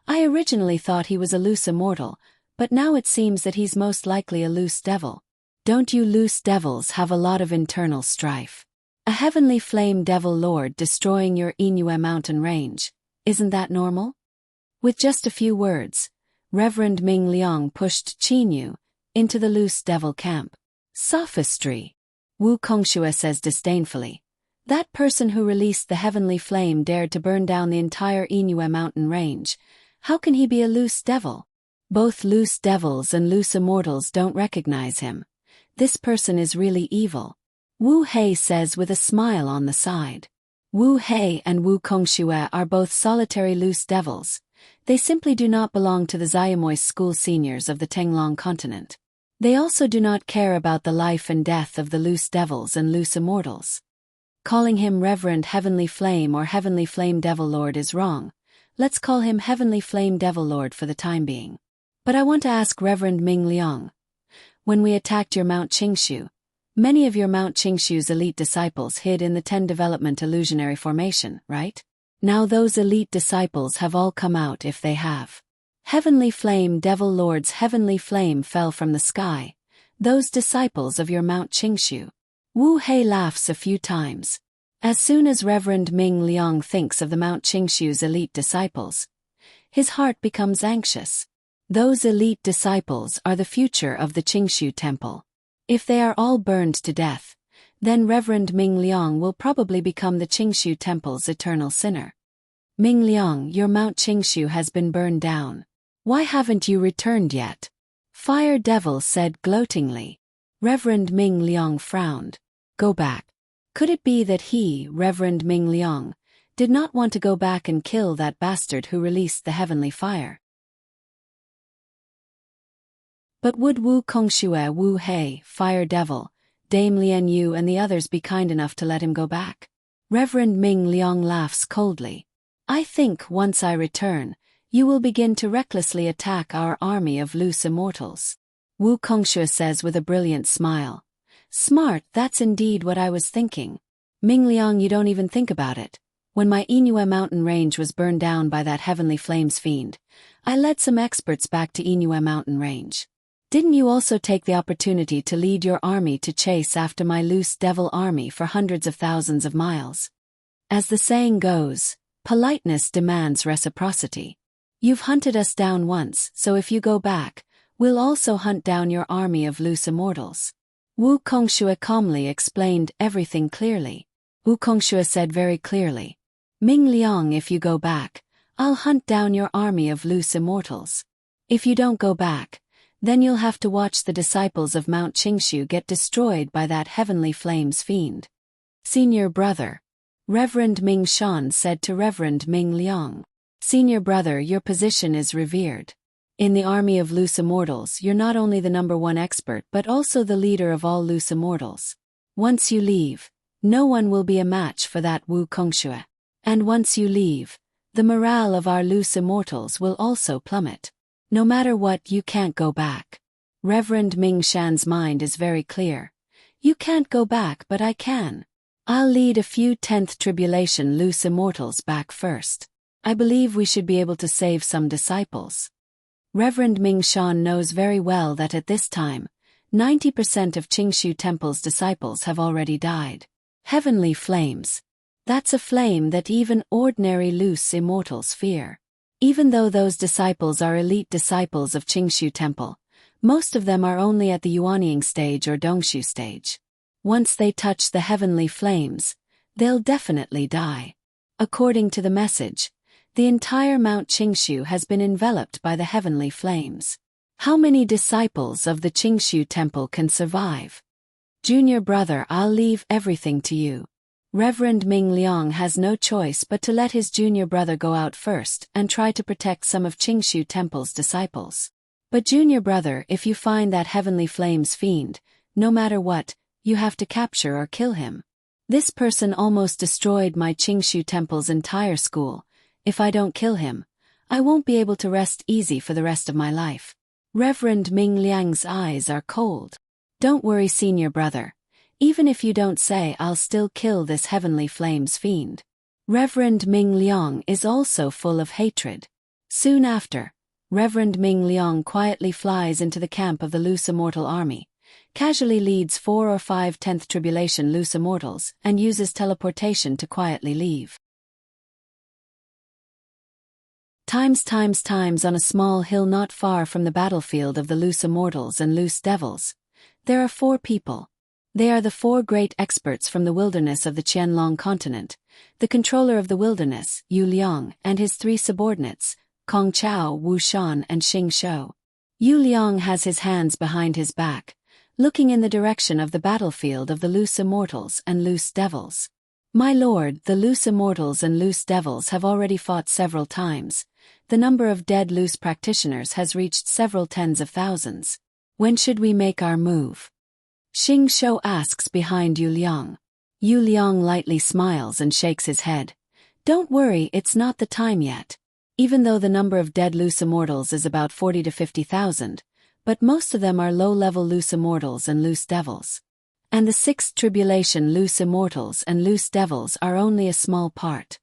I originally thought he was a loose immortal, but now it seems that he's most likely a loose devil. Don't you loose devils have a lot of internal strife? A Heavenly Flame devil lord destroying your Inue mountain range, isn't that normal? With just a few words, Reverend Ming Liang pushed Qin Yu into the loose devil camp. Sophistry, Wu Kongshu says disdainfully. That person who released the Heavenly Flame dared to burn down the entire Inue mountain range. How can he be a loose devil? Both loose devils and loose immortals don't recognize him. This person is really evil. Wu Hei says with a smile on the side. Wu Hei and Wu Kongshu are both solitary loose devils. They simply do not belong to the Xiamoy school seniors of the Tenglong continent. They also do not care about the life and death of the loose devils and loose immortals. Calling him Reverend Heavenly Flame or Heavenly Flame Devil Lord is wrong. Let's call him Heavenly Flame Devil Lord for the time being. But I want to ask Reverend Ming Liang. When we attacked your Mount Qingshu, many of your Mount Qingshu's elite disciples hid in the 10 Development Illusionary Formation, right? Now those elite disciples have all come out if they have. Heavenly Flame Devil Lord's Heavenly Flame fell from the sky. Those disciples of your Mount Qingshu. Wu Hei laughs a few times. As soon as Reverend Ming Liang thinks of the Mount Qingshu's elite disciples, his heart becomes anxious. Those elite disciples are the future of the Qingshu Temple. If they are all burned to death, then Reverend Ming Liang will probably become the Qingshu Temple's eternal sinner. Ming Liang, your Mount Qingshu has been burned down. Why haven't you returned yet? Fire Devil said gloatingly. Reverend Ming Liang frowned. Go back. Could it be that he, Reverend Ming Liang, did not want to go back and kill that bastard who released the heavenly fire? But would Wu Kongshu, Wu Hei, Fire Devil, Dame Lian Yu and the others be kind enough to let him go back? Reverend Ming Liang laughs coldly. I think once I return, you will begin to recklessly attack our army of loose immortals. Wu Kongshu says with a brilliant smile. Smart, that's indeed what I was thinking. Ming Liang, you don't even think about it. When my Inue mountain range was burned down by that Heavenly Flames fiend, I led some experts back to Inue mountain range. Didn't you also take the opportunity to lead your army to chase after my loose devil army for hundreds of thousands of miles? As the saying goes, politeness demands reciprocity. You've hunted us down once, so if you go back, we'll also hunt down your army of loose immortals. Wu Kongxue calmly explained everything clearly. Wu Kongxue said very clearly, Ming Liang, if you go back, I'll hunt down your army of loose immortals. If you don't go back, then you'll have to watch the disciples of Mount Qingshu get destroyed by that heavenly flames fiend. Senior brother, Reverend Ming Shan said to Reverend Ming Liang. Senior brother, your position is revered. In the army of loose immortals, you're not only the #1 expert but also the leader of all loose immortals. Once you leave, no one will be a match for that Wu Kongxue. And once you leave, the morale of our loose immortals will also plummet. No matter what, you can't go back. Reverend Ming Shan's mind is very clear. You can't go back, but I can. I'll lead a few 10th tribulation loose immortals back first. I believe we should be able to save some disciples. Reverend Ming Shan knows very well that at this time, 90% of Qingshu Temple's disciples have already died. Heavenly flames. That's a flame that even ordinary loose immortals fear. Even though those disciples are elite disciples of Qingshu Temple, most of them are only at the Yuanying stage or Dongshu stage. Once they touch the heavenly flames, they'll definitely die. According to the message, the entire Mount Qingshu has been enveloped by the heavenly flames. How many disciples of the Qingshu Temple can survive? Junior brother, I'll leave everything to you. Reverend Ming Liang has no choice but to let his junior brother go out first and try to protect some of Qingshu Temple's disciples. But junior brother, if you find that heavenly flames fiend, no matter what, you have to capture or kill him. This person almost destroyed my Qingshu Temple's entire school. If I don't kill him, I won't be able to rest easy for the rest of my life. Reverend Ming Liang's eyes are cold. Don't worry, senior brother. Even if you don't say, I'll still kill this heavenly flames fiend. Reverend Ming Liang is also full of hatred. Soon after, Reverend Ming Liang quietly flies into the camp of the loose immortal army, casually leads 4 or 5 10th tribulation loose immortals, and uses teleportation to quietly leave. Times on a small hill not far from the battlefield of the loose immortals and loose devils, there are 4 people. They are the 4 great experts from the wilderness of the Qianlong continent, the controller of the wilderness, Yu Liang, and his 3 subordinates, Kong Chao, Wu Shan, and Xing Shou. Yu Liang has his hands behind his back, looking in the direction of the battlefield of the loose immortals and loose devils. My lord, the loose immortals and loose devils have already fought several times. The number of dead loose practitioners has reached several tens of thousands. When should we make our move? Xing Shou asks behind Yu Liang. Yu Liang lightly smiles and shakes his head. Don't worry, it's not the time yet. Even though the number of dead loose immortals is about 40 to 50,000, but most of them are low-level loose immortals and loose devils. And the 6th tribulation loose immortals and loose devils are only a small part.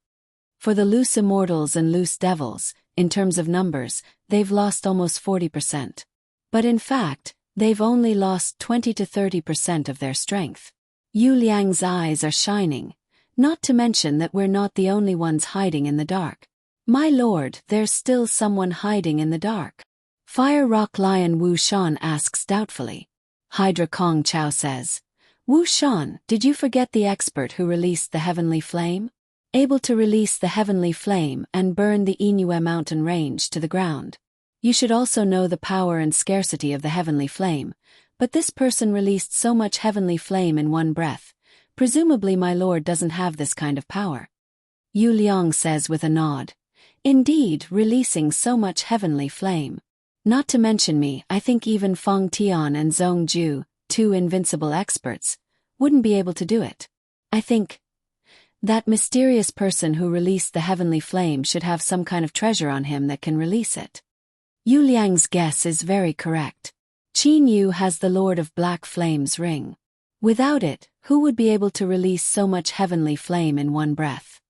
For the loose immortals and loose devils, in terms of numbers, they've lost almost 40%. But in fact, they've only lost 20 to 30% of their strength. Yu Liang's eyes are shining, not to mention that we're not the only ones hiding in the dark. My lord, there's still someone hiding in the dark. Fire Rock Lion Wu Shan asks doubtfully. Hydra Kong Chao says, Wu Shan, did you forget the expert who released the heavenly flame? Able to release the heavenly flame and burn the Inue mountain range to the ground. You should also know the power and scarcity of the heavenly flame, but this person released so much heavenly flame in one breath. Presumably my lord doesn't have this kind of power. Yu Liang says with a nod. Indeed, releasing so much heavenly flame. Not to mention me, I think even Feng Tian and Zhong Ju, 2 invincible experts, wouldn't be able to do it. I think that mysterious person who released the heavenly flame should have some kind of treasure on him that can release it. Yu Liang's guess is very correct. Qin Yu has the Lord of Black Flame's ring. Without it, who would be able to release so much heavenly flame in one breath?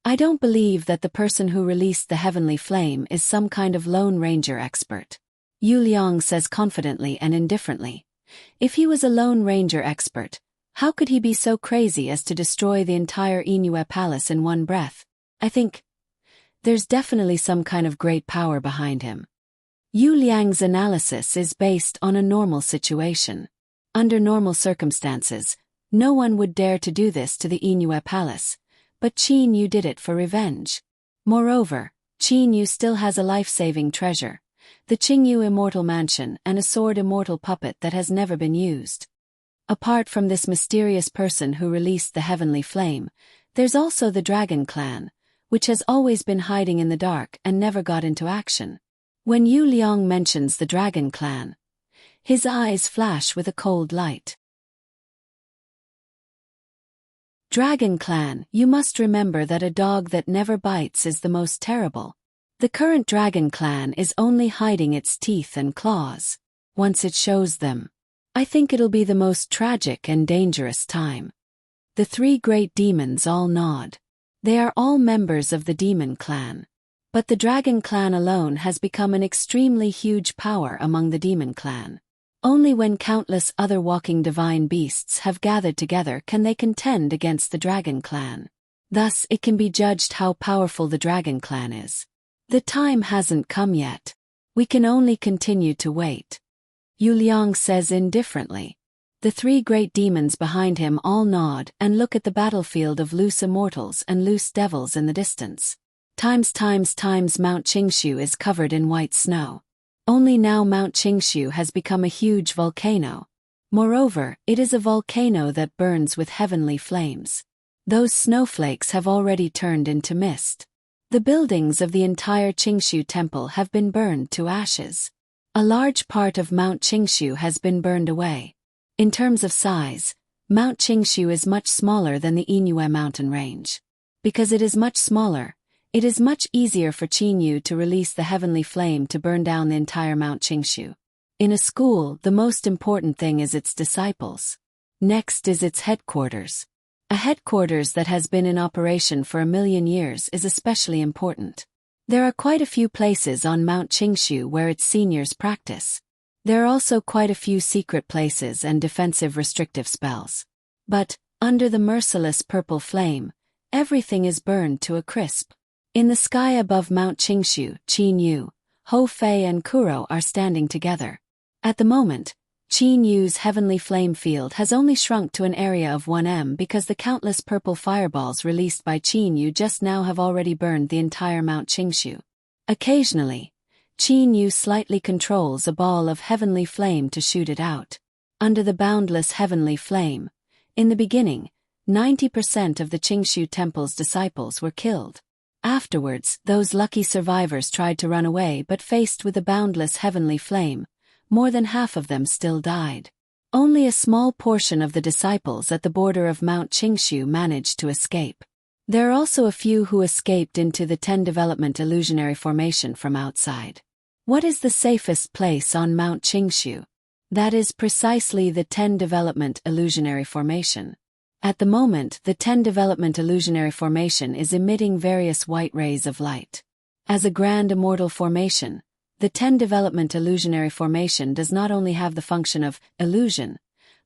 I don't believe that the person who released the heavenly flame is some kind of Lone Ranger expert. Yu Liang says confidently and indifferently. If he was a Lone Ranger expert, how could he be so crazy as to destroy the entire Inue Palace in one breath? I think there's definitely some kind of great power behind him. Yu Liang's analysis is based on a normal situation. Under normal circumstances, no one would dare to do this to the Inue Palace, but Qin Yu did it for revenge. Moreover, Qin Yu still has a life-saving treasure, the Qingyu Immortal Mansion and a sword immortal puppet that has never been used. Apart from this mysterious person who released the heavenly flame, there's also the Dragon Clan, which has always been hiding in the dark and never got into action. When Yu Liang mentions the Dragon Clan, his eyes flash with a cold light. Dragon Clan, you must remember that a dog that never bites is the most terrible. The current Dragon Clan is only hiding its teeth and claws. Once it shows them, I think it'll be the most tragic and dangerous time. The three great demons all nod. They are all members of the Demon Clan. But the Dragon Clan alone has become an extremely huge power among the Demon Clan. Only when countless other walking divine beasts have gathered together can they contend against the Dragon Clan. Thus it can be judged how powerful the Dragon Clan is. The time hasn't come yet. We can only continue to wait. Yu Liang says indifferently. The three great demons behind him all nod and look at the battlefield of loose immortals and loose devils in the distance. Times Mount Qingshu is covered in white snow. Only now Mount Qingshu has become a huge volcano. Moreover, it is a volcano that burns with heavenly flames. Those snowflakes have already turned into mist. The buildings of the entire Qingshu temple have been burned to ashes. A large part of Mount Qingshu has been burned away. In terms of size, Mount Qingshu is much smaller than the Inue mountain range. Because it is much smaller, it is much easier for Qin Yu to release the heavenly flame to burn down the entire Mount Qingshu. In a school, the most important thing is its disciples. Next is its headquarters. A headquarters that has been in operation for 1,000,000 years is especially important. There are quite a few places on Mount Qingshu where its seniors practice. There are also quite a few secret places and defensive restrictive spells. But, under the merciless purple flame, everything is burned to a crisp. In the sky above Mount Qingshu, Qin Yu, Ho Fei and Kuro are standing together. At the moment, Qin Yu's heavenly flame field has only shrunk to an area of 1 m because the countless purple fireballs released by Qin Yu just now have already burned the entire Mount Qingshu. Occasionally, Qin Yu slightly controls a ball of heavenly flame to shoot it out. Under the boundless heavenly flame, in the beginning, 90% of the Qingshu temple's disciples were killed. Afterwards, those lucky survivors tried to run away but faced with the boundless heavenly flame, more than half of them still died. Only a small portion of the disciples at the border of Mount Qingshu managed to escape. There are also a few who escaped into the 10 Development Illusionary Formation from outside. What is the safest place on Mount Qingshu? That is precisely the 10 Development Illusionary Formation. At the moment, the 10 Development Illusionary Formation is emitting various white rays of light. As a grand immortal formation, the 10 Development Illusionary Formation does not only have the function of illusion,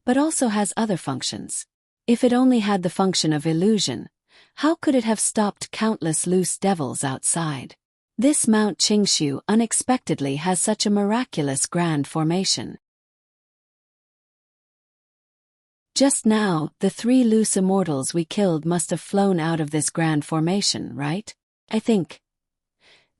but also has other functions. If it only had the function of illusion, how could it have stopped countless loose devils outside? This Mount Qingshu unexpectedly has such a miraculous grand formation. Just now, the 3 loose immortals we killed must have flown out of this grand formation, right? I think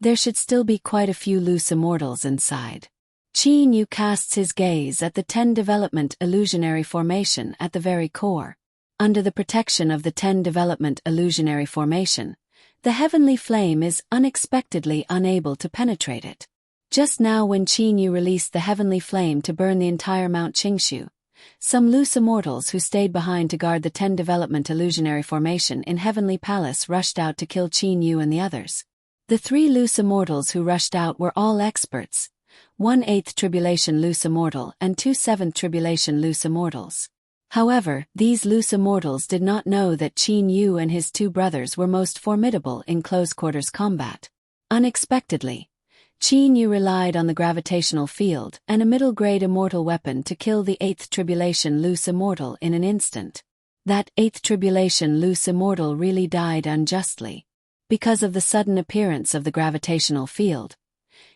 there should still be quite a few loose immortals inside. Qin Yu casts his gaze at the 10 Development Illusionary Formation at the very core. Under the protection of the 10 Development Illusionary Formation, the heavenly flame is unexpectedly unable to penetrate it. Just now when Qin Yu released the heavenly flame to burn the entire Mount Qingshu, some loose immortals who stayed behind to guard the 10 Development Illusionary Formation in Heavenly Palace rushed out to kill Qin Yu and the others. The 3 loose immortals who rushed out were all experts, 1 8th Tribulation loose immortal and 2 7th Tribulation loose immortals. However, these loose immortals did not know that Qin Yu and his 2 brothers were most formidable in close-quarters combat. Unexpectedly, Qin Yu relied on the gravitational field and a middle-grade immortal weapon to kill the 8th Tribulation loose immortal in an instant. That 8th Tribulation loose immortal really died unjustly. Because of the sudden appearance of the gravitational field,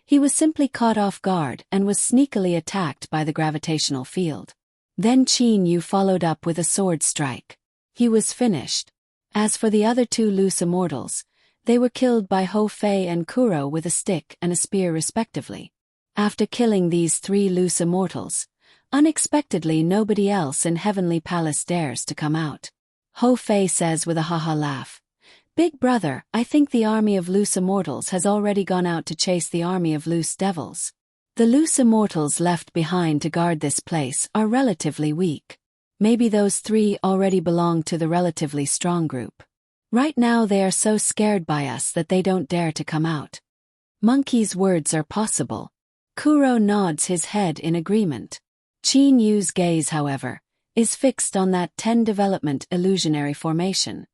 he was simply caught off guard and was sneakily attacked by the gravitational field. Then Qin Yu followed up with a sword strike. He was finished. As for the other 2 loose immortals, they were killed by Ho Fei and Kuro with a stick and a spear respectively. After killing these 3 loose immortals, unexpectedly nobody else in Heavenly Palace dares to come out. Ho Fei says with a haha laugh, "Big brother, I think the army of loose immortals has already gone out to chase the army of loose devils. The loose immortals left behind to guard this place are relatively weak. Maybe those 3 already belong to the relatively strong group. Right now they are so scared by us that they don't dare to come out." Monkey's words are possible. Kuro nods his head in agreement. Qin Yu's gaze, however, is fixed on that 10 development illusionary formation.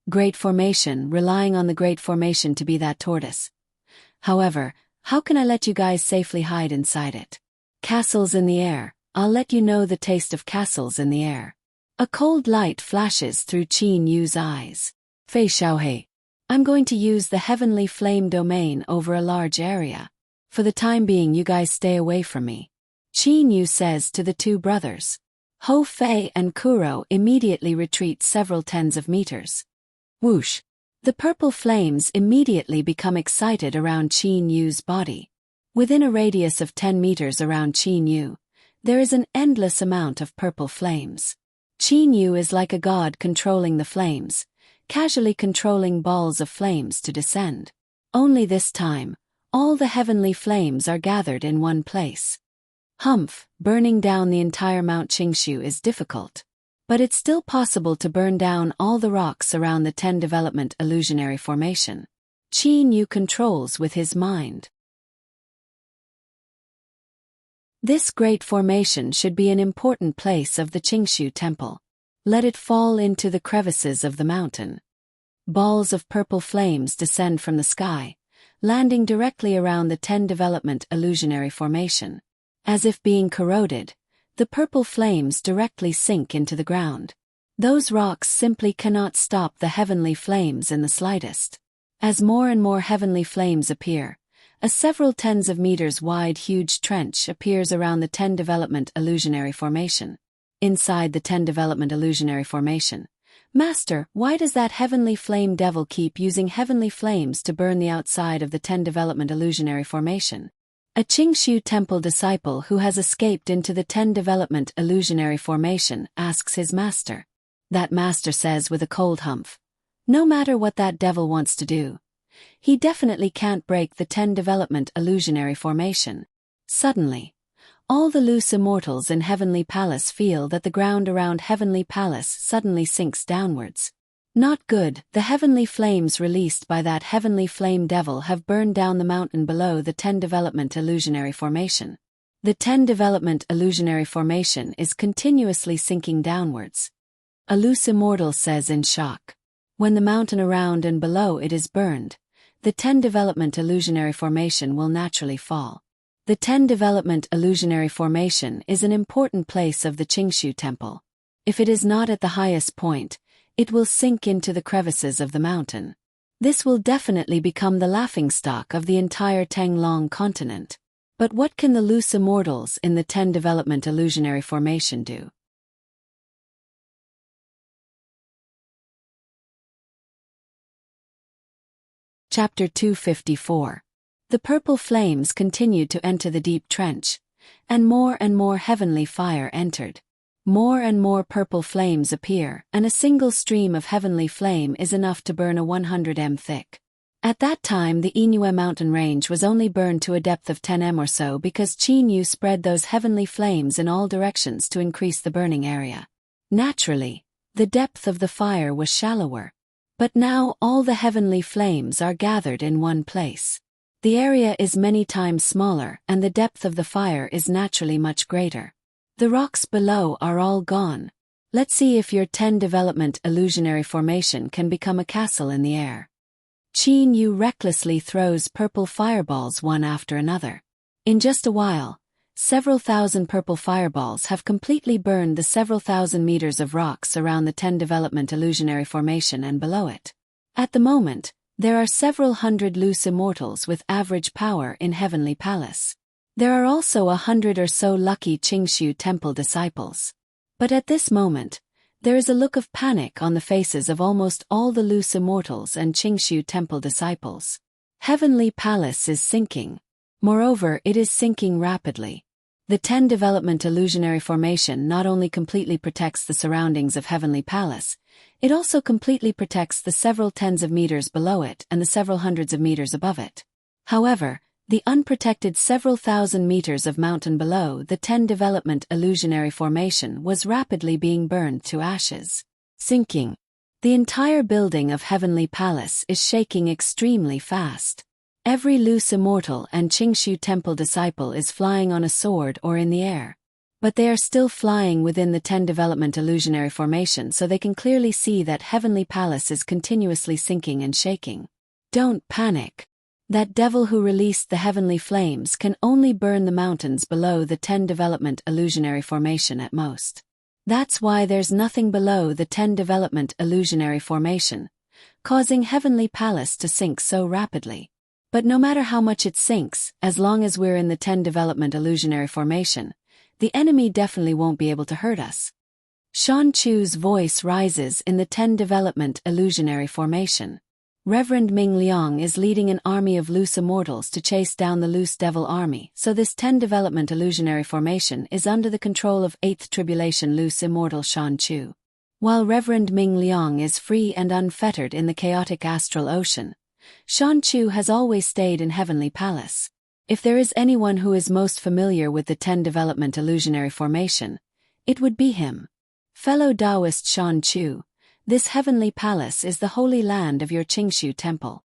Great formation, relying on the great formation to be that tortoise. However, how can I let you guys safely hide inside it? Castles in the air, I'll let you know the taste of castles in the air. A cold light flashes through Qin Yu's eyes. Fei Xiaohei, I'm going to use the heavenly flame domain over a large area. For the time being you guys stay away from me. Qin Yu says to the 2 brothers. Ho Fei and Kuro immediately retreat several tens of meters. Whoosh! The purple flames immediately become excited around Qin Yu's body. Within a radius of 10 meters around Qin Yu, there is an endless amount of purple flames. Qin Yu is like a god controlling the flames, casually controlling balls of flames to descend. Only this time, all the heavenly flames are gathered in one place. Humph, burning down the entire Mount Qingshu is difficult. But it's still possible to burn down all the rocks around the 10 development illusionary formation. Qin Yu controls with his mind. This great formation should be an important place of the Qingshu temple. Let it fall into the crevices of the mountain. Balls of purple flames descend from the sky, landing directly around the 10 development illusionary formation. As if being corroded, the purple flames directly sink into the ground. Those rocks simply cannot stop the heavenly flames in the slightest. As more and more heavenly flames appear, a several tens of meters wide huge trench appears around the 10 development illusionary formation. Inside the 10 development illusionary formation, "Master, why does that heavenly flame devil keep using heavenly flames to burn the outside of the 10 development illusionary formation?" A Qingshu temple disciple who has escaped into the 10 development illusionary formation asks his master. That master says with a cold humph, "No matter what that devil wants to do, he definitely can't break the 10 development illusionary formation." Suddenly, all the loose immortals in Heavenly Palace feel that the ground around Heavenly Palace suddenly sinks downwards. Not good, the heavenly flames released by that heavenly flame devil have burned down the mountain below the 10 development illusionary formation. The 10 development illusionary formation is continuously sinking downwards. A loose immortal says in shock. When the mountain around and below it is burned, the 10 development illusionary formation will naturally fall. The 10 development illusionary formation is an important place of the Qingshu temple. If it is not at the highest point, it will sink into the crevices of the mountain. This will definitely become the laughingstock of the entire Tanglong continent. But what can the loose immortals in the 10 development illusionary formation do? Chapter 254. The purple flames continued to enter the deep trench, and more heavenly fire entered. More and more purple flames appear, and a single stream of heavenly flame is enough to burn a 100 m thick. At that time the Inue mountain range was only burned to a depth of 10 m or so because Qin Yu spread those heavenly flames in all directions to increase the burning area. Naturally, the depth of the fire was shallower. But now all the heavenly flames are gathered in one place. The area is many times smaller and the depth of the fire is naturally much greater. The rocks below are all gone. Let's see if your 10 development illusionary formation can become a castle in the air. Qin Yu recklessly throws purple fireballs one after another. In just a while, several thousand purple fireballs have completely burned the several thousand meters of rocks around the 10 Development Illusionary Formation and below it. At the moment, there are several hundred loose immortals with average power in Heavenly Palace. There are also 100 or so lucky Qingshu Temple disciples. But at this moment, there is a look of panic on the faces of almost all the loose immortals and Qingshu Temple disciples. Heavenly Palace is sinking. Moreover, it is sinking rapidly. The 10 Development Illusionary Formation not only completely protects the surroundings of Heavenly Palace, it also completely protects the several tens of meters below it and the several hundreds of meters above it. However, the unprotected several thousand meters of mountain below the 10 Development Illusionary Formation was rapidly being burned to ashes. Sinking. The entire building of Heavenly Palace is shaking extremely fast. Every loose immortal and Qingshu Temple disciple is flying on a sword or in the air. But they are still flying within the 10 Development Illusionary Formation, so they can clearly see that Heavenly Palace is continuously sinking and shaking. Don't panic. That devil who released the heavenly flames can only burn the mountains below the 10 Development Illusionary Formation at most. That's why there's nothing below the 10 Development Illusionary Formation, causing Heavenly Palace to sink so rapidly. But no matter how much it sinks, as long as we're in the 10 Development Illusionary Formation, the enemy definitely won't be able to hurt us. Shan Chu's voice rises in the 10 Development Illusionary Formation. Reverend Ming Liang is leading an army of loose immortals to chase down the loose devil army, so this 10 Development Illusionary Formation is under the control of 8th Tribulation loose immortal Shan Chu. While Reverend Ming Liang is free and unfettered in the chaotic astral ocean, Shan Chu has always stayed in Heavenly Palace. If there is anyone who is most familiar with the 10 Development Illusionary Formation, it would be him. Fellow Taoist Shan Chu, this Heavenly Palace is the holy land of your Qingshu Temple.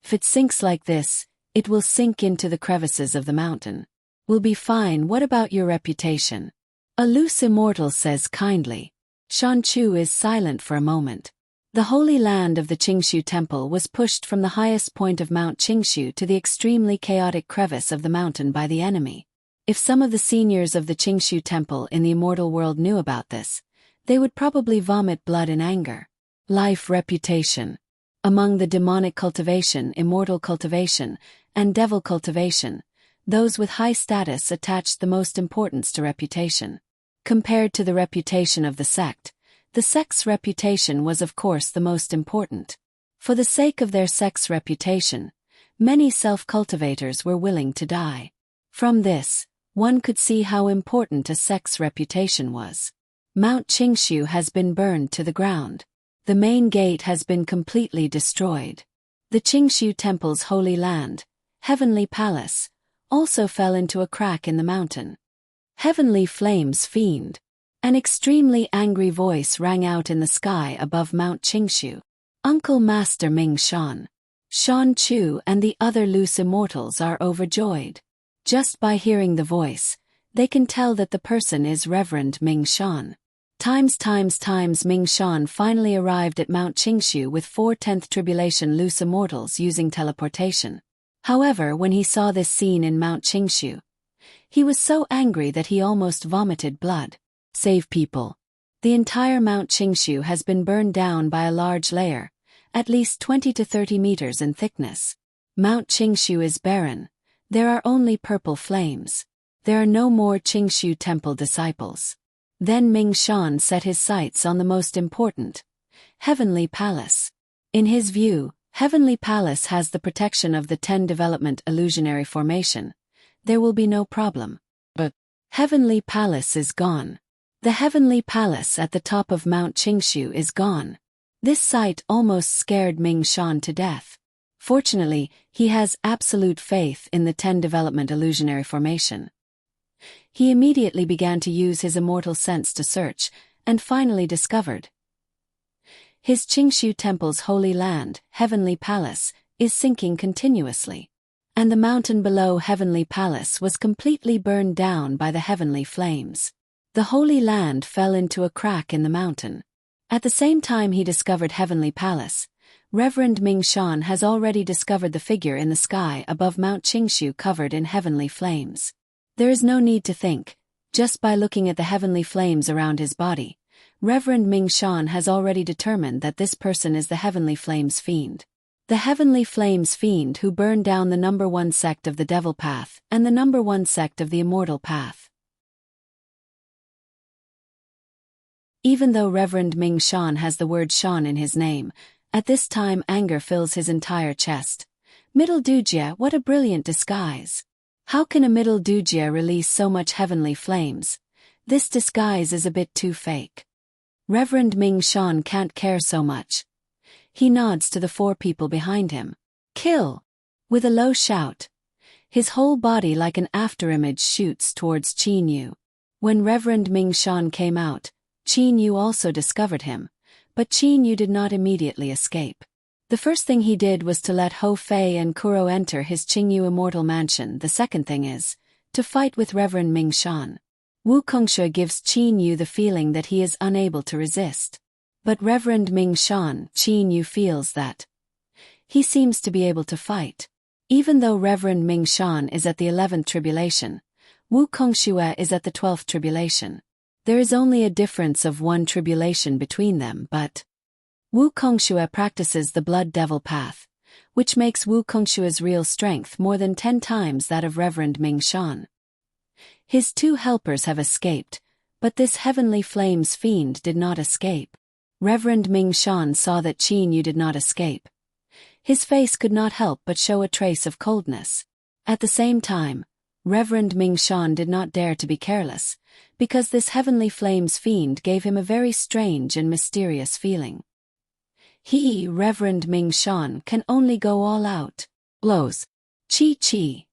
If it sinks like this, it will sink into the crevices of the mountain. We'll be fine. What about your reputation? A loose immortal says kindly. Shan Chu is silent for a moment. The holy land of the Qingshu Temple was pushed from the highest point of Mount Qingshu to the extremely chaotic crevice of the mountain by the enemy. If some of the seniors of the Qingshu Temple in the immortal world knew about this, they would probably vomit blood in anger. Life reputation. Among the demonic cultivation, immortal cultivation, and devil cultivation, those with high status attached the most importance to reputation. Compared to the reputation of the sect's reputation was of course the most important. For the sake of their sect's reputation, many self-cultivators were willing to die. From this, one could see how important a sect's reputation was. Mount Qingshu has been burned to the ground. The main gate has been completely destroyed. The Qingshu Temple's holy land, Heavenly Palace, also fell into a crack in the mountain. Heavenly Flames Fiend. An extremely angry voice rang out in the sky above Mount Qingshu. Uncle Master Ming Shan. Shan Chu and the other loose immortals are overjoyed. Just by hearing the voice, they can tell that the person is Reverend Ming Shan. Times Ming Shan finally arrived at Mount Qingshu with 4 10th Tribulation loose immortals using teleportation. However, when he saw this scene in Mount Qingshu, he was so angry that he almost vomited blood. Save people. The entire Mount Qingshu has been burned down by a large layer, at least 20 to 30 meters in thickness. Mount Qingshu is barren. There are only purple flames. There are no more Qingshu Temple disciples. Then Ming Shan set his sights on the most important, Heavenly Palace. In his view, Heavenly Palace has the protection of the 10 Development Illusionary Formation. There will be no problem. But Heavenly Palace is gone. The Heavenly Palace at the top of Mount Qingshu is gone. This sight almost scared Ming Shan to death. Fortunately, he has absolute faith in the 10 Development Illusionary Formation. He immediately began to use his immortal sense to search, and finally discovered. His Qingshu Temple's holy land, Heavenly Palace, is sinking continuously. And the mountain below Heavenly Palace was completely burned down by the heavenly flames. The holy land fell into a crack in the mountain. At the same time he discovered Heavenly Palace, Reverend Ming Shan has already discovered the figure in the sky above Mount Qingshu covered in heavenly flames. There is no need to think. Just by looking at the heavenly flames around his body, Reverend Ming Shan has already determined that this person is the Heavenly Flames Fiend. The Heavenly Flames Fiend who burned down the number 1 sect of the Devil Path and the number 1 sect of the Immortal Path. Even though Reverend Ming Shan has the word Shan in his name, at this time anger fills his entire chest. Middle Dujia, what a brilliant disguise! How can a Middle Dujia release so much heavenly flames? This disguise is a bit too fake. Reverend Ming Shan can't care so much. He nods to the 4 people behind him. Kill! With a low shout. His whole body like an afterimage shoots towards Qin Yu. When Reverend Ming Shan came out, Qin Yu also discovered him, but Qin Yu did not immediately escape. The first thing he did was to let Ho Fei and Kuro enter his Qingyu Immortal Mansion. The second thing is to fight with Reverend Ming Shan. Wu Kongshu gives Qin Yu the feeling that he is unable to resist. But Reverend Ming Shan, Qin Yu feels that he seems to be able to fight. Even though Reverend Ming Shan is at the 11th tribulation, Wu Kongshu is at the 12th tribulation. There is only a difference of 1 tribulation between them, but Wu Kongshu practices the Blood Devil Path, which makes Wu Kongshu's real strength more than 10 times that of Reverend Ming Shan. His 2 helpers have escaped, but this Heavenly Flames Fiend did not escape. Reverend Ming Shan saw that Qin Yu did not escape. His face could not help but show a trace of coldness. At the same time, Reverend Ming Shan did not dare to be careless, because this Heavenly Flames Fiend gave him a very strange and mysterious feeling. He, Reverend Ming Shan, can only go all out. Blows. Chi.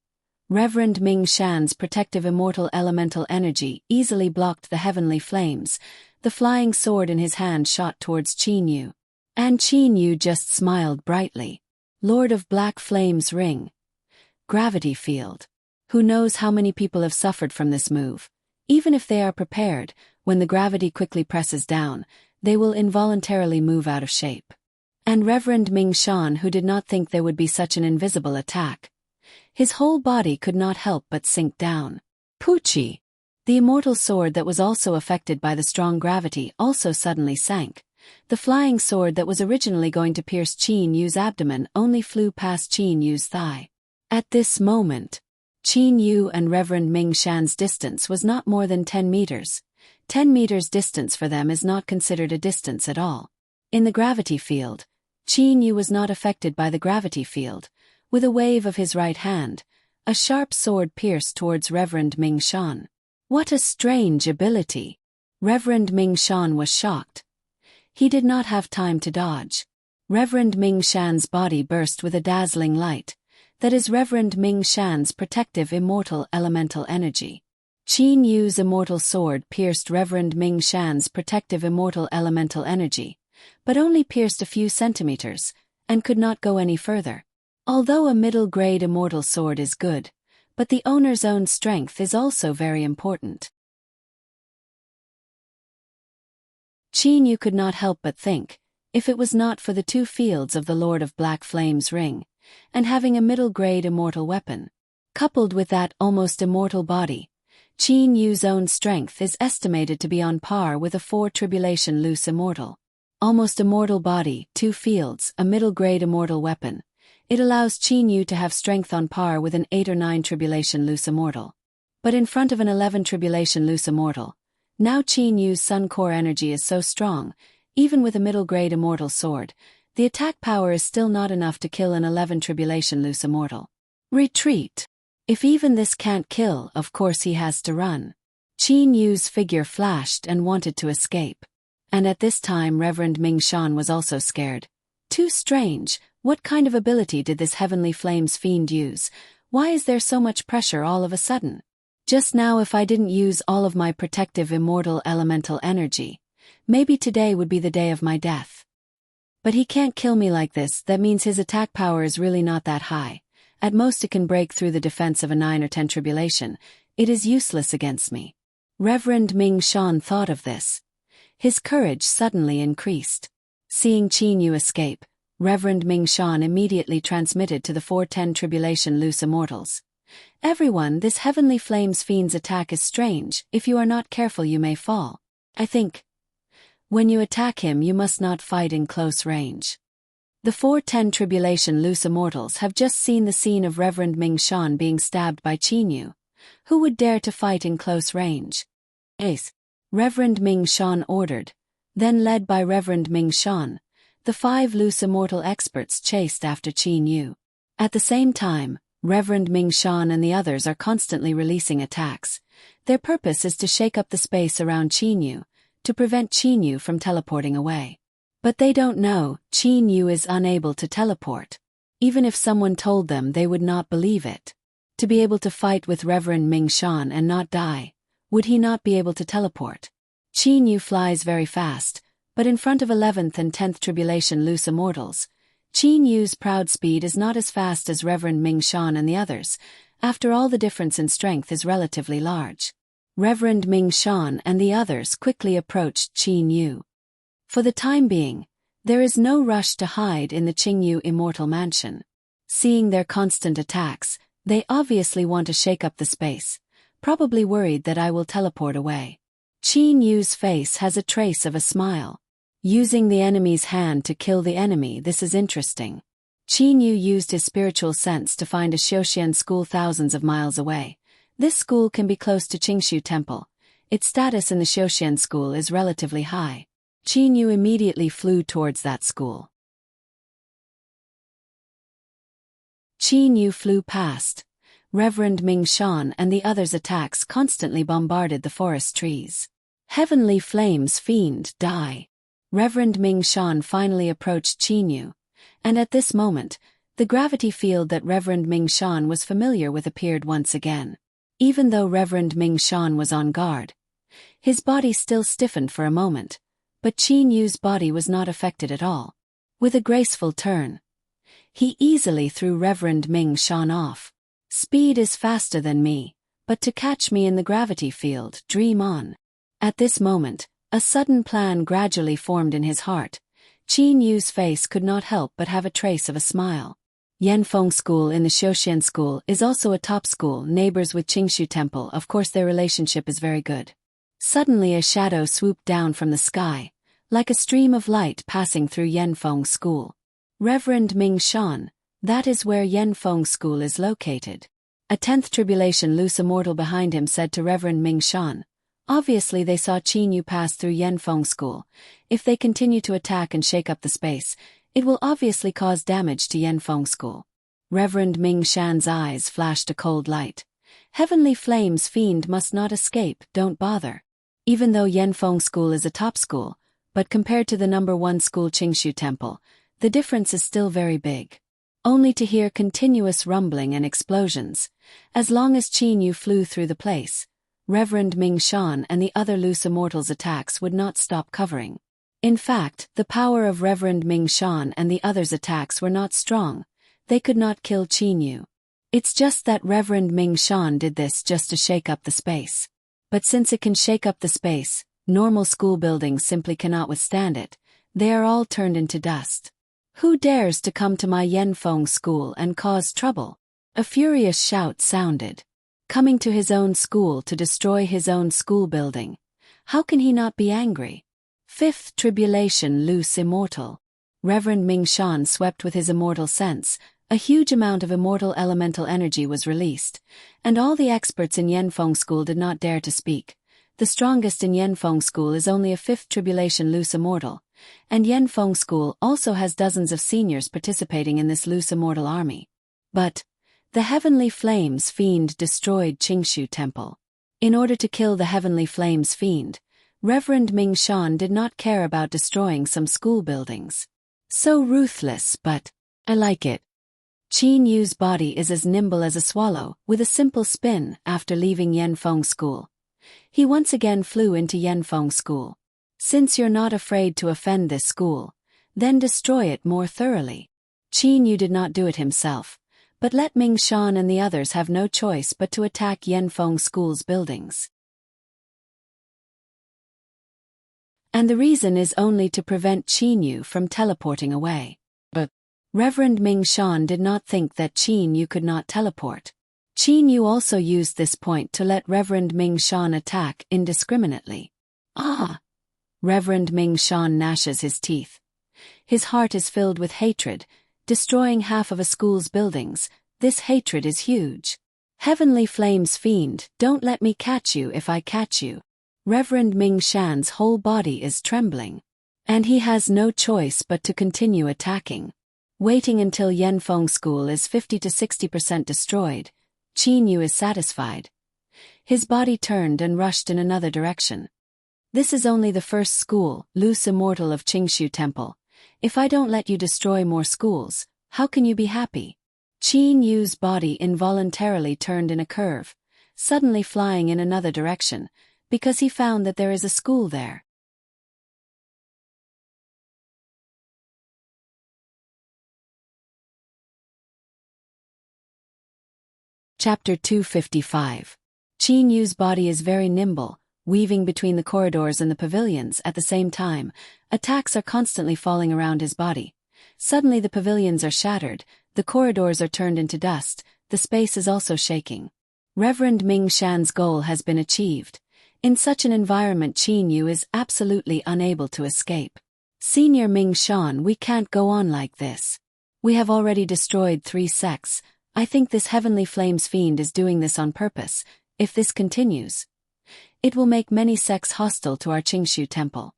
Reverend Ming Shan's protective immortal elemental energy easily blocked the heavenly flames. The flying sword in his hand shot towards Qin Yu. And Qin Yu just smiled brightly. Lord of Black Flames Ring. Gravity field. Who knows how many people have suffered from this move? Even if they are prepared, when the gravity quickly presses down, they will involuntarily move out of shape. And Reverend Ming Shan, who did not think there would be such an invisible attack. His whole body could not help but sink down. Puchi! The immortal sword that was also affected by the strong gravity also suddenly sank. The flying sword that was originally going to pierce Qin Yu's abdomen only flew past Qin Yu's thigh. At this moment, Qin Yu and Reverend Ming Shan's distance was not more than 10 meters. 10 meters distance for them is not considered a distance at all. In the gravity field, Qin Yu was not affected by the gravity field. With a wave of his right hand, a sharp sword pierced towards Reverend Ming Shan. What a strange ability! Reverend Ming Shan was shocked. He did not have time to dodge. Reverend Ming Shan's body burst with a dazzling light. That is Reverend Ming Shan's protective immortal elemental energy. Qin Yu's immortal sword pierced Reverend Ming Shan's protective immortal elemental energy, but only pierced a few centimeters, and could not go any further. Although a middle-grade immortal sword is good, but the owner's own strength is also very important. Qin Yu could not help but think, if it was not for the 2 fields of the Lord of Black Flames Ring, and having a middle-grade immortal weapon, coupled with that almost immortal body, Qin Yu's own strength is estimated to be on par with a 4 tribulation loose immortal. Almost immortal body, 2 fields, a middle-grade immortal weapon. It allows Qin Yu to have strength on par with an 8 or 9 tribulation loose immortal. But in front of an 11 tribulation loose immortal, now Qin Yu's sun core energy is so strong, even with a middle-grade immortal sword, the attack power is still not enough to kill an 11 tribulation loose immortal. Retreat! If even this can't kill, of course he has to run. Qin Yu's figure flashed and wanted to escape. And at this time Reverend Ming Shan was also scared. Too strange, what kind of ability did this Heavenly Flames Fiend use? Why is there so much pressure all of a sudden? Just now if I didn't use all of my protective immortal elemental energy, maybe today would be the day of my death. But he can't kill me like this, that means his attack power is really not that high. At most it can break through the defense of a 9 or 10 tribulation. It is useless against me. Reverend Ming Shan thought of this. His courage suddenly increased. Seeing Qin Yu escape, Reverend Ming Shan immediately transmitted to the 410 Tribulation Loose Immortals. Everyone, this Heavenly Flames Fiend's attack is strange. If you are not careful you may fall. I think when you attack him you must not fight in close range. The 410 Tribulation Loose Immortals have just seen the scene of Reverend Ming Shan being stabbed by Qin Yu. Who would dare to fight in close range? Ace. Reverend Ming Shan ordered. Then led by Reverend Ming Shan, the 5 Loose Immortal experts chased after Qin Yu. At the same time, Reverend Ming Shan and the others are constantly releasing attacks. Their purpose is to shake up the space around Qin Yu, to prevent Qin Yu from teleporting away. But they don't know, Qin Yu is unable to teleport. Even if someone told them they would not believe it. To be able to fight with Reverend Ming Shan and not die, would he not be able to teleport? Qin Yu flies very fast, but in front of 11th and 10th Tribulation Loose Immortals, Qin Yu's proud speed is not as fast as Reverend Ming Shan and the others. After all, the difference in strength is relatively large. Reverend Ming Shan and the others quickly approached Qin Yu. For the time being, there is no rush to hide in the Qin Yu Immortal Mansion. Seeing their constant attacks, they obviously want to shake up the space, probably worried that I will teleport away. Qin Yu's face has a trace of a smile. Using the enemy's hand to kill the enemy, this is interesting. Qin Yu used his spiritual sense to find a Xiuxian school thousands of miles away. This school can be close to Qingshu Temple. Its status in the Xiuxian school is relatively high. Qin Yu immediately flew towards that school. Qin Yu flew past. Reverend Ming Shan and the others' attacks constantly bombarded the forest trees. Heavenly Flames Fiend, die. Reverend Ming Shan finally approached Qin Yu, and at this moment, the gravity field that Reverend Ming Shan was familiar with appeared once again. Even though Reverend Ming Shan was on guard, his body still stiffened for a moment, but Qin Yu's body was not affected at all. With a graceful turn, he easily threw Reverend Ming Shan off. Speed is faster than me, but to catch me in the gravity field, dream on. At this moment, a sudden plan gradually formed in his heart. Qin Yu's face could not help but have a trace of a smile. Yanfeng School in the Xiuxian School is also a top school, neighbors with Qingshu Temple. Of course their relationship is very good. Suddenly a shadow swooped down from the sky, like a stream of light passing through Yanfeng School. Reverend Ming Shan, that is where Yanfeng School is located. A 10th Tribulation Loose Immortal behind him said to Reverend Ming Shan. Obviously they saw Qin Yu pass through Yanfeng School. If they continue to attack and shake up the space, it will obviously cause damage to Yanfeng School. Reverend Ming Shan's eyes flashed a cold light. Heavenly Flames Fiend must not escape, don't bother. Even though Yanfeng School is a top school, but compared to the number 1 school Qingshu Temple, the difference is still very big. Only to hear continuous rumbling and explosions. As long as Qin Yu flew through the place, Reverend Ming Shan and the other Loose Immortals' attacks would not stop covering. In fact, the power of Reverend Ming Shan and the others' attacks were not strong. They could not kill Qin Yu. It's just that Reverend Ming Shan did this just to shake up the space. But since it can shake up the space, normal school buildings simply cannot withstand it. They are all turned into dust. Who dares to come to my Yanfeng School and cause trouble? A furious shout sounded. Coming to his own school to destroy his own school building. How can he not be angry? 5th Tribulation Loose Immortal. Reverend Ming Shan swept with his immortal sense. A huge amount of immortal elemental energy was released, and all the experts in Yanfeng School did not dare to speak. The strongest in Yanfeng School is only a 5th Tribulation Loose Immortal, and Yanfeng School also has dozens of seniors participating in this Loose Immortal army. But the Heavenly Flames Fiend destroyed Qingshu Temple. In order to kill the Heavenly Flames Fiend, Reverend Ming Shan did not care about destroying some school buildings. So ruthless, but I like it. Qin Yu's body is as nimble as a swallow, with a simple spin after leaving Yanfeng School. He once again flew into Yanfeng School. Since you're not afraid to offend this school, then destroy it more thoroughly. Qin Yu did not do it himself, but let Ming Shan and the others have no choice but to attack Yanfeng School's buildings. And the reason is only to prevent Qin Yu from teleporting away. But Reverend Ming Shan did not think that Qin Yu could not teleport. Qin Yu also used this point to let Reverend Ming Shan attack indiscriminately. Ah! Reverend Ming Shan gnashes his teeth. His heart is filled with hatred, destroying half of a school's buildings. This hatred is huge. Heavenly Flames Fiend, don't let me catch you if I catch you. Reverend Ming Shan's whole body is trembling. And he has no choice but to continue attacking. Waiting until Yanfeng School is 50 to 60% destroyed, Qin Yu is satisfied. His body turned and rushed in another direction. This is only the first school, loose immortal of Qingshu Temple. If I don't let you destroy more schools, how can you be happy? Qin Yu's body involuntarily turned in a curve, suddenly flying in another direction, because he found that there is a school there. Chapter 255. Qin Yu's body is very nimble, weaving between the corridors and the pavilions at the same time. Attacks are constantly falling around his body. Suddenly the pavilions are shattered, the corridors are turned into dust, the space is also shaking. Reverend Ming Shan's goal has been achieved. In such an environment Qin Yu is absolutely unable to escape. Senior Ming Shan, we can't go on like this. We have already destroyed 3 sects. I think this Heavenly Flames Fiend is doing this on purpose. If this continues, it will make many sects hostile to our Qingshu Temple.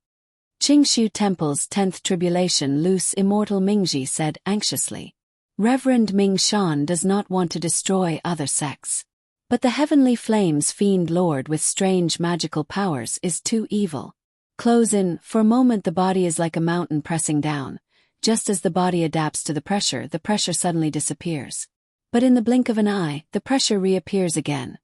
Qingshu Temple's 10th tribulation loose immortal Mingji said anxiously. Reverend Ming Shan does not want to destroy other sects. But the Heavenly Flames Fiend Lord with strange magical powers is too evil. Close in, for a moment the body is like a mountain pressing down. Just as the body adapts to the pressure suddenly disappears. But in the blink of an eye, the pressure reappears again.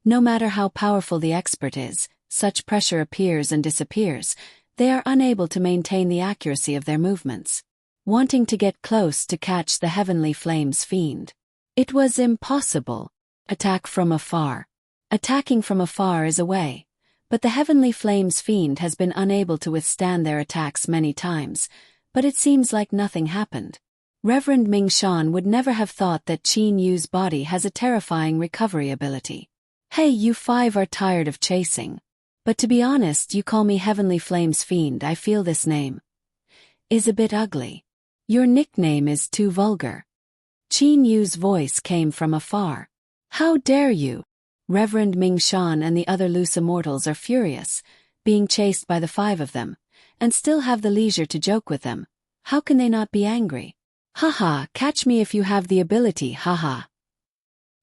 No matter how powerful the expert is, such pressure appears and disappears. They are unable to maintain the accuracy of their movements. Wanting to get close to catch the Heavenly Flames Fiend. It was impossible. Attack from afar. Attacking from afar is a way. But the Heavenly Flames Fiend has been unable to withstand their attacks many times, but it seems like nothing happened. Reverend Ming Shan would never have thought that Qin Yu's body has a terrifying recovery ability. Hey, you 5 are tired of chasing. But to be honest, you call me Heavenly Flames Fiend. I feel this name is a bit ugly. Your nickname is too vulgar. Qin Yu's voice came from afar. How dare you? Reverend Ming Shan and the other loose immortals are furious, being chased by the 5 of them, and still have the leisure to joke with them. How can they not be angry? Haha, catch me if you have the ability, haha.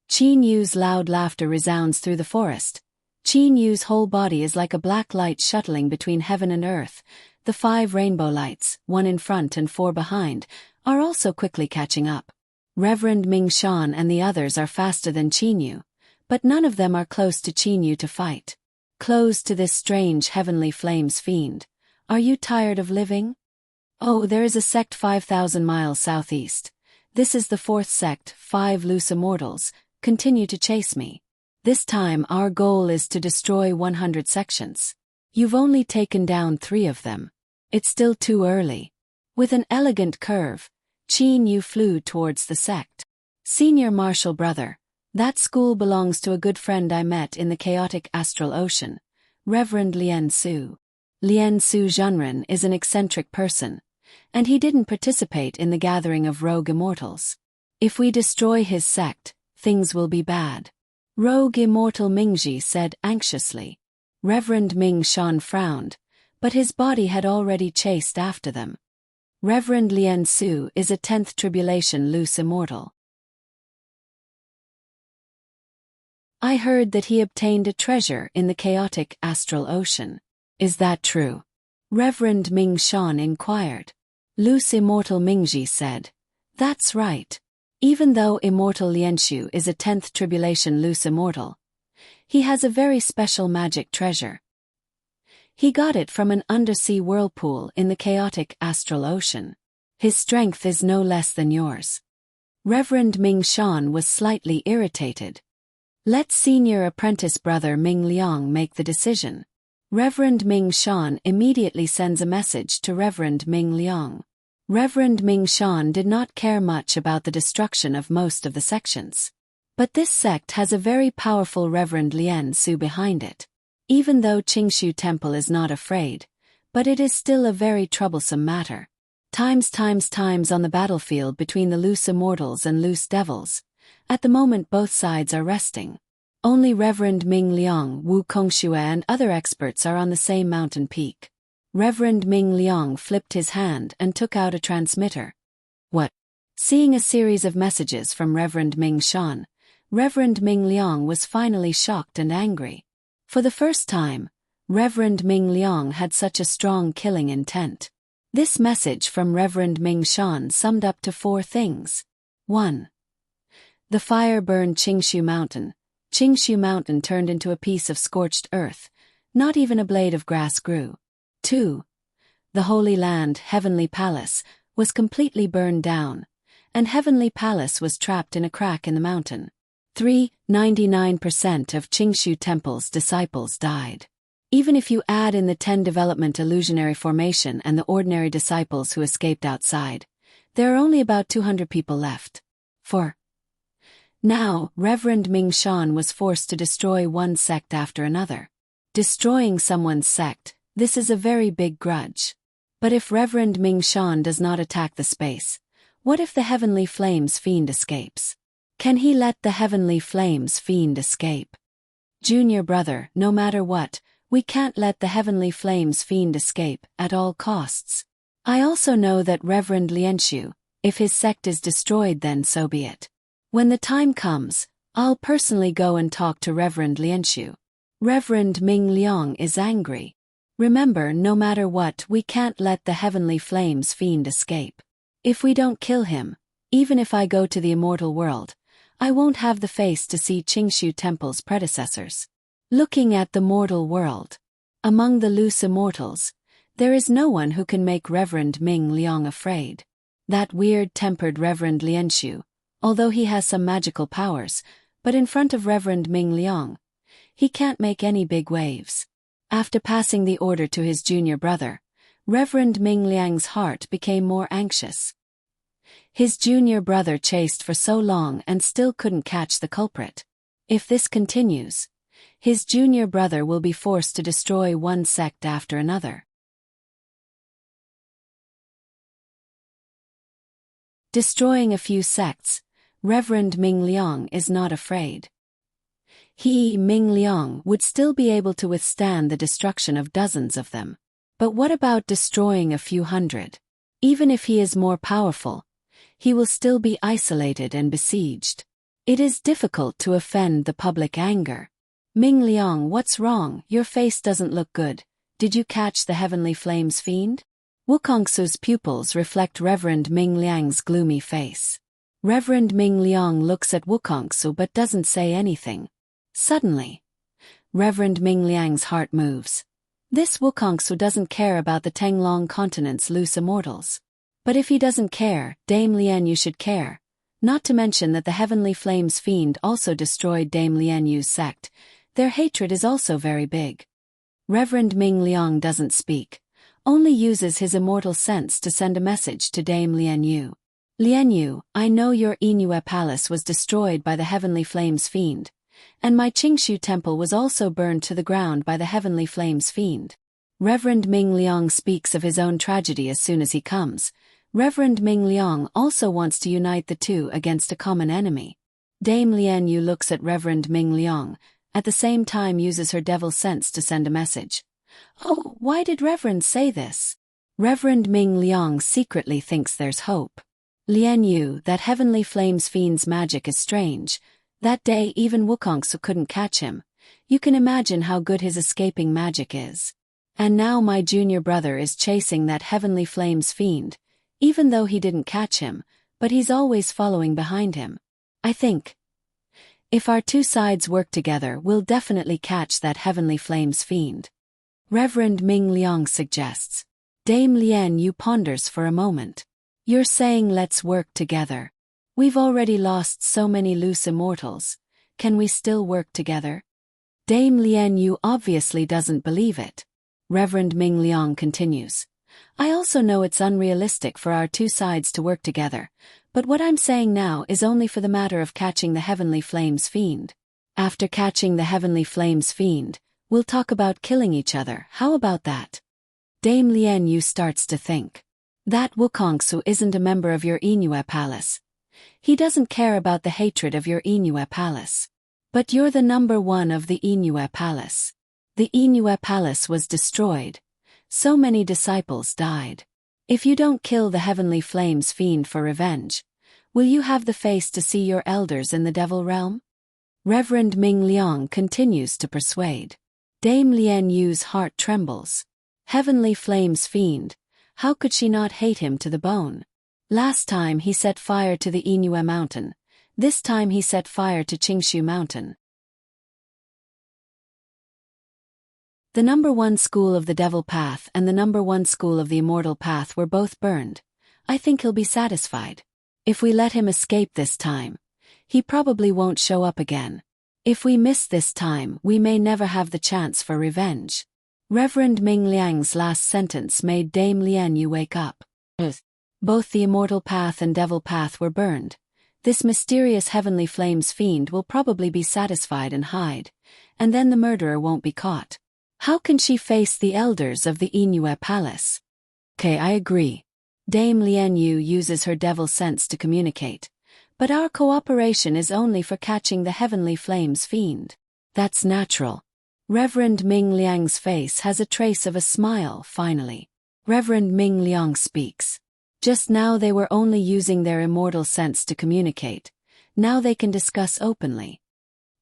Qin Yu's loud laughter resounds through the forest. Qin Yu's whole body is like a black light shuttling between heaven and earth. The 5 rainbow lights, 1 in front and 4 behind, are also quickly catching up. Reverend Ming Shan and the others are faster than Qin Yu, but none of them are close to Qin Yu to fight. Close to this strange Heavenly Flames Fiend. Are you tired of living? Oh, there is a sect 5,000 miles southeast. This is the 4th sect, 5 loose immortals. Continue to chase me. This time our goal is to destroy 100 sections. You've only taken down 3 of them. It's still too early. With an elegant curve, Qin Yu flew towards the sect. Senior Marshal Brother, that school belongs to a good friend I met in the chaotic astral ocean, Reverend Lian Su. Lian Su Zhenren is an eccentric person, and he didn't participate in the gathering of rogue immortals. If we destroy his sect, things will be bad. Rogue Immortal Mingji said anxiously. Reverend Ming Shan frowned, but his body had already chased after them. Reverend Lian Su is a 10th tribulation loose immortal. I heard that he obtained a treasure in the chaotic astral ocean. Is that true? Reverend Ming Shan inquired. Loose Immortal Mingji said. That's right. Even though Immortal Lianshu is a 10th tribulation loose immortal, he has a very special magic treasure. He got it from an undersea whirlpool in the chaotic astral ocean. His strength is no less than yours. Reverend Ming Shan was slightly irritated. Let senior apprentice brother Ming Liang make the decision. Reverend Ming Shan immediately sends a message to Reverend Ming Liang. Reverend Ming Shan did not care much about the destruction of most of the sections. But this sect has a very powerful Reverend Lien Su behind it. Even though Qingshu Temple is not afraid, but it is still a very troublesome matter. Times on the battlefield between the loose immortals and loose devils. At the moment both sides are resting. Only Reverend Ming Liang, Wu Kongxue and other experts are on the same mountain peak. Reverend Ming Liang flipped his hand and took out a transmitter. What? Seeing a series of messages from Reverend Ming Shan, Reverend Ming Liang was finally shocked and angry. For the first time, Reverend Ming Liang had such a strong killing intent. This message from Reverend Ming Shan summed up to 4 things. 1. The fire burned Qingshu Mountain. Qingshu Mountain turned into a piece of scorched earth. Not even a blade of grass grew. 2. The Holy Land, Heavenly Palace, was completely burned down, and Heavenly Palace was trapped in a crack in the mountain. 3. 99% of Qingshu Temple's disciples died. Even if you add in the 10 development illusionary formation and the ordinary disciples who escaped outside, there are only about 200 people left. 4. Now, Reverend Ming Shan was forced to destroy one sect after another. Destroying someone's sect, this is a very big grudge. But if Reverend Ming Shan does not attack the space, what if the Heavenly Flames Fiend escapes? Can he let the Heavenly Flames Fiend escape? Junior brother, no matter what, we can't let the Heavenly Flames Fiend escape, at all costs. I also know that Reverend Lianshu, if his sect is destroyed then so be it. When the time comes, I'll personally go and talk to Reverend Lianshu. Reverend Ming Liang is angry. Remember, no matter what, we can't let the Heavenly Flames Fiend escape. If we don't kill him, even if I go to the immortal world, I won't have the face to see Qingshu Temple's predecessors. Looking at the mortal world. Among the loose immortals, there is no one who can make Reverend Ming Liang afraid. That weird-tempered Reverend Lianshu, although he has some magical powers, but in front of Reverend Ming Liang, he can't make any big waves. After passing the order to his junior brother, Reverend Ming Liang's heart became more anxious. His junior brother chased for so long and still couldn't catch the culprit. If this continues, his junior brother will be forced to destroy one sect after another. Destroying a few sects, Reverend Ming Liang is not afraid. He, Ming Liang, would still be able to withstand the destruction of dozens of them. But what about destroying a few hundred? Even if he is more powerful, he will still be isolated and besieged. It is difficult to offend the public anger. Ming Liang, what's wrong? Your face doesn't look good. Did you catch the Heavenly Flames Fiend? Wukongsu's pupils reflect Reverend Ming Liang's gloomy face. Reverend Ming Liang looks at Wukongsu but doesn't say anything. Suddenly, Reverend Ming Liang's heart moves. This Wukongsu doesn't care about the Tenglong continent's loose immortals. But if he doesn't care, Dame Lian Yu should care. Not to mention that the Heavenly Flames Fiend also destroyed Dame Lian Yu's sect. Their hatred is also very big. Reverend Ming Liang doesn't speak, only uses his immortal sense to send a message to Dame Lian Yu. Lian Yu, I know your Inue Palace was destroyed by the Heavenly Flames Fiend, and my Qingshu Temple was also burned to the ground by the Heavenly Flames Fiend. Reverend Ming Liang speaks of his own tragedy as soon as he comes. Reverend Ming Liang also wants to unite the two against a common enemy. Dame Lian Yu looks at Reverend Ming Liang, at the same time uses her devil sense to send a message. Oh, why did Reverend say this? Reverend Ming Liang secretly thinks there's hope. Lian Yu, that Heavenly Flames Fiend's magic is strange. That day even Wukongsu couldn't catch him. You can imagine how good his escaping magic is. And now my junior brother is chasing that Heavenly Flames Fiend, even though he didn't catch him, but he's always following behind him. I think, if our two sides work together, we'll definitely catch that Heavenly Flames Fiend. Reverend Ming Liang suggests. Dame Lian Yu ponders for a moment. You're saying let's work together. We've already lost so many loose immortals. Can we still work together? Dame Lian Yu obviously doesn't believe it. Reverend Ming Liang continues. I also know it's unrealistic for our two sides to work together, but what I'm saying now is only for the matter of catching the Heavenly Flames Fiend. After catching the Heavenly Flames Fiend, we'll talk about killing each other, how about that? Dame Lian Yu starts to think. That Wukongsu isn't a member of your Inue Palace. He doesn't care about the hatred of your Inue Palace. But you're the number one of the Inue Palace. The Inue Palace was destroyed. So many disciples died. If you don't kill the Heavenly Flames Fiend for revenge, will you have the face to see your elders in the Devil Realm? Reverend Ming Liang continues to persuade. Dame Lian Yu's heart trembles. Heavenly Flames Fiend, how could she not hate him to the bone? Last time he set fire to the Inue Mountain. This time he set fire to Qingshu Mountain. The number one school of the Devil Path and the number one school of the Immortal Path were both burned. I think he'll be satisfied. If we let him escape this time, he probably won't show up again. If we miss this time, we may never have the chance for revenge. Reverend Ming Liang's last sentence made Dame Lian Yu wake up. Both the Immortal Path and Devil Path were burned. This mysterious Heavenly Flames Fiend will probably be satisfied and hide, and then the murderer won't be caught. How can she face the elders of the Inue Palace? Okay, I agree. Dame Lian Yu uses her devil sense to communicate, but our cooperation is only for catching the Heavenly Flames Fiend. That's natural. Reverend Ming Liang's face has a trace of a smile, finally. Reverend Ming Liang speaks. Just now they were only using their immortal sense to communicate. Now they can discuss openly.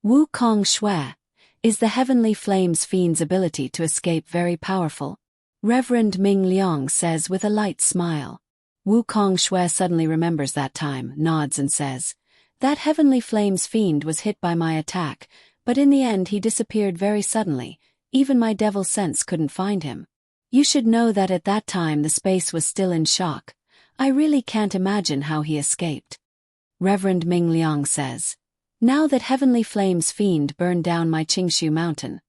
Wukong Shui, is the Heavenly Flames Fiend's ability to escape very powerful? Reverend Ming Liang says with a light smile. Wukong Shui suddenly remembers that time, nods and says, that Heavenly Flames Fiend was hit by my attack, but in the end he disappeared very suddenly. Even my devil sense couldn't find him. You should know that at that time the space was still in shock. I really can't imagine how he escaped. Reverend Ming Liang says, now that Heavenly Flames Fiend burned down my Qingshu Mountain,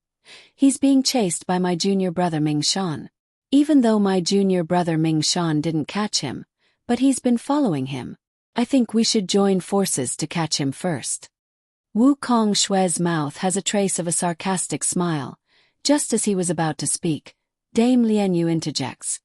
he's being chased by my junior brother Ming Shan. Even though my junior brother Ming Shan didn't catch him, but he's been following him. I think we should join forces to catch him first. Wukong Shui's mouth has a trace of a sarcastic smile. Just as he was about to speak, Dame Lian Yu interjects.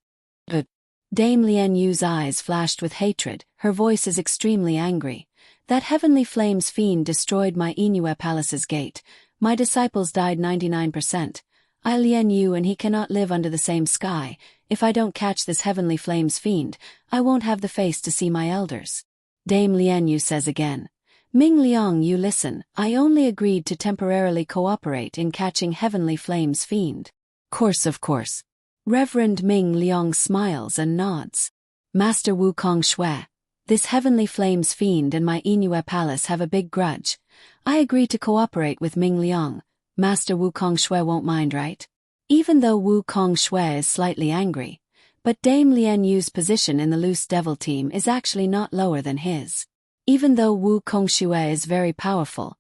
Dame Lian Yu's eyes flashed with hatred, her voice is extremely angry. That Heavenly Flames Fiend destroyed my Inue Palace's gate. My disciples died 99%. I Lian Yu and he cannot live under the same sky. If I don't catch this Heavenly Flames Fiend, I won't have the face to see my elders. Dame Lian Yu says again. Ming Liang, you listen, I only agreed to temporarily cooperate in catching Heavenly Flames Fiend. Of course. Reverend Ming Liang smiles and nods. Master Wukong Shui, this Heavenly Flames Fiend and my Inue Palace have a big grudge. I agree to cooperate with Ming Liang. Master Wukong Shui won't mind, right? Even though Wukong Shui is slightly angry, but Dame Lian Yu's position in the Loose Devil team is actually not lower than his. Even though Wukong Shui is very powerful,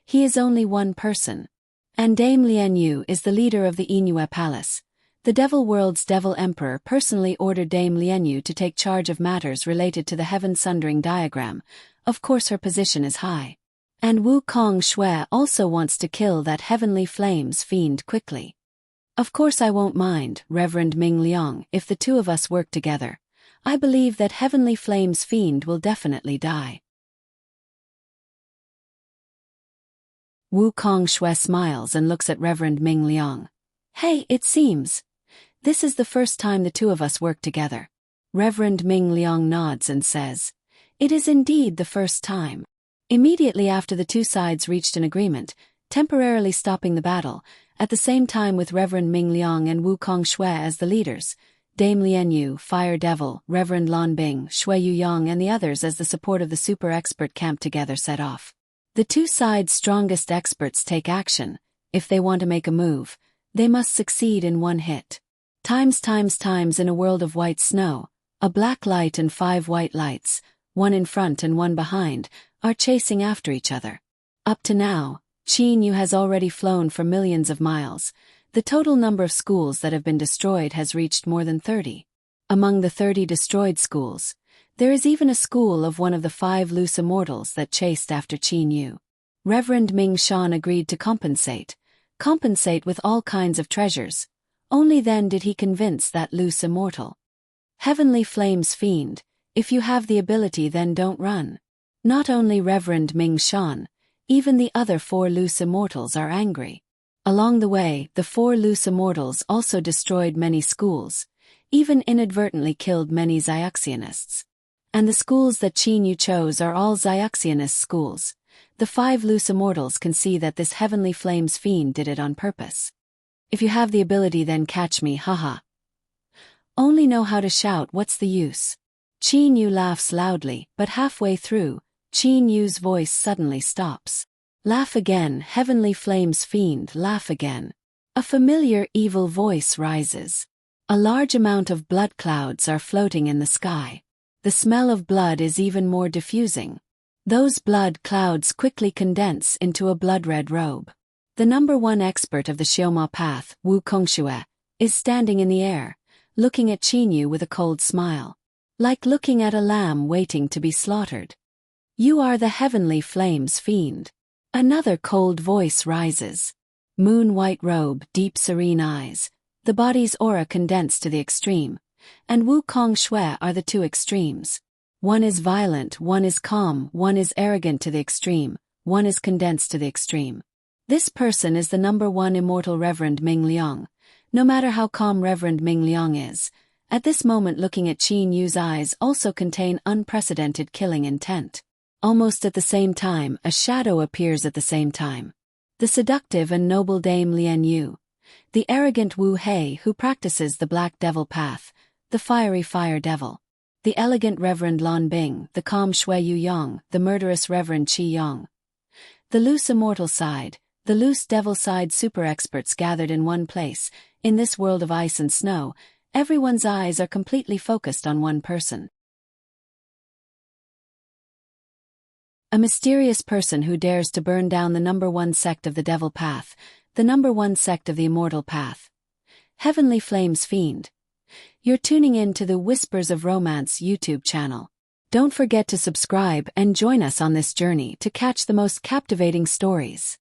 he is only one person. And Dame Lian Yu is the leader of the Inue Palace. The Devil World's Devil Emperor personally ordered Dame Lian Yu to take charge of matters related to the Heaven Sundering diagram. Of course her position is high. And Wukong Shui also wants to kill that Heavenly Flames Fiend quickly. Of course I won't mind, Reverend Ming Liang, if the two of us work together. I believe that Heavenly Flames Fiend will definitely die. Wukong Shui smiles and looks at Reverend Ming Liang. Hey, it seems. This is the first time the two of us work together. Reverend Ming Liang nods and says, it is indeed the first time. Immediately after the two sides reached an agreement, temporarily stopping the battle, at the same time with Reverend Ming Liang and Wukong Shui as the leaders, Dame Lian Yu, Fire Devil, Reverend Lan Bing, Shui Yuyang and the others as the support of the super expert camp together set off. The two sides' strongest experts take action. If they want to make a move, they must succeed in one hit. Times in a world of white snow, a black light and 5 white lights, one in front and one behind, are chasing after each other. Up to now, Qin Yu has already flown for millions of miles. The total number of schools that have been destroyed has reached more than 30. Among the 30 destroyed schools, there is even a school of one of the 5 loose immortals that chased after Qin Yu. Reverend Ming Shan agreed to compensate with all kinds of treasures. Only then did he convince that loose immortal. Heavenly Flames Fiend, if you have the ability then don't run. Not only Reverend Ming Shan, even the other 4 loose immortals are angry. Along the way, the 4 loose immortals also destroyed many schools, even inadvertently killed many Xiaxianists. And the schools that Qin Yu chose are all Xiaxianist schools. The 5 loose immortals can see that this Heavenly Flames Fiend did it on purpose. If you have the ability then catch me, haha. Only know how to shout, what's the use? Qin Yu laughs loudly, but halfway through, Qin Yu's voice suddenly stops. Laugh again, Heavenly Flames Fiend, laugh again. A familiar evil voice rises. A large amount of blood clouds are floating in the sky. The smell of blood is even more diffusing. Those blood clouds quickly condense into a blood-red robe. The number 1 expert of the Xiaoma path, Wu Kongxue, is standing in the air, looking at Qin Yu with a cold smile. Like looking at a lamb waiting to be slaughtered. You are the Heavenly Flames Fiend. Another cold voice rises. Moon-white robe, deep serene eyes. The body's aura condensed to the extreme. And Wu Kongxue are the 2 extremes. One is violent, one is calm, one is arrogant to the extreme, one is condensed to the extreme. This person is the number 1 immortal Reverend Ming Liang. No matter how calm Reverend Ming Liang is, at this moment looking at Qin Yu's eyes also contain unprecedented killing intent. Almost at the same time, a shadow appears at the same time. The seductive and noble Dame Lian Yu. The arrogant Wu Hei who practices the Black Devil path, the fiery Fire Devil. The elegant Reverend Lan Bing, the calm Shui Yu Yang, the murderous Reverend Qi Yang. The loose immortal side, the loose devil side super experts gathered in one place. In this world of ice and snow, everyone's eyes are completely focused on one person. A mysterious person who dares to burn down the number 1 sect of the Devil Path, the number 1 sect of the Immortal Path. Heavenly Flames Fiend. You're tuning in to the Whispers of Romance YouTube channel. Don't forget to subscribe and join us on this journey to catch the most captivating stories.